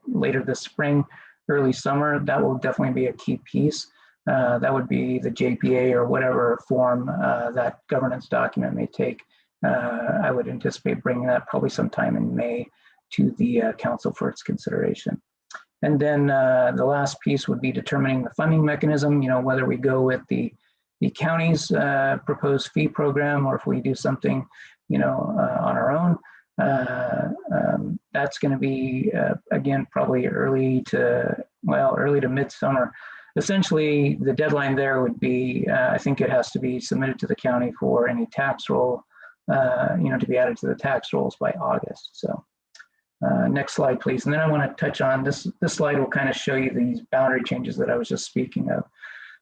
O: later this spring, early summer. That will definitely be a key piece. That would be the JPA or whatever form that governance document may take. I would anticipate bringing that probably sometime in May to the council for its consideration. And then the last piece would be determining the funding mechanism, whether we go with the county's proposed fee program or if we do something, on our own. That's going to be, again, probably early to midsummer. Essentially, the deadline there would be, I think it has to be submitted to the county for any tax roll, to be added to the tax rolls by August. So next slide, please. And then I want to touch on this slide will kind of show you these boundary changes that I was just speaking of.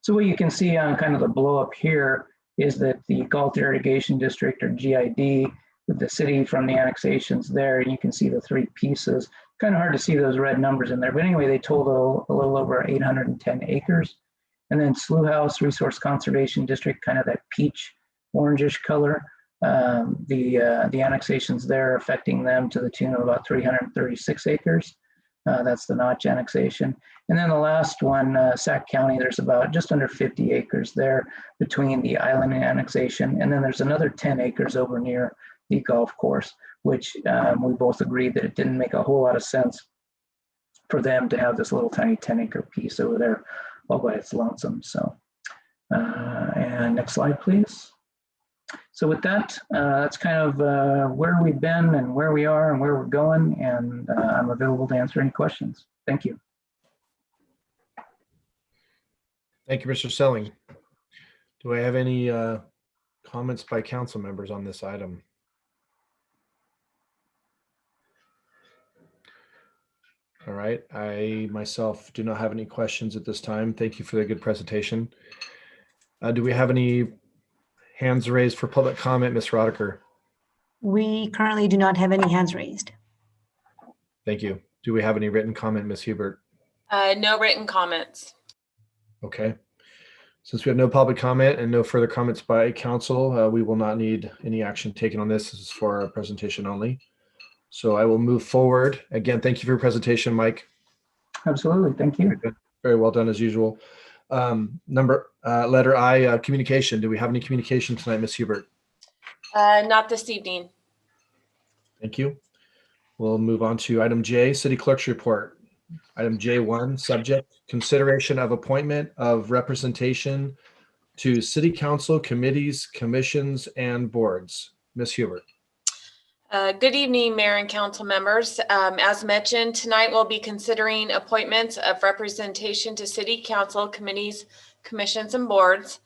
O: So what you can see on kind of the blow up here is that the Galt Irrigation District, or GID, with the city from the annexations there, you can see the 3 pieces. Kind of hard to see those red numbers in there, but anyway, they total a little over 810 acres. And then Slough House Resource Conservation District, kind of that peach orangish color. The annexations there affecting them to the tune of about 336 acres. That's the Notch annexation. And then the last one, Sac County, there's about just under 50 acres there between the island annexation. And then there's another 10 acres over near the golf course, which we both agreed that it didn't make a whole lot of sense for them to have this little tiny 10-acre piece over there all by its lonesome. So, and next slide, please. So with that, that's kind of where we've been and where we are and where we're going. And I'm available to answer any questions. Thank you.
A: Thank you, Mr. Selling. Do I have any comments by council members on this item? All right, I myself do not have any questions at this time. Thank you for the good presentation. Do we have any hands raised for public comment, Ms. Roddicker?
E: We currently do not have any hands raised.
A: Thank you. Do we have any written comment, Ms. Hubert?
C: No written comments.
A: Okay. Since we have no public comment and no further comments by council, we will not need any action taken on this. This is for our presentation only. So I will move forward. Again, thank you for your presentation, Mike.
O: Absolutely. Thank you.
A: Very well done as usual. Letter I, communication. Do we have any communication tonight, Ms. Hubert?
C: Not this evening.
A: Thank you. We'll move on to item J, City Clerk's report. Item J1, subject, consideration of appointment of representation to City Council committees, commissions, and boards. Ms. Hubert.
C: Good evening, Mayor and council members. As mentioned, tonight we'll be considering appointments of representation to City Council committees, commissions, and boards.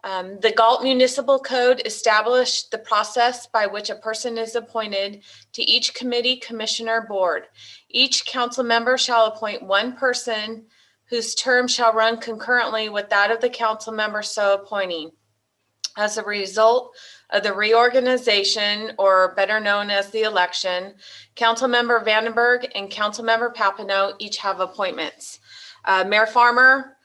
C: The Galt Municipal Code established the process by which a person is appointed to each committee, commissioner, board. Each council member shall appoint one person whose term shall run concurrently with that of the council member so appointing. As a result of the reorganization, or better known as the election, Councilmember Vandenberg and Councilmember Papineau each have appointments. Mayor Farmer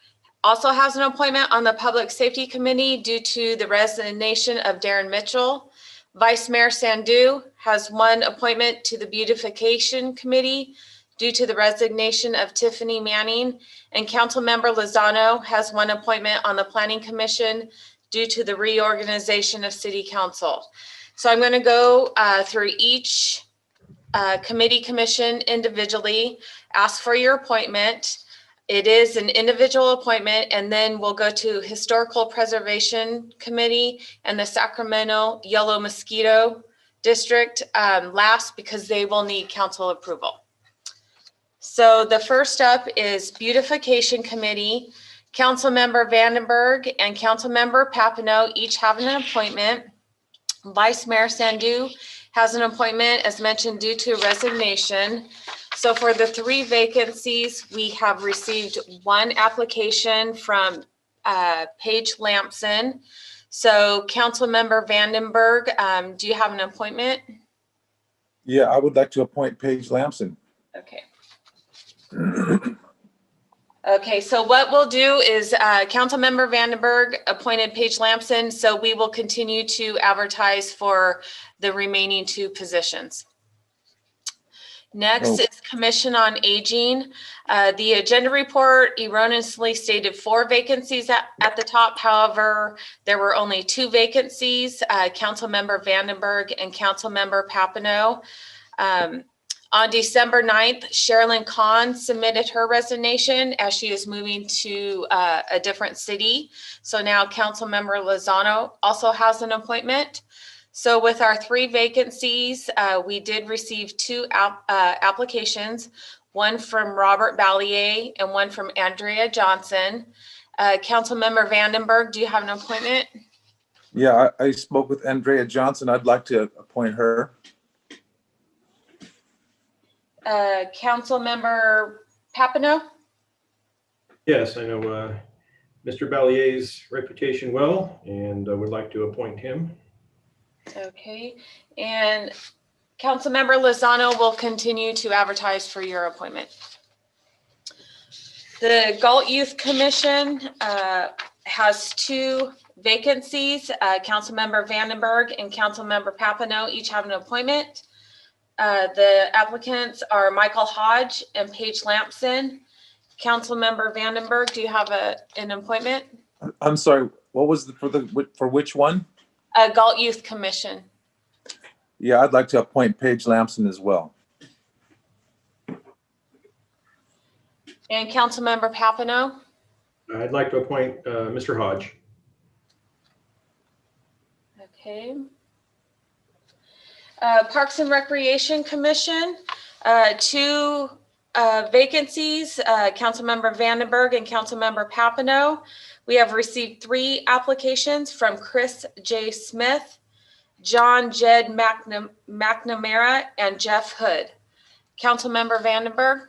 C: also has an appointment on the Public Safety Committee due to the resignation of Darren Mitchell. Vice Mayor Sandu has one appointment to the Beautification Committee due to the resignation of Tiffany Manning, and Councilmember Lozano has one appointment on the Planning Commission due to the reorganization of City Council. So I'm going to go through each committee, commission individually, ask for your appointment. It is an individual appointment, and then we'll go to Historical Preservation Committee and the Sacramento Yellow Mosquito District last, because they will need council approval. So the first up is Beautification Committee. Councilmember Vandenberg and Councilmember Papineau each have an appointment. Vice Mayor Sandu has an appointment, as mentioned, due to resignation. So for the three vacancies, we have received one application from Paige Lampson. So Councilmember Vandenberg, do you have an appointment?
G: Yeah, I would like to appoint Paige Lampson.
C: Okay. Okay, so what we'll do is Councilmember Vandenberg appointed Paige Lampson, so we will continue to advertise for the remaining two positions. Next is Commission on Aging. The agenda report erroneously stated 4 vacancies at the top. However, there were only 2 vacancies, Councilmember Vandenberg and Councilmember Papineau. On December 9th, Sherilyn Kahn submitted her resignation as she is moving to a different city. So now Councilmember Lozano also has an appointment. So with our 3 vacancies, we did receive 2 applications, one from Robert Ballier and one from Andrea Johnson. Councilmember Vandenberg, do you have an appointment?
G: Yeah, I spoke with Andrea Johnson. I'd like to appoint her.
C: Councilmember Papineau?
D: Yes, I know Mr. Ballier's reputation well, and would like to appoint him.
C: Okay, and Councilmember Lozano will continue to advertise for your appointment. The Galt Youth Commission has 2 vacancies. Councilmember Vandenberg and Councilmember Papineau each have an appointment. The applicants are Michael Hodge and Paige Lampson. Councilmember Vandenberg, do you have an appointment?
G: I'm sorry, what was for which one?
C: Galt Youth Commission.
G: Yeah, I'd like to appoint Paige Lampson as well.
C: And Councilmember Papineau?
D: I'd like to appoint Mr. Hodge.
C: Okay. Parks and Recreation Commission, two vacancies, Councilmember Vandenberg and Councilmember Papineau. We have received 3 applications from Chris J. Smith, John Jed McNamara, and Jeff Hood. Councilmember Vandenberg.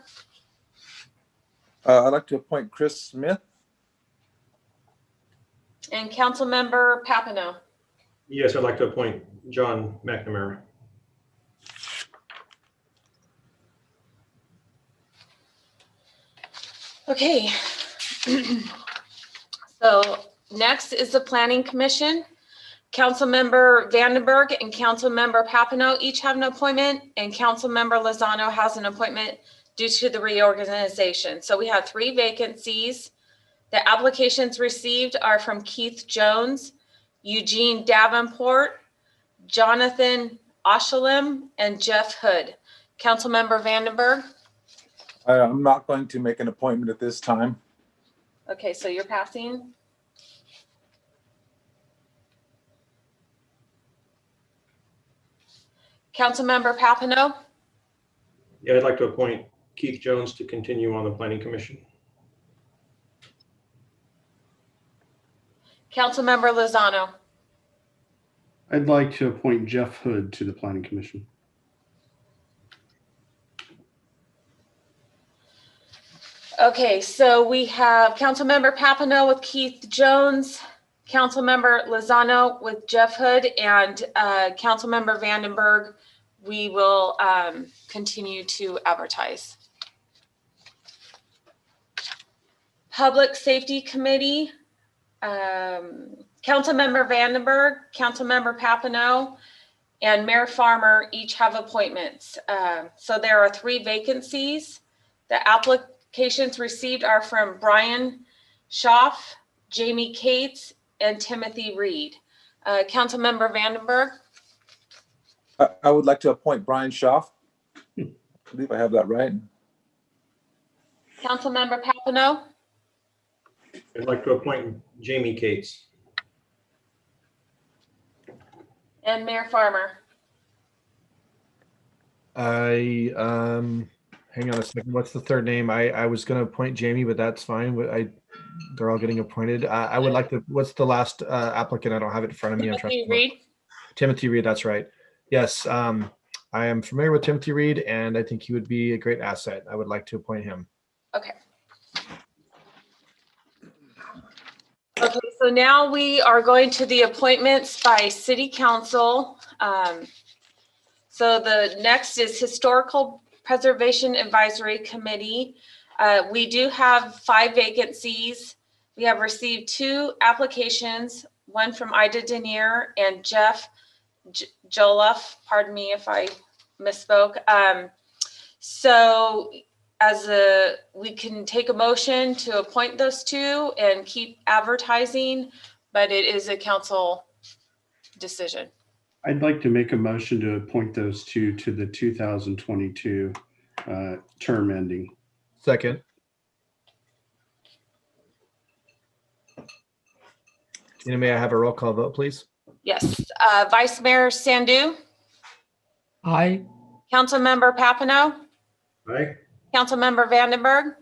G: I'd like to appoint Chris Smith.
C: And Councilmember Papineau.
D: Yes, I'd like to appoint John McNamara.
C: Okay. So next is the Planning Commission. Councilmember Vandenberg and Councilmember Papineau each have an appointment, and Councilmember Lozano has an appointment due to the reorganization. So we have 3 vacancies. The applications received are from Keith Jones, Eugene Davenport, Jonathan Oshalim, and Jeff Hood. Councilmember Vandenberg.
G: I'm not going to make an appointment at this time.
C: Okay, so you're passing. Councilmember Papineau.
D: Yeah, I'd like to appoint Keith Jones to continue on the Planning Commission.
C: Councilmember Lozano.
H: I'd like to appoint Jeff Hood to the Planning Commission.
C: Okay, so we have Councilmember Papineau with Keith Jones, Councilmember Lozano with Jeff Hood, and Councilmember Vandenberg. We will continue to advertise. Public Safety Committee, Councilmember Vandenberg, Councilmember Papineau, and Mayor Farmer each have appointments. So there are 3 vacancies. The applications received are from Brian Schaaf, Jamie Cates, and Timothy Reed. Councilmember Vandenberg.
G: I would like to appoint Brian Schaaf. I believe I have that right.
C: Councilmember Papineau.
D: I'd like to appoint Jamie Cates.
C: And Mayor Farmer.
A: Hang on a second. What's the third name? I was going to appoint Jamie, but that's fine. They're all getting appointed. I would like to. What's the last applicant? I don't have it in front of me.
C: Timothy Reed.
A: Timothy Reed. That's right. Yes, I am familiar with Timothy Reed, and I think he would be a great asset. I would like to appoint him.
C: Okay. Okay, so now we are going to the appointments by City Council. So the next is Historical Preservation Advisory Committee. We do have 5 vacancies. We have received 2 applications, one from Ida Denier and Jeff Joliffe. Pardon me if I misspoke. So we can take a motion to appoint those 2 and keep advertising, but it is a council decision.
H: I'd like to make a motion to appoint those 2 to the 2022 term ending.
A: Second. May I have a roll call vote, please?
C: Yes. Vice Mayor Sandu.
F: Aye.
C: Councilmember Papineau.
D: Aye.
C: Councilmember Vandenberg.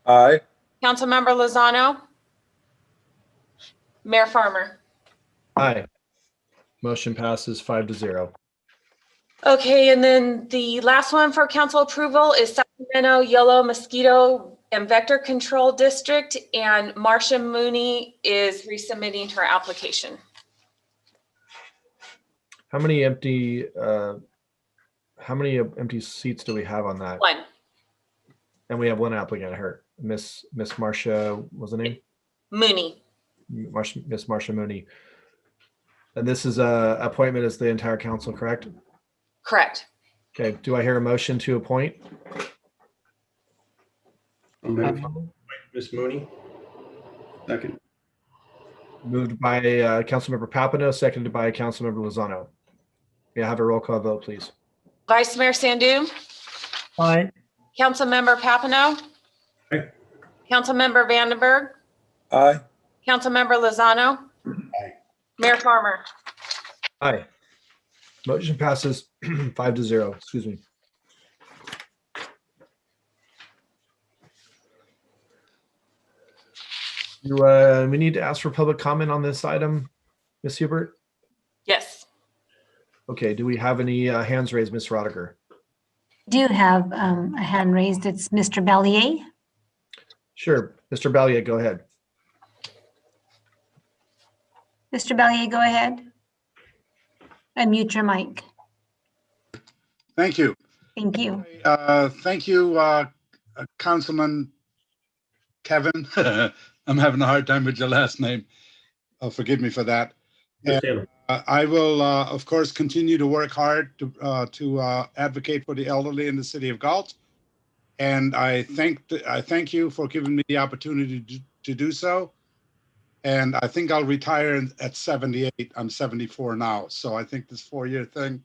G: Aye.
C: Councilmember Lozano. Mayor Farmer.
A: Aye. Motion passes 5-0.
C: Okay, and then the last one for council approval is Sacramento Yellow Mosquito and Vector Control District, and Marcia Mooney is resubmitting her application.
A: How many empty seats do we have on that?
C: 1.
A: And we have 1 applicant. Her Miss Marcia, what's the name?
C: Mooney.
A: Miss Marcia Mooney. And this is a appointment as the entire council, correct?
C: Correct.
A: Okay. Do I hear a motion to appoint?
D: Ms. Mooney.
H: Second.
A: Moved by Councilmember Papineau, seconded by Councilmember Lozano. May I have a roll call vote, please?
C: Vice Mayor Sandu.
F: Aye.
C: Councilmember Papineau.
D: Aye.
C: Councilmember Vandenberg.
G: Aye.
C: Councilmember Lozano.
H: Aye.
C: Mayor Farmer.
A: Aye. Motion passes 5-0. Excuse me. We need to ask for public comment on this item, Ms. Hubert?
C: Yes.
A: Okay, do we have any hands raised, Ms. Rodiger?
E: Do have a hand raised. It's Mr. Bellier.
A: Sure, Mr. Balliet, go ahead.
E: Mr. Bellier, go ahead. Unmute your mic.
N: Thank you.
E: Thank you.
N: Thank you, Councilman Kevin. I'm having a hard time with your last name. Forgive me for that. And, I will, of course, continue to work hard to advocate for the elderly in the city of Galt. And I thank you for giving me the opportunity to do so. And I think I'll retire at 78. I'm 74 now. So I think this 4-year thing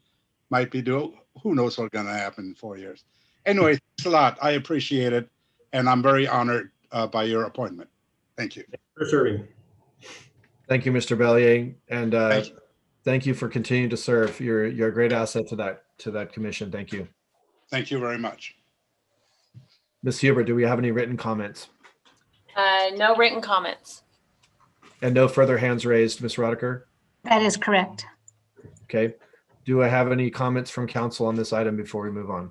N: might be who knows what's going to happen in 4 years. Anyway, thanks a lot. I appreciate it. And I'm very honored by your appointment. Thank you.
D: For serving.
A: Thank you, Mr. Bellier. And thank you for continuing to serve. You're a great asset to that commission. Thank you.
N: Thank you very much.
A: Ms. Hubert, do we have any written comments?
C: No written comments.
A: And no further hands raised, Ms. Rodiker?
E: That is correct.
A: Okay. Do I have any comments from council on this item before we move on?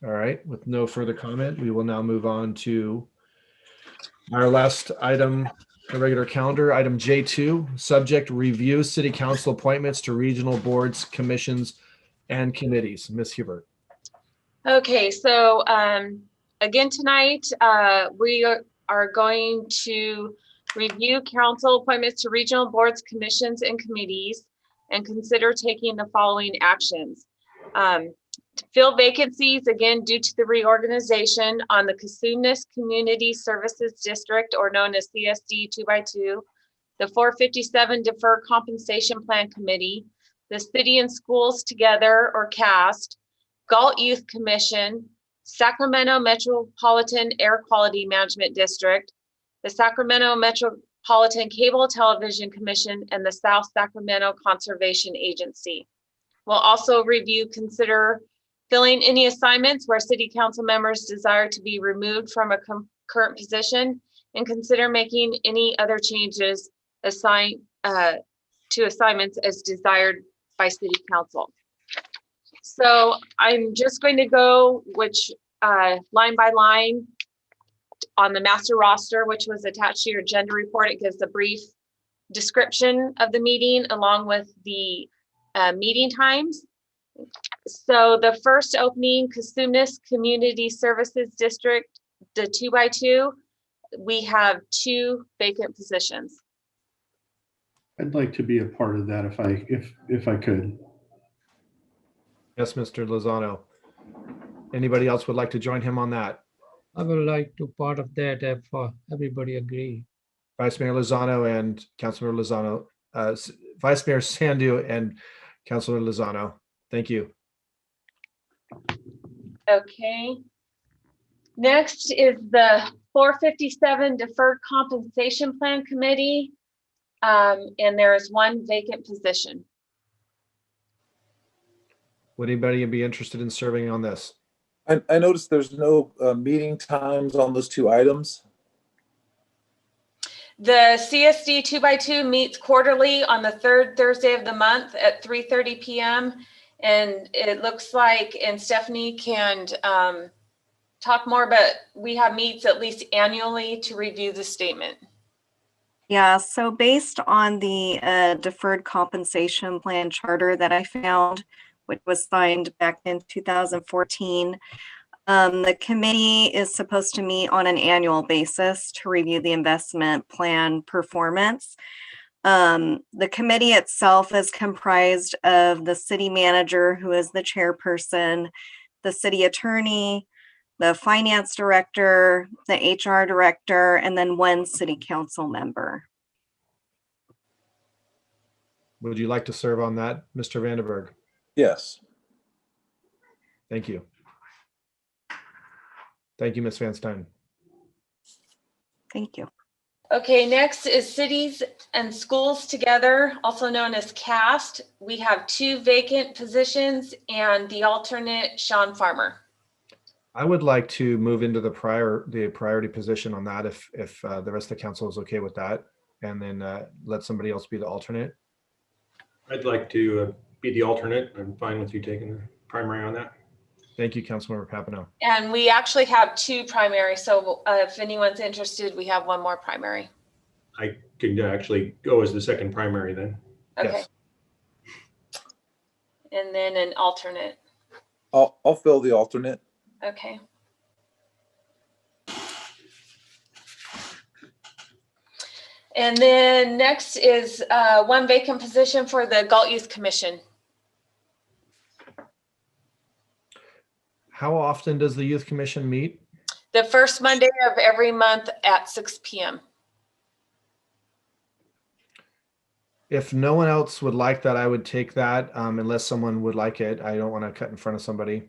A: All right, with no further comment, we will now move on to our last item, the regular calendar, item J2, subject review city council appointments to regional boards, commissions, and committees. Ms. Hubert.
C: Okay, so again tonight, we are going to review council appointments to regional boards, commissions, and committees, and consider taking the following actions. To fill vacancies, again, due to the reorganization on the Casunas Community Services District, or known as CSD 2x2, the 457 Deferred Compensation Plan Committee, the City and Schools Together, or CAST, Galt Youth Commission, Sacramento Metropolitan Air Quality Management District, the Sacramento Metropolitan Cable Television Commission, and the South Sacramento Conservation Agency. We'll also consider filling any assignments where city council members desire to be removed from a current position, and consider making any other changes to assignments as desired by city council. So I'm just going to go line by line on the master roster, which was attached to your agenda report. It gives a brief description of the meeting along with the meeting times. So the first opening, Casunas Community Services District, the 2x2, we have 2 vacant positions.
H: I'd like to be a part of that if I could.
A: Yes, Mr. Lozano. Anybody else would like to join him on that?
F: I would like to part of that if everybody agree.
A: Vice Mayor Lozano and Councilor Lozano, Vice Mayor Sandu and Councilor Lozano. Thank you.
C: Okay. Next is the 457 Deferred Compensation Plan Committee, and there is 1 vacant position.
A: Would anybody be interested in serving on this?
G: I noticed there's no meeting times on those 2 items.
C: The CSD 2x2 meets quarterly on the 3rd Thursday of the month at 3:30 p.m. And it looks like, and Stephanie can talk more, but we have meets at least annually to review the statement.
Q: Yeah, so based on the deferred compensation plan charter that I found, which was signed back in 2014, the committee is supposed to meet on an annual basis to review the investment plan performance. The committee itself is comprised of the city manager, who is the chairperson, the city attorney, the finance director, the HR director, and then 1 city council member.
A: Would you like to serve on that, Mr. Vandenberg?
G: Yes.
A: Thank you. Thank you, Ms. Van Stein.
Q: Thank you.
C: Okay, next is Cities and Schools Together, also known as CAST. We have 2 vacant positions and the alternate Sean Farmer.
A: I would like to move into the priority position on that if the rest of the council is okay with that, and then let somebody else be the alternate.
D: I'd like to be the alternate. I'm fine with you taking the primary on that.
A: Thank you, Councilmember Papineau.
C: And we actually have 2 primary, so if anyone's interested, we have 1 more primary.
D: I could actually go as the second primary then.
C: Okay.
A: Yes.
C: And then an alternate.
G: I'll fill the alternate.
C: Okay. And then next is 1 vacant position for the Galt Youth Commission.
A: How often does the Youth Commission meet?
C: The first Monday of every month at 6 p.m.
A: If no one else would like that, I would take that unless someone would like it. I don't want to cut in front of somebody.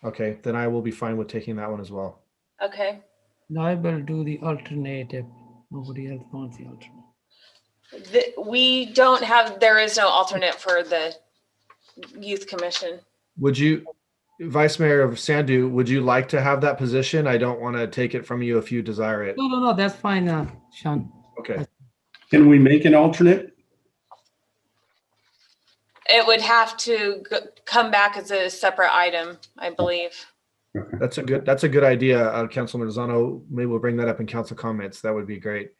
A: Okay, then I will be fine with taking that one as well.
C: Okay.
F: I will do the alternate if nobody else wants the alternate.
C: There is no alternate for the Youth Commission.
A: Would you, Vice Mayor of Sandu, would you like to have that position? I don't want to take it from you if you desire it.
F: No, that's fine, Sean.
A: Okay.
H: Can we make an alternate?
C: It would have to come back as a separate item, I believe.
A: That's a good idea, Councilman Lozano. Maybe we'll bring that up in council comments. That would be great.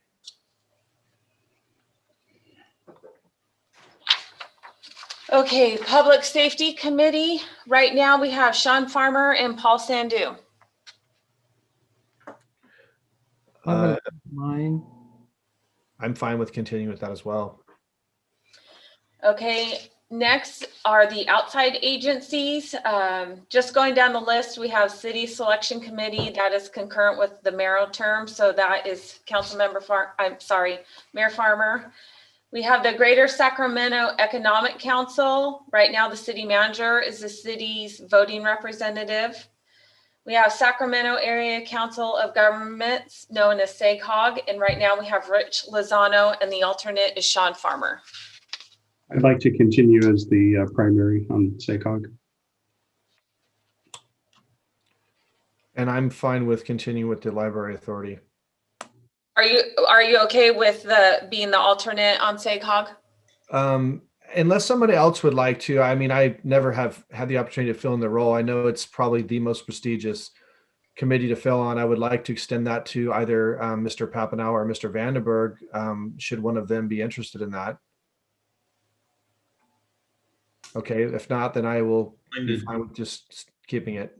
C: Okay, Public Safety Committee. Right now we have Sean Farmer and Paul Sandu.
F: Mine.
A: I'm fine with continuing with that as well.
C: Okay, next are the outside agencies. Just going down the list, we have City Selection Committee that is concurrent with the mayoral term. So that is Mayor Farmer. We have the Greater Sacramento Economic Council. Right now, the city manager is the city's voting representative. We have Sacramento Area Council of Governments, known as SAGHOG. And right now we have Rich Lozano and the alternate is Sean Farmer.
H: I'd like to continue as the primary on SACOG.
A: And I'm fine with continuing with the Library Authority.
C: Are you okay with being the alternate on SAGHOG?
A: Unless somebody else would like to. I mean, I never have had the opportunity to fill in the role. I know it's probably the most prestigious committee to fill on. I would like to extend that to either Mr. Papineau or Mr. Vandenberg, should one of them be interested in that. Okay, if not, then I will be fine with just keeping it.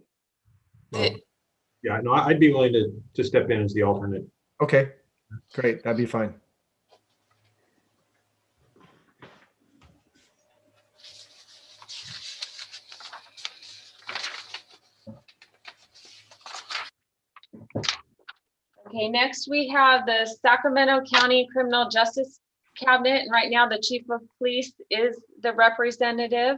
D: Yeah, no, I'd be willing to step in as the alternate.
A: Okay, great. That'd be fine.
C: Okay, next we have the Sacramento County Criminal Justice Cabinet. And right now the Chief of Police is the representative.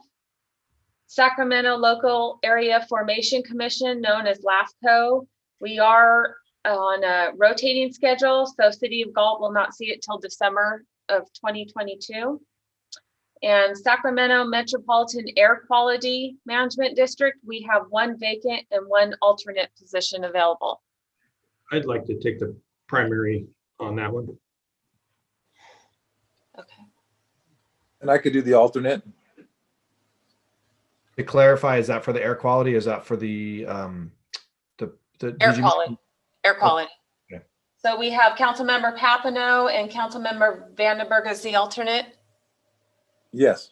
C: Sacramento Local Area Formation Commission, known as LAFCO. We are on a rotating schedule, so City of Galt will not see it till December of 2022. And Sacramento Metropolitan Air Quality Management District, we have 1 vacant and 1 alternate position available.
D: I'd like to take the primary on that one.
C: Okay.
G: And I could do the alternate.
A: To clarify, is that for the air quality? Is that for the
C: Air quality? Air quality.
A: Okay.
C: So we have Councilmember Papineau and Councilmember Vandenberg as the alternate.
G: Yes.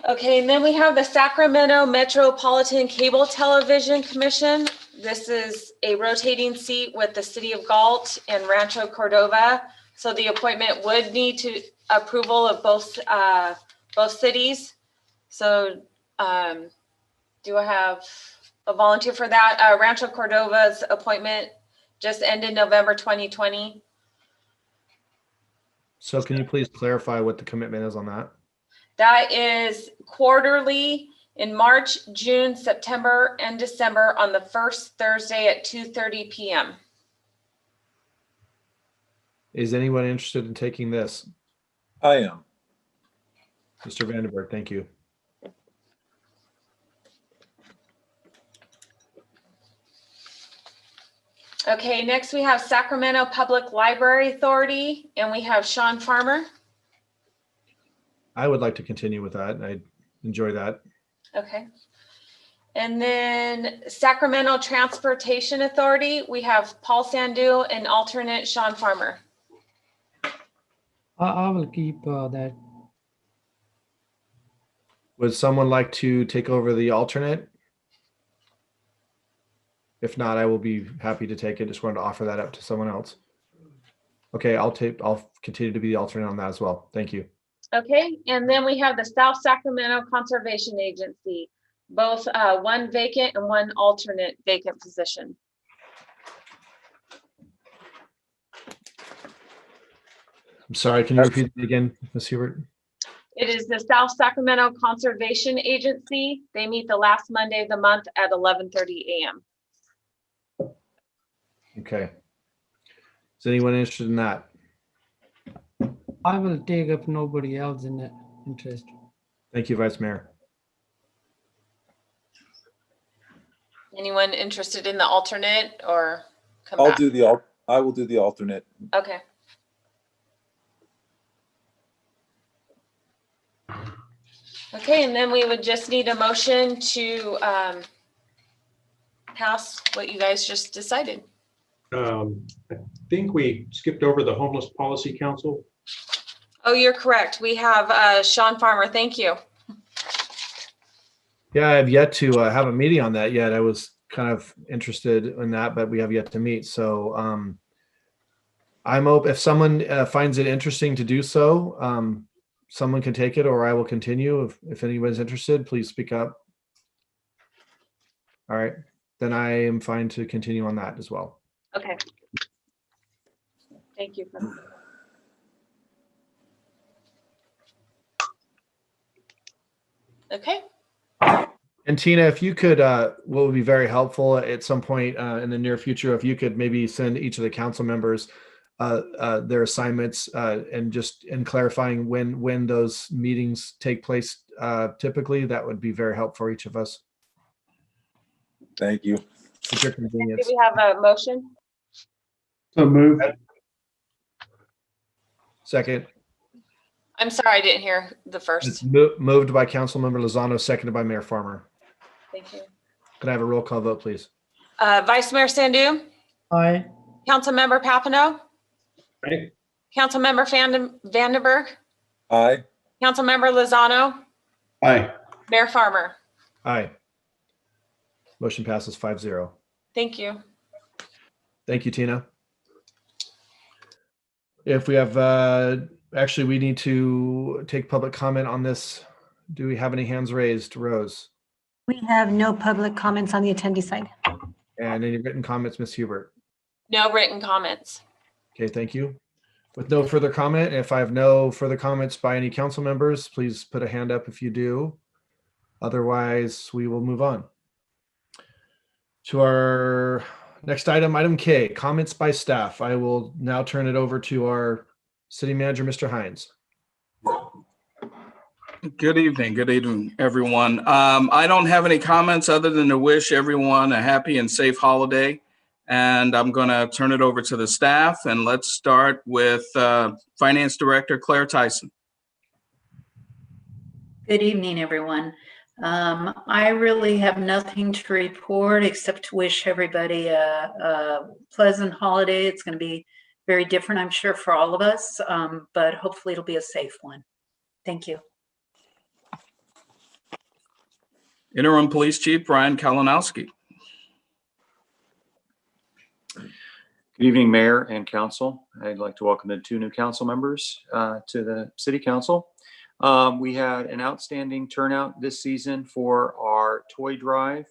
C: Okay, and then we have the Sacramento Metropolitan Cable Television Commission. This is a rotating seat with the City of Galt and Rancho Cordova. So the appointment would need to approval of both cities. So do I have a volunteer for that? Rancho Cordova's appointment just ended November 2020.
A: So can you please clarify what the commitment is on that?
C: That is quarterly In March, June, September, and December on the first Thursday at 2:30 p.m.
A: Is anyone interested in taking this?
G: I am.
A: Mr. Vandenberg, thank you.
C: Okay, next we have Sacramento Public Library Authority, and we have Sean Farmer.
A: I would like to continue with that. I enjoy that.
C: Okay. And then Sacramento Transportation Authority, we have Paul Sandu and alternate Sean Farmer.
F: I will keep that.
A: Would someone like to take over the alternate? If not, I will be happy to take it. Just wanted to offer that up to someone else. Okay, I'll continue to be the alternate on that as well. Thank you.
C: Okay, and then we have the South Sacramento Conservation Agency, both one vacant and one alternate vacant position.
A: I'm sorry, can you repeat it again, Ms. Hubert?
C: It is the South Sacramento Conservation Agency. They meet the last Monday of the month at 11:30 a.m.
A: Okay. Is anyone interested in that?
F: I will take if nobody else in interest.
A: Thank you, Vice Mayor.
C: Anyone interested in the alternate or come
G: I will do the alternate.
C: Okay. Okay, and then we would just need a motion to pass what you guys just decided.
D: I think we skipped over the Homeless Policy Council.
C: Oh, you're correct. We have Sean Farmer. Thank you.
A: Yeah, I have yet to have a meeting on that yet. I was kind of interested in that, but we have yet to meet. So I'm open. If someone finds it interesting to do so, someone can take it, or I will continue. If anyone's interested, please speak up. All right, then I am fine to continue on that as well.
C: Okay. Thank you. Okay.
A: And Tina, if you could, what would be very helpful at some point in the near future, if you could maybe send each of the council members their assignments and just in clarifying when those meetings take place typically, that would be very helpful for each of us.
G: Thank you.
A: At your convenience.
C: Do we have a motion?
H: So moved.
A: Second.
C: I'm sorry, I didn't hear the
A: It's
C: first.
A: moved by Councilmember Lozano, seconded by Mayor Farmer.
C: Thank you.
A: Could I have a roll call vote, please?
C: Vice Mayor Sandu,
F: Aye.
C: Councilmember Papineau,
D: Aye.
C: Councilmember Vandenberg,
G: Aye.
C: Councilmember Lozano,
H: Aye.
C: Mayor Farmer.
A: Aye. Motion passes 5-0.
C: Thank you.
A: Thank you, Tina. If we have, actually, we need to take public comment on this. Do we have any hands raised, Rose?
E: We have no public comments on the attendee side.
A: And any written comments, Ms. Hubert?
C: No written comments.
A: Okay, thank you. With no further comment, if I have no further comments by any council members, please put a hand up if you do. Otherwise, we will move on to our next item, item K, comments by staff. I will now turn it over to our city manager, Mr. Hines.
B: Good evening, everyone. I don't have any comments other than to wish everyone a happy and safe holiday. And I'm going to turn it over to the staff, and let's start with Finance Director Claire Tyson.
R: Good evening, everyone. I really have nothing to report except to wish everybody a pleasant holiday. It's going to be very different, I'm sure, for all of us, but hopefully it'll be a safe one. Thank you.
B: Interim Police Chief Brian Kalinowski.
S: Good evening, Mayor and Council. I'd like to welcome the 2 new council members to the City Council. We had an outstanding turnout this season for our toy drive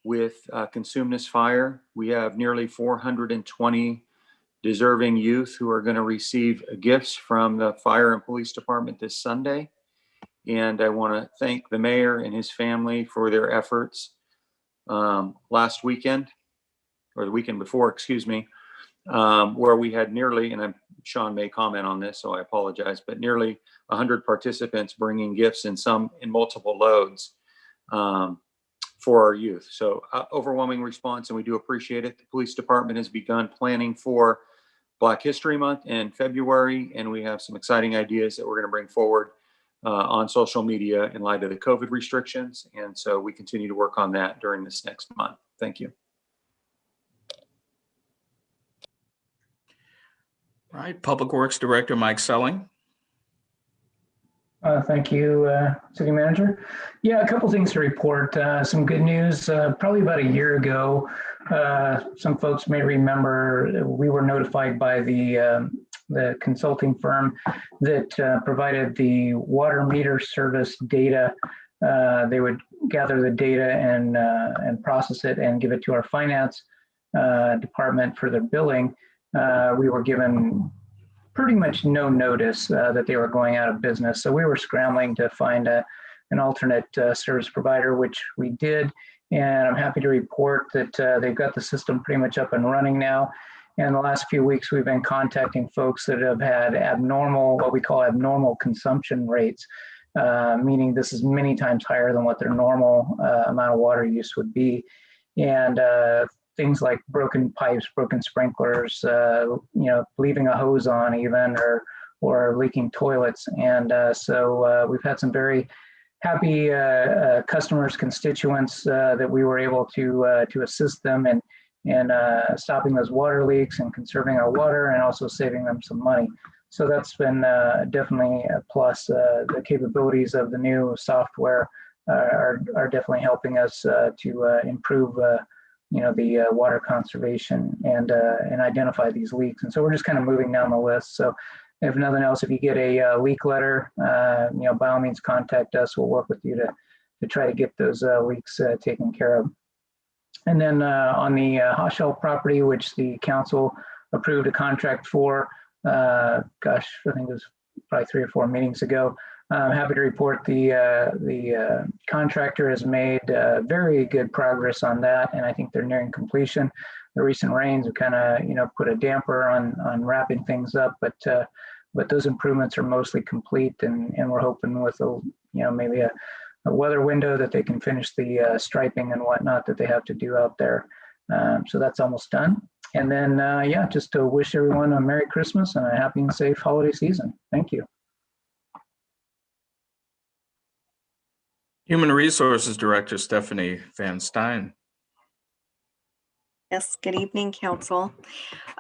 S: with Consume This Fire. We have nearly 420 deserving youth who are going to receive gifts from the Fire and Police Department this Sunday. And I want to thank the mayor and his family for their efforts last weekend, or the weekend before, excuse me, where we had nearly, and Sean may comment on this, so I apologize, but nearly 100 participants bringing gifts in multiple loads for our youth. So overwhelming response, and we do appreciate it. The police department has begun planning for Black History Month in February, and we have some exciting ideas that we're going to bring forward on social media in light of the COVID restrictions. And so we continue to work on that during this next month. Thank you.
B: All right, Public Works Director Mike Selling.
O: Thank you, City Manager. Yeah, a couple things to report. Some good news. Probably about a year ago, some folks may remember we were notified by the consulting firm that provided the water meter service data. They would gather the data and process it and give it to our finance department for their billing. We were given pretty much no notice that they were going out of business. So we were scrambling to find an alternate service provider, which we did. And I'm happy to report that they've got the system pretty much up and running now. And the last few weeks, we've been contacting folks that have had what we call abnormal consumption rates, meaning this is many times higher than what their normal amount of water use would be. And things like broken pipes, broken sprinklers, leaving a hose on even, or leaking toilets. And so we've had some very happy customers, constituents that we were able to assist them in stopping those water leaks and conserving our water, and also saving them some money. So that's been definitely a plus. The capabilities of the new software are definitely helping us to improve the water conservation and identify these leaks. And so we're just kind of moving down the list. So if nothing else, if you get a leak letter, by all means contact us. We'll work with you to try to get those leaks taken care of. And then on the Hochschild property, which the council approved a contract for, I think it was probably 3 or 4 meetings ago. I'm happy to report the contractor has made very good progress on that, and I think they're nearing completion. The recent rains have kind of put a damper on wrapping things up, but those improvements are mostly complete, and we're hoping with maybe a weather window that they can finish the striping and whatnot that they have to do out there. So that's almost done. And then just to wish everyone a Merry Christmas and a happy and safe holiday season. Thank you.
B: Human Resources Director Stephanie Van Stein.
Q: Yes, good evening, Council.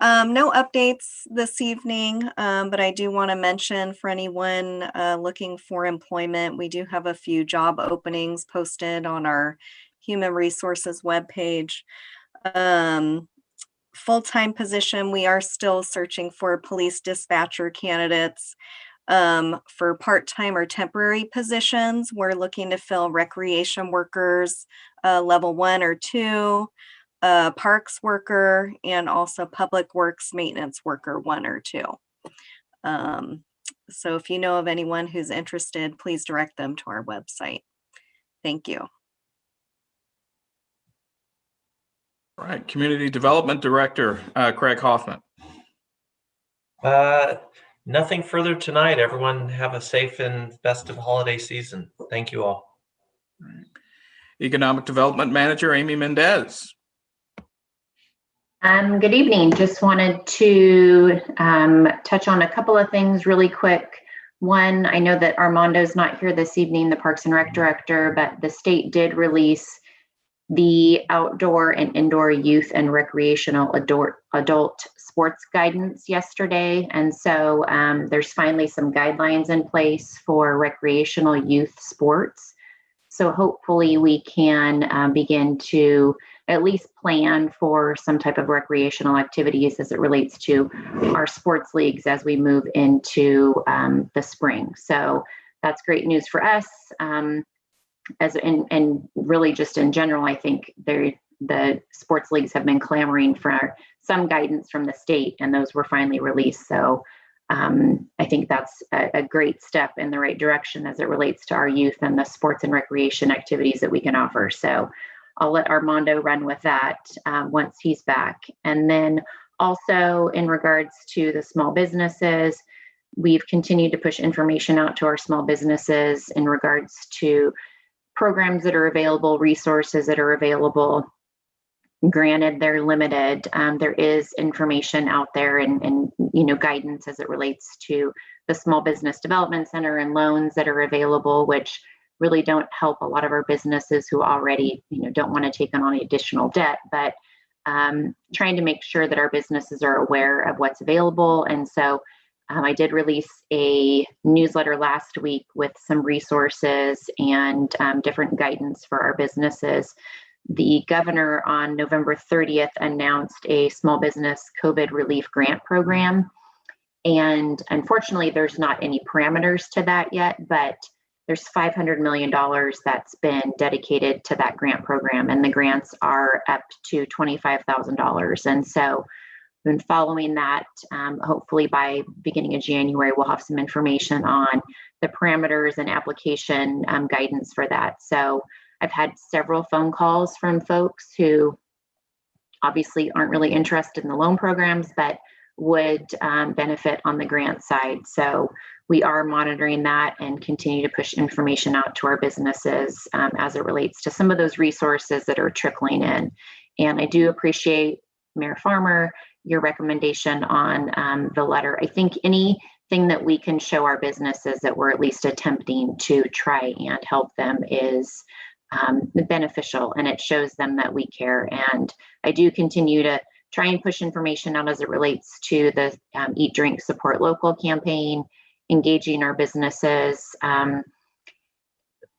Q: No updates this evening, but I do want to mention for anyone looking for employment, we do have a few job openings posted on our Human Resources webpage. Full-time position, we are still searching for police dispatcher candidates. For part-time or temporary positions, we're looking to fill recreation workers, level 1 or 2, parks worker, and also public works maintenance worker 1 or 2. So if you know of anyone who's interested, please direct them to our website. Thank you.
B: All right, Community Development Director Craig Hoffman.
K: Nothing further tonight. Everyone have a safe and festive holiday season. Thank you all.
B: Economic Development Manager Amy Mendez.
T: Good evening. Just wanted to touch on a couple of things really quick. One, I know that Armando's not here this evening, the Parks and Rec Director, but the state did release the outdoor and indoor youth and recreational adult sports guidance yesterday. And so there's finally some guidelines in place for recreational youth sports. So hopefully we can begin to at least plan for some type of recreational activities as it relates to our sports leagues as we move into the spring. So that's great news for us. And really just in general, I think the sports leagues have been clamoring for some guidance from the state, and those were finally released. So I think that's a great step in the right direction as it relates to our youth and the sports and recreation activities that we can offer. So I'll let Armando run with that once he's back. And then also in regards to the small businesses, we've continued to push information out to our small businesses in regards to programs that are available, resources that are available. Granted, they're limited. There is information out there and guidance as it relates to the Small Business Development Center and loans that are available, which really don't help a lot of our businesses who already don't want to take on any additional debt, but trying to make sure that our businesses are aware of what's available. And so I did release a newsletter last week with some resources and different guidance for our businesses. The governor on November 30th announced a small business COVID relief grant program. And unfortunately, there's not any parameters to that yet, but there's $500 million that's been dedicated to that grant program. And the grants are up to $25,000. And so been following that. Hopefully by beginning of January, we'll have some information on the parameters and application guidance for that. So I've had several phone calls from folks who obviously aren't really interested in the loan programs, but would benefit on the grant side. So we are monitoring that and continue to push information out to our businesses as it relates to some of those resources that are trickling in. And I do appreciate, Mayor Farmer, your recommendation on the letter. I think anything that we can show our businesses that we're at least attempting to try and help them is beneficial, and it shows them that we care. And I do continue to try and push information out as it relates to the Eat, Drink, Support Local campaign, engaging our businesses,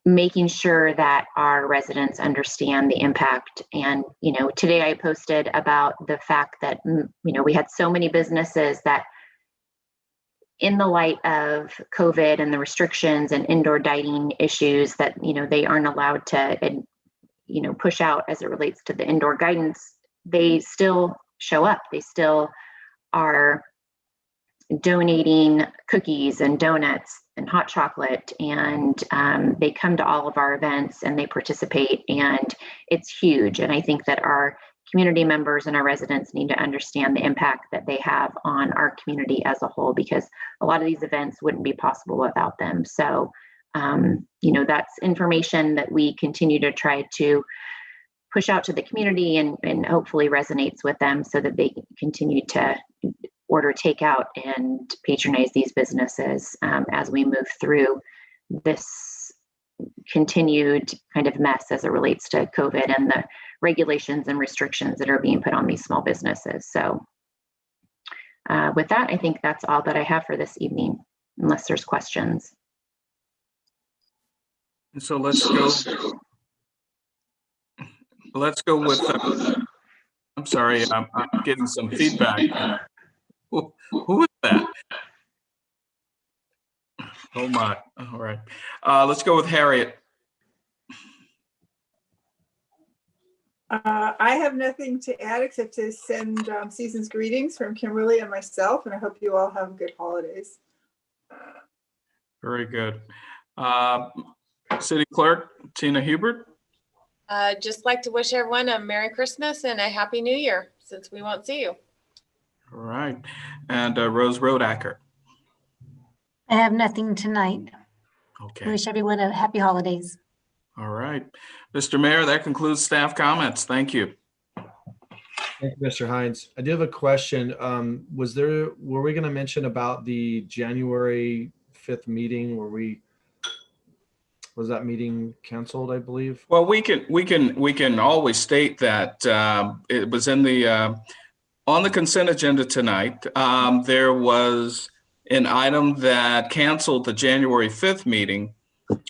T: making sure that our residents understand the impact. And, today I posted about the fact that, we had so many businesses that in the light of COVID and the restrictions and indoor dining issues that, they aren't allowed to, push out as it relates to the indoor guidance, they still show up. They still are donating cookies and donuts and hot chocolate, and they come to all of our events and they participate, and it's huge. And I think that our community members and our residents need to understand the impact that they have on our community as a whole, because a lot of these events wouldn't be possible without them. So, that's information that we continue to try to push out to the community and hopefully resonates with them so that they continue to order takeout and patronize these businesses as we move through this continued kind of mess as it relates to COVID and the regulations and restrictions that are being put on these small businesses. So with that, I think that's all that I have for this evening, unless there's questions.
B: So let's go with, I'm sorry, I'm getting some feedback. Who is that? Oh my, all right. Let's go with Harriet.
J: I have nothing to add except to send season's greetings from Kimberly and myself, and I hope you all have good holidays.
B: Very good. City Clerk Tina Hubert.
C: Just like to wish everyone a Merry Christmas and a Happy New Year, since we won't see you.
B: All right. And Rose Rodacker.
E: I have nothing tonight.
B: Okay.
E: Wish everyone a happy holidays.
B: All right. Mr. Mayor, that concludes staff comments. Thank you.
A: Thank you, Mr. Hines. I do have a question. Were we going to mention about the January 5th meeting was that meeting canceled, I believe?
B: Well, we can always state that it was in the on the consent agenda tonight. There was an item that canceled the January 5th meeting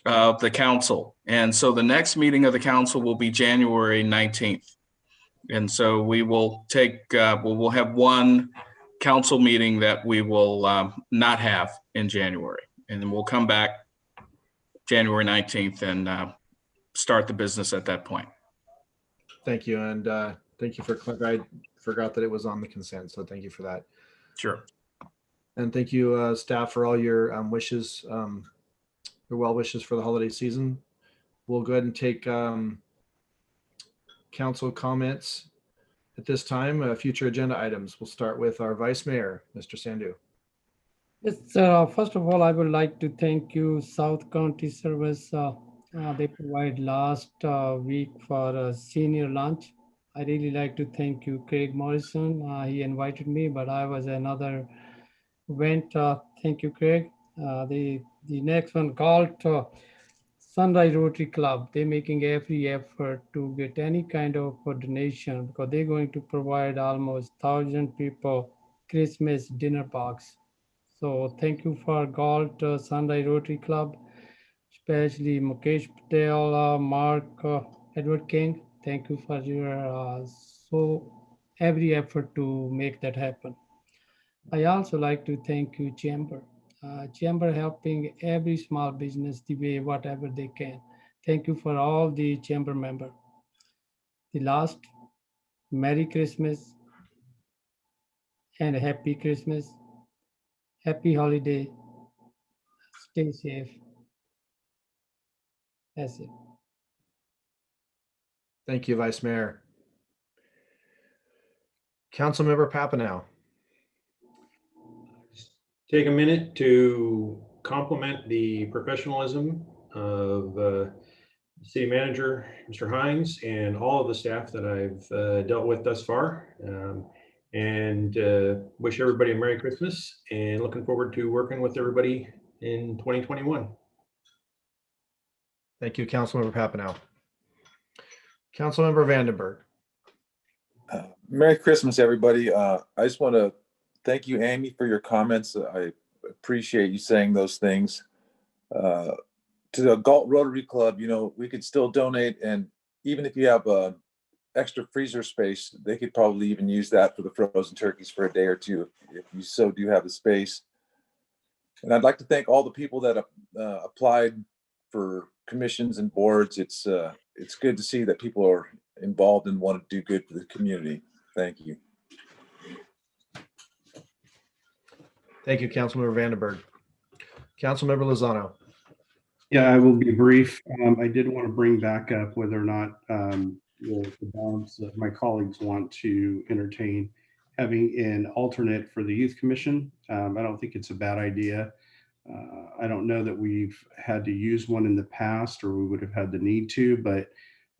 B: of the council. And so the next meeting of the council will be January 19th. And so we will we'll have one council meeting that we will not have in January. And then we'll come back January 19th and start the business at that point.
A: Thank you. And thank you I forgot that it was on the consent. So thank you for that.
B: Sure.
A: And thank you, staff, for all your wishes, your well wishes for the holiday season. We'll go ahead and take council comments at this time. Future agenda items. We'll start with our Vice Mayor, Mr. Sandhu.
F: Yes, first of all, I would like to thank you, South County Service. They provide last week for a senior lunch. I really like to thank you, Craig Morrison. He invited me, but I was another event. Thank you, Craig. The next one, Galt Sunrise Rotary Club. They're making every effort to get any kind of donation because they're going to provide almost 1,000 people Christmas dinner box. So thank you for Galt Sunrise Rotary Club, especially Mukesh Patel, Mark, Edward King. Thank you for your every effort to make that happen. I also like to thank you, Chamber. Chamber helping every small business the way whatever they can. Thank you for all the Chamber member. The last, Merry Christmas and Happy Christmas. Happy holiday. Stay safe. That's it.
A: Thank you, Vice Mayor. Councilmember Papineau.
D: Take a minute to compliment the professionalism of City Manager, Mr. Hines, and all of the staff that I've dealt with thus far. And wish everybody a Merry Christmas and looking forward to working with everybody in 2021.
A: Thank you, Councilmember Papineau. Councilmember Vandenberg.
G: Merry Christmas, everybody. I just want to thank you, Amy, for your comments. I appreciate you saying those things. To the Galt Rotary Club, we could still donate, and even if you have extra freezer space, they could probably even use that for the frozen turkeys for a day or two, if you so do have the space. And I'd like to thank all the people that applied for commissions and boards. It's good to see that people are involved and want to do good for the community. Thank you.
A: Thank you, Councilmember Vandenberg. Councilmember Lozano.
H: Yeah, I will be brief. I did want to bring back up whether or not the balance that my colleagues want to entertain having an alternate for the Youth Commission. I don't think it's a bad idea. I don't know that we've had to use one in the past or we would have had the need to, but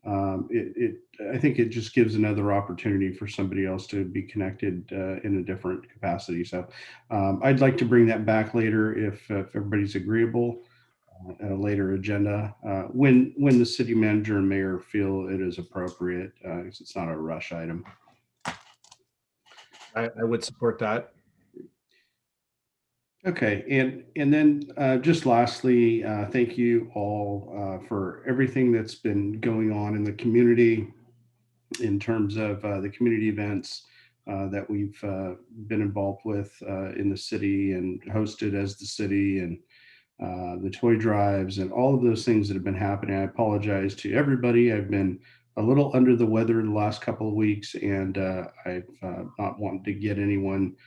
H: I think it just gives another opportunity for somebody else to be connected in a different capacity. So I'd like to bring that back later if everybody's agreeable at a later agenda when the city manager and mayor feel it is appropriate, because it's not a rush item.
A: I would support that.
H: Okay, and then just lastly, thank you all for everything that's been going on in the community in terms of the community events that we've been involved with in the city and hosted as the city, and the toy drives and all of those things that have been happening. I apologize to everybody. I've been a little under the weather the last couple of weeks, and I've not wanted to get anyone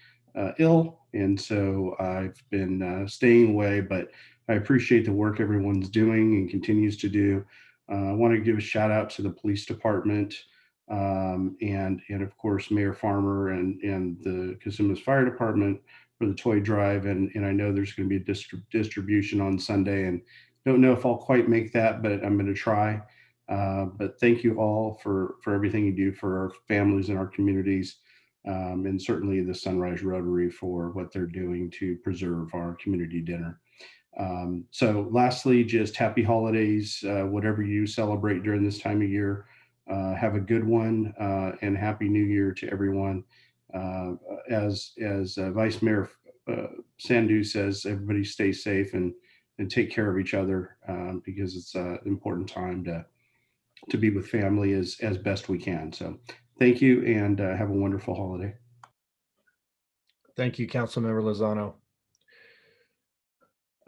H: ill. And so I've been staying away, but I appreciate the work everyone's doing and continues to do. I want to give a shout out to the police department and of course, Mayor Farmer and the Casimas Fire Department for the toy drive. And I know there's going to be a distribution on Sunday, and don't know if I'll quite make that, but I'm going to try. But thank you all for everything you do for our families and our communities. And certainly the Sunrise Rotary for what they're doing to preserve our community dinner. So lastly, just happy holidays, whatever you celebrate during this time of year. Have a good one, and happy new year to everyone. As Vice Mayor Sandhu says, everybody stay safe and take care of each other, because it's an important time to be with family as best we can. So thank you, and have a wonderful holiday.
A: Thank you, Councilmember Lozano.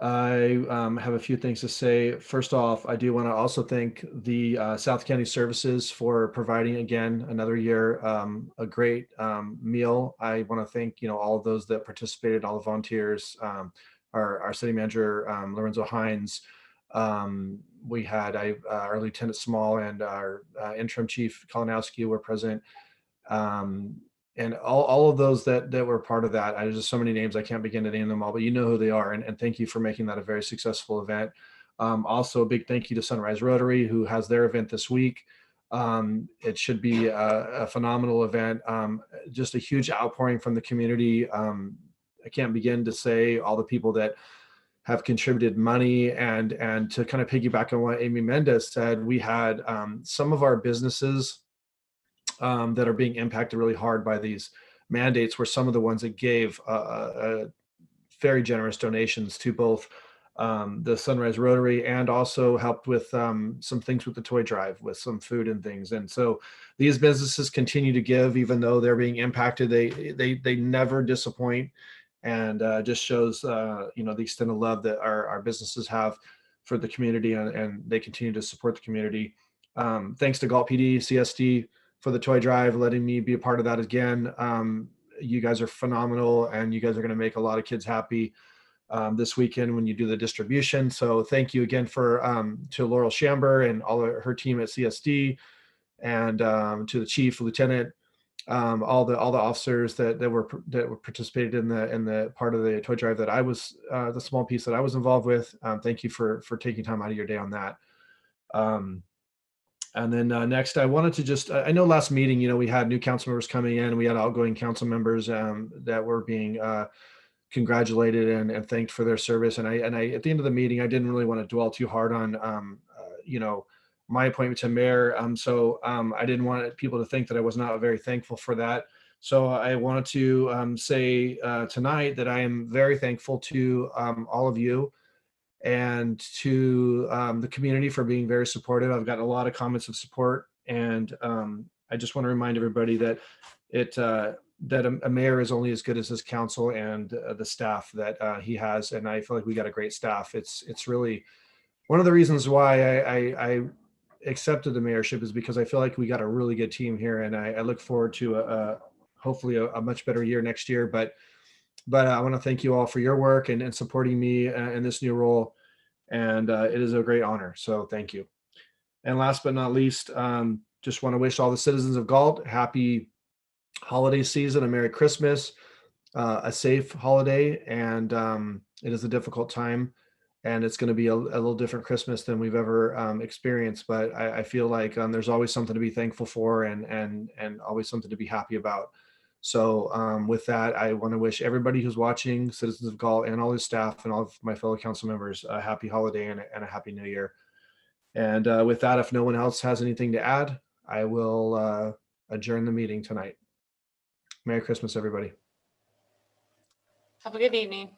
A: I have a few things to say. First off, I do want to also thank the South County Services for providing again another year a great meal. I want to thank all of those that participated, all the volunteers, our city manager Lorenzo Hines. We had our Lieutenant Small and our interim chief Kalinowski were present. And all of those that were part of that. There's just so many names, I can't begin to name them all, but you know who they are. And thank you for making that a very successful event. Also, a big thank you to Sunrise Rotary, who has their event this week. It should be a phenomenal event. Just a huge outpouring from the community. I can't begin to say all the people that have contributed money, and to kind of piggyback on what Amy Mendez said, we had some of our businesses that are being impacted really hard by these mandates were some of the ones that gave very generous donations to both the Sunrise Rotary and also helped with some things with the toy drive with some food and things. And so these businesses continue to give even though they're being impacted. They never disappoint, and just shows the extent of love that our businesses have for the community, and they continue to support the community. Thanks to Galt PD, CSD, for the toy drive, letting me be a part of that again. You guys are phenomenal, and you guys are going to make a lot of kids happy this weekend when you do the distribution. So thank you again to Laurel Shamber and all of her team at CSD, and to the chief, lieutenant, all the officers that were participated in the part of the toy drive that I was the small piece that I was involved with. Thank you for taking time out of your day on that. And then next, I wanted to just, I know last meeting, we had new council members coming in. We had outgoing council members that were being congratulated and thanked for their service. And I, at the end of the meeting, I didn't really want to dwell too hard on, my appointment to mayor. So I didn't want people to think that I was not very thankful for that. So I wanted to say tonight that I am very thankful to all of you and to the community for being very supportive. I've gotten a lot of comments of support, and I just want to remind everybody that that a mayor is only as good as his council and the staff that he has, and I feel like we got a great staff. It's really one of the reasons why I accepted the mayorship is because I feel like we got a really good team here, and I look forward to hopefully a much better year next year. But I want to thank you all for your work and supporting me in this new role. And it is a great honor. So thank you. And last but not least, just want to wish all the citizens of Galt happy holiday season, a Merry Christmas, a safe holiday. And it is a difficult time, and it's going to be a little different Christmas than we've ever experienced. But I feel like there's always something to be thankful for, and always something to be happy about. So with that, I want to wish everybody who's watching, citizens of Galt, and all his staff and all of my fellow council members a happy holiday and a happy new year. And with that, if no one else has anything to add, I will adjourn the meeting tonight. Merry Christmas, everybody.
C: Have a good evening.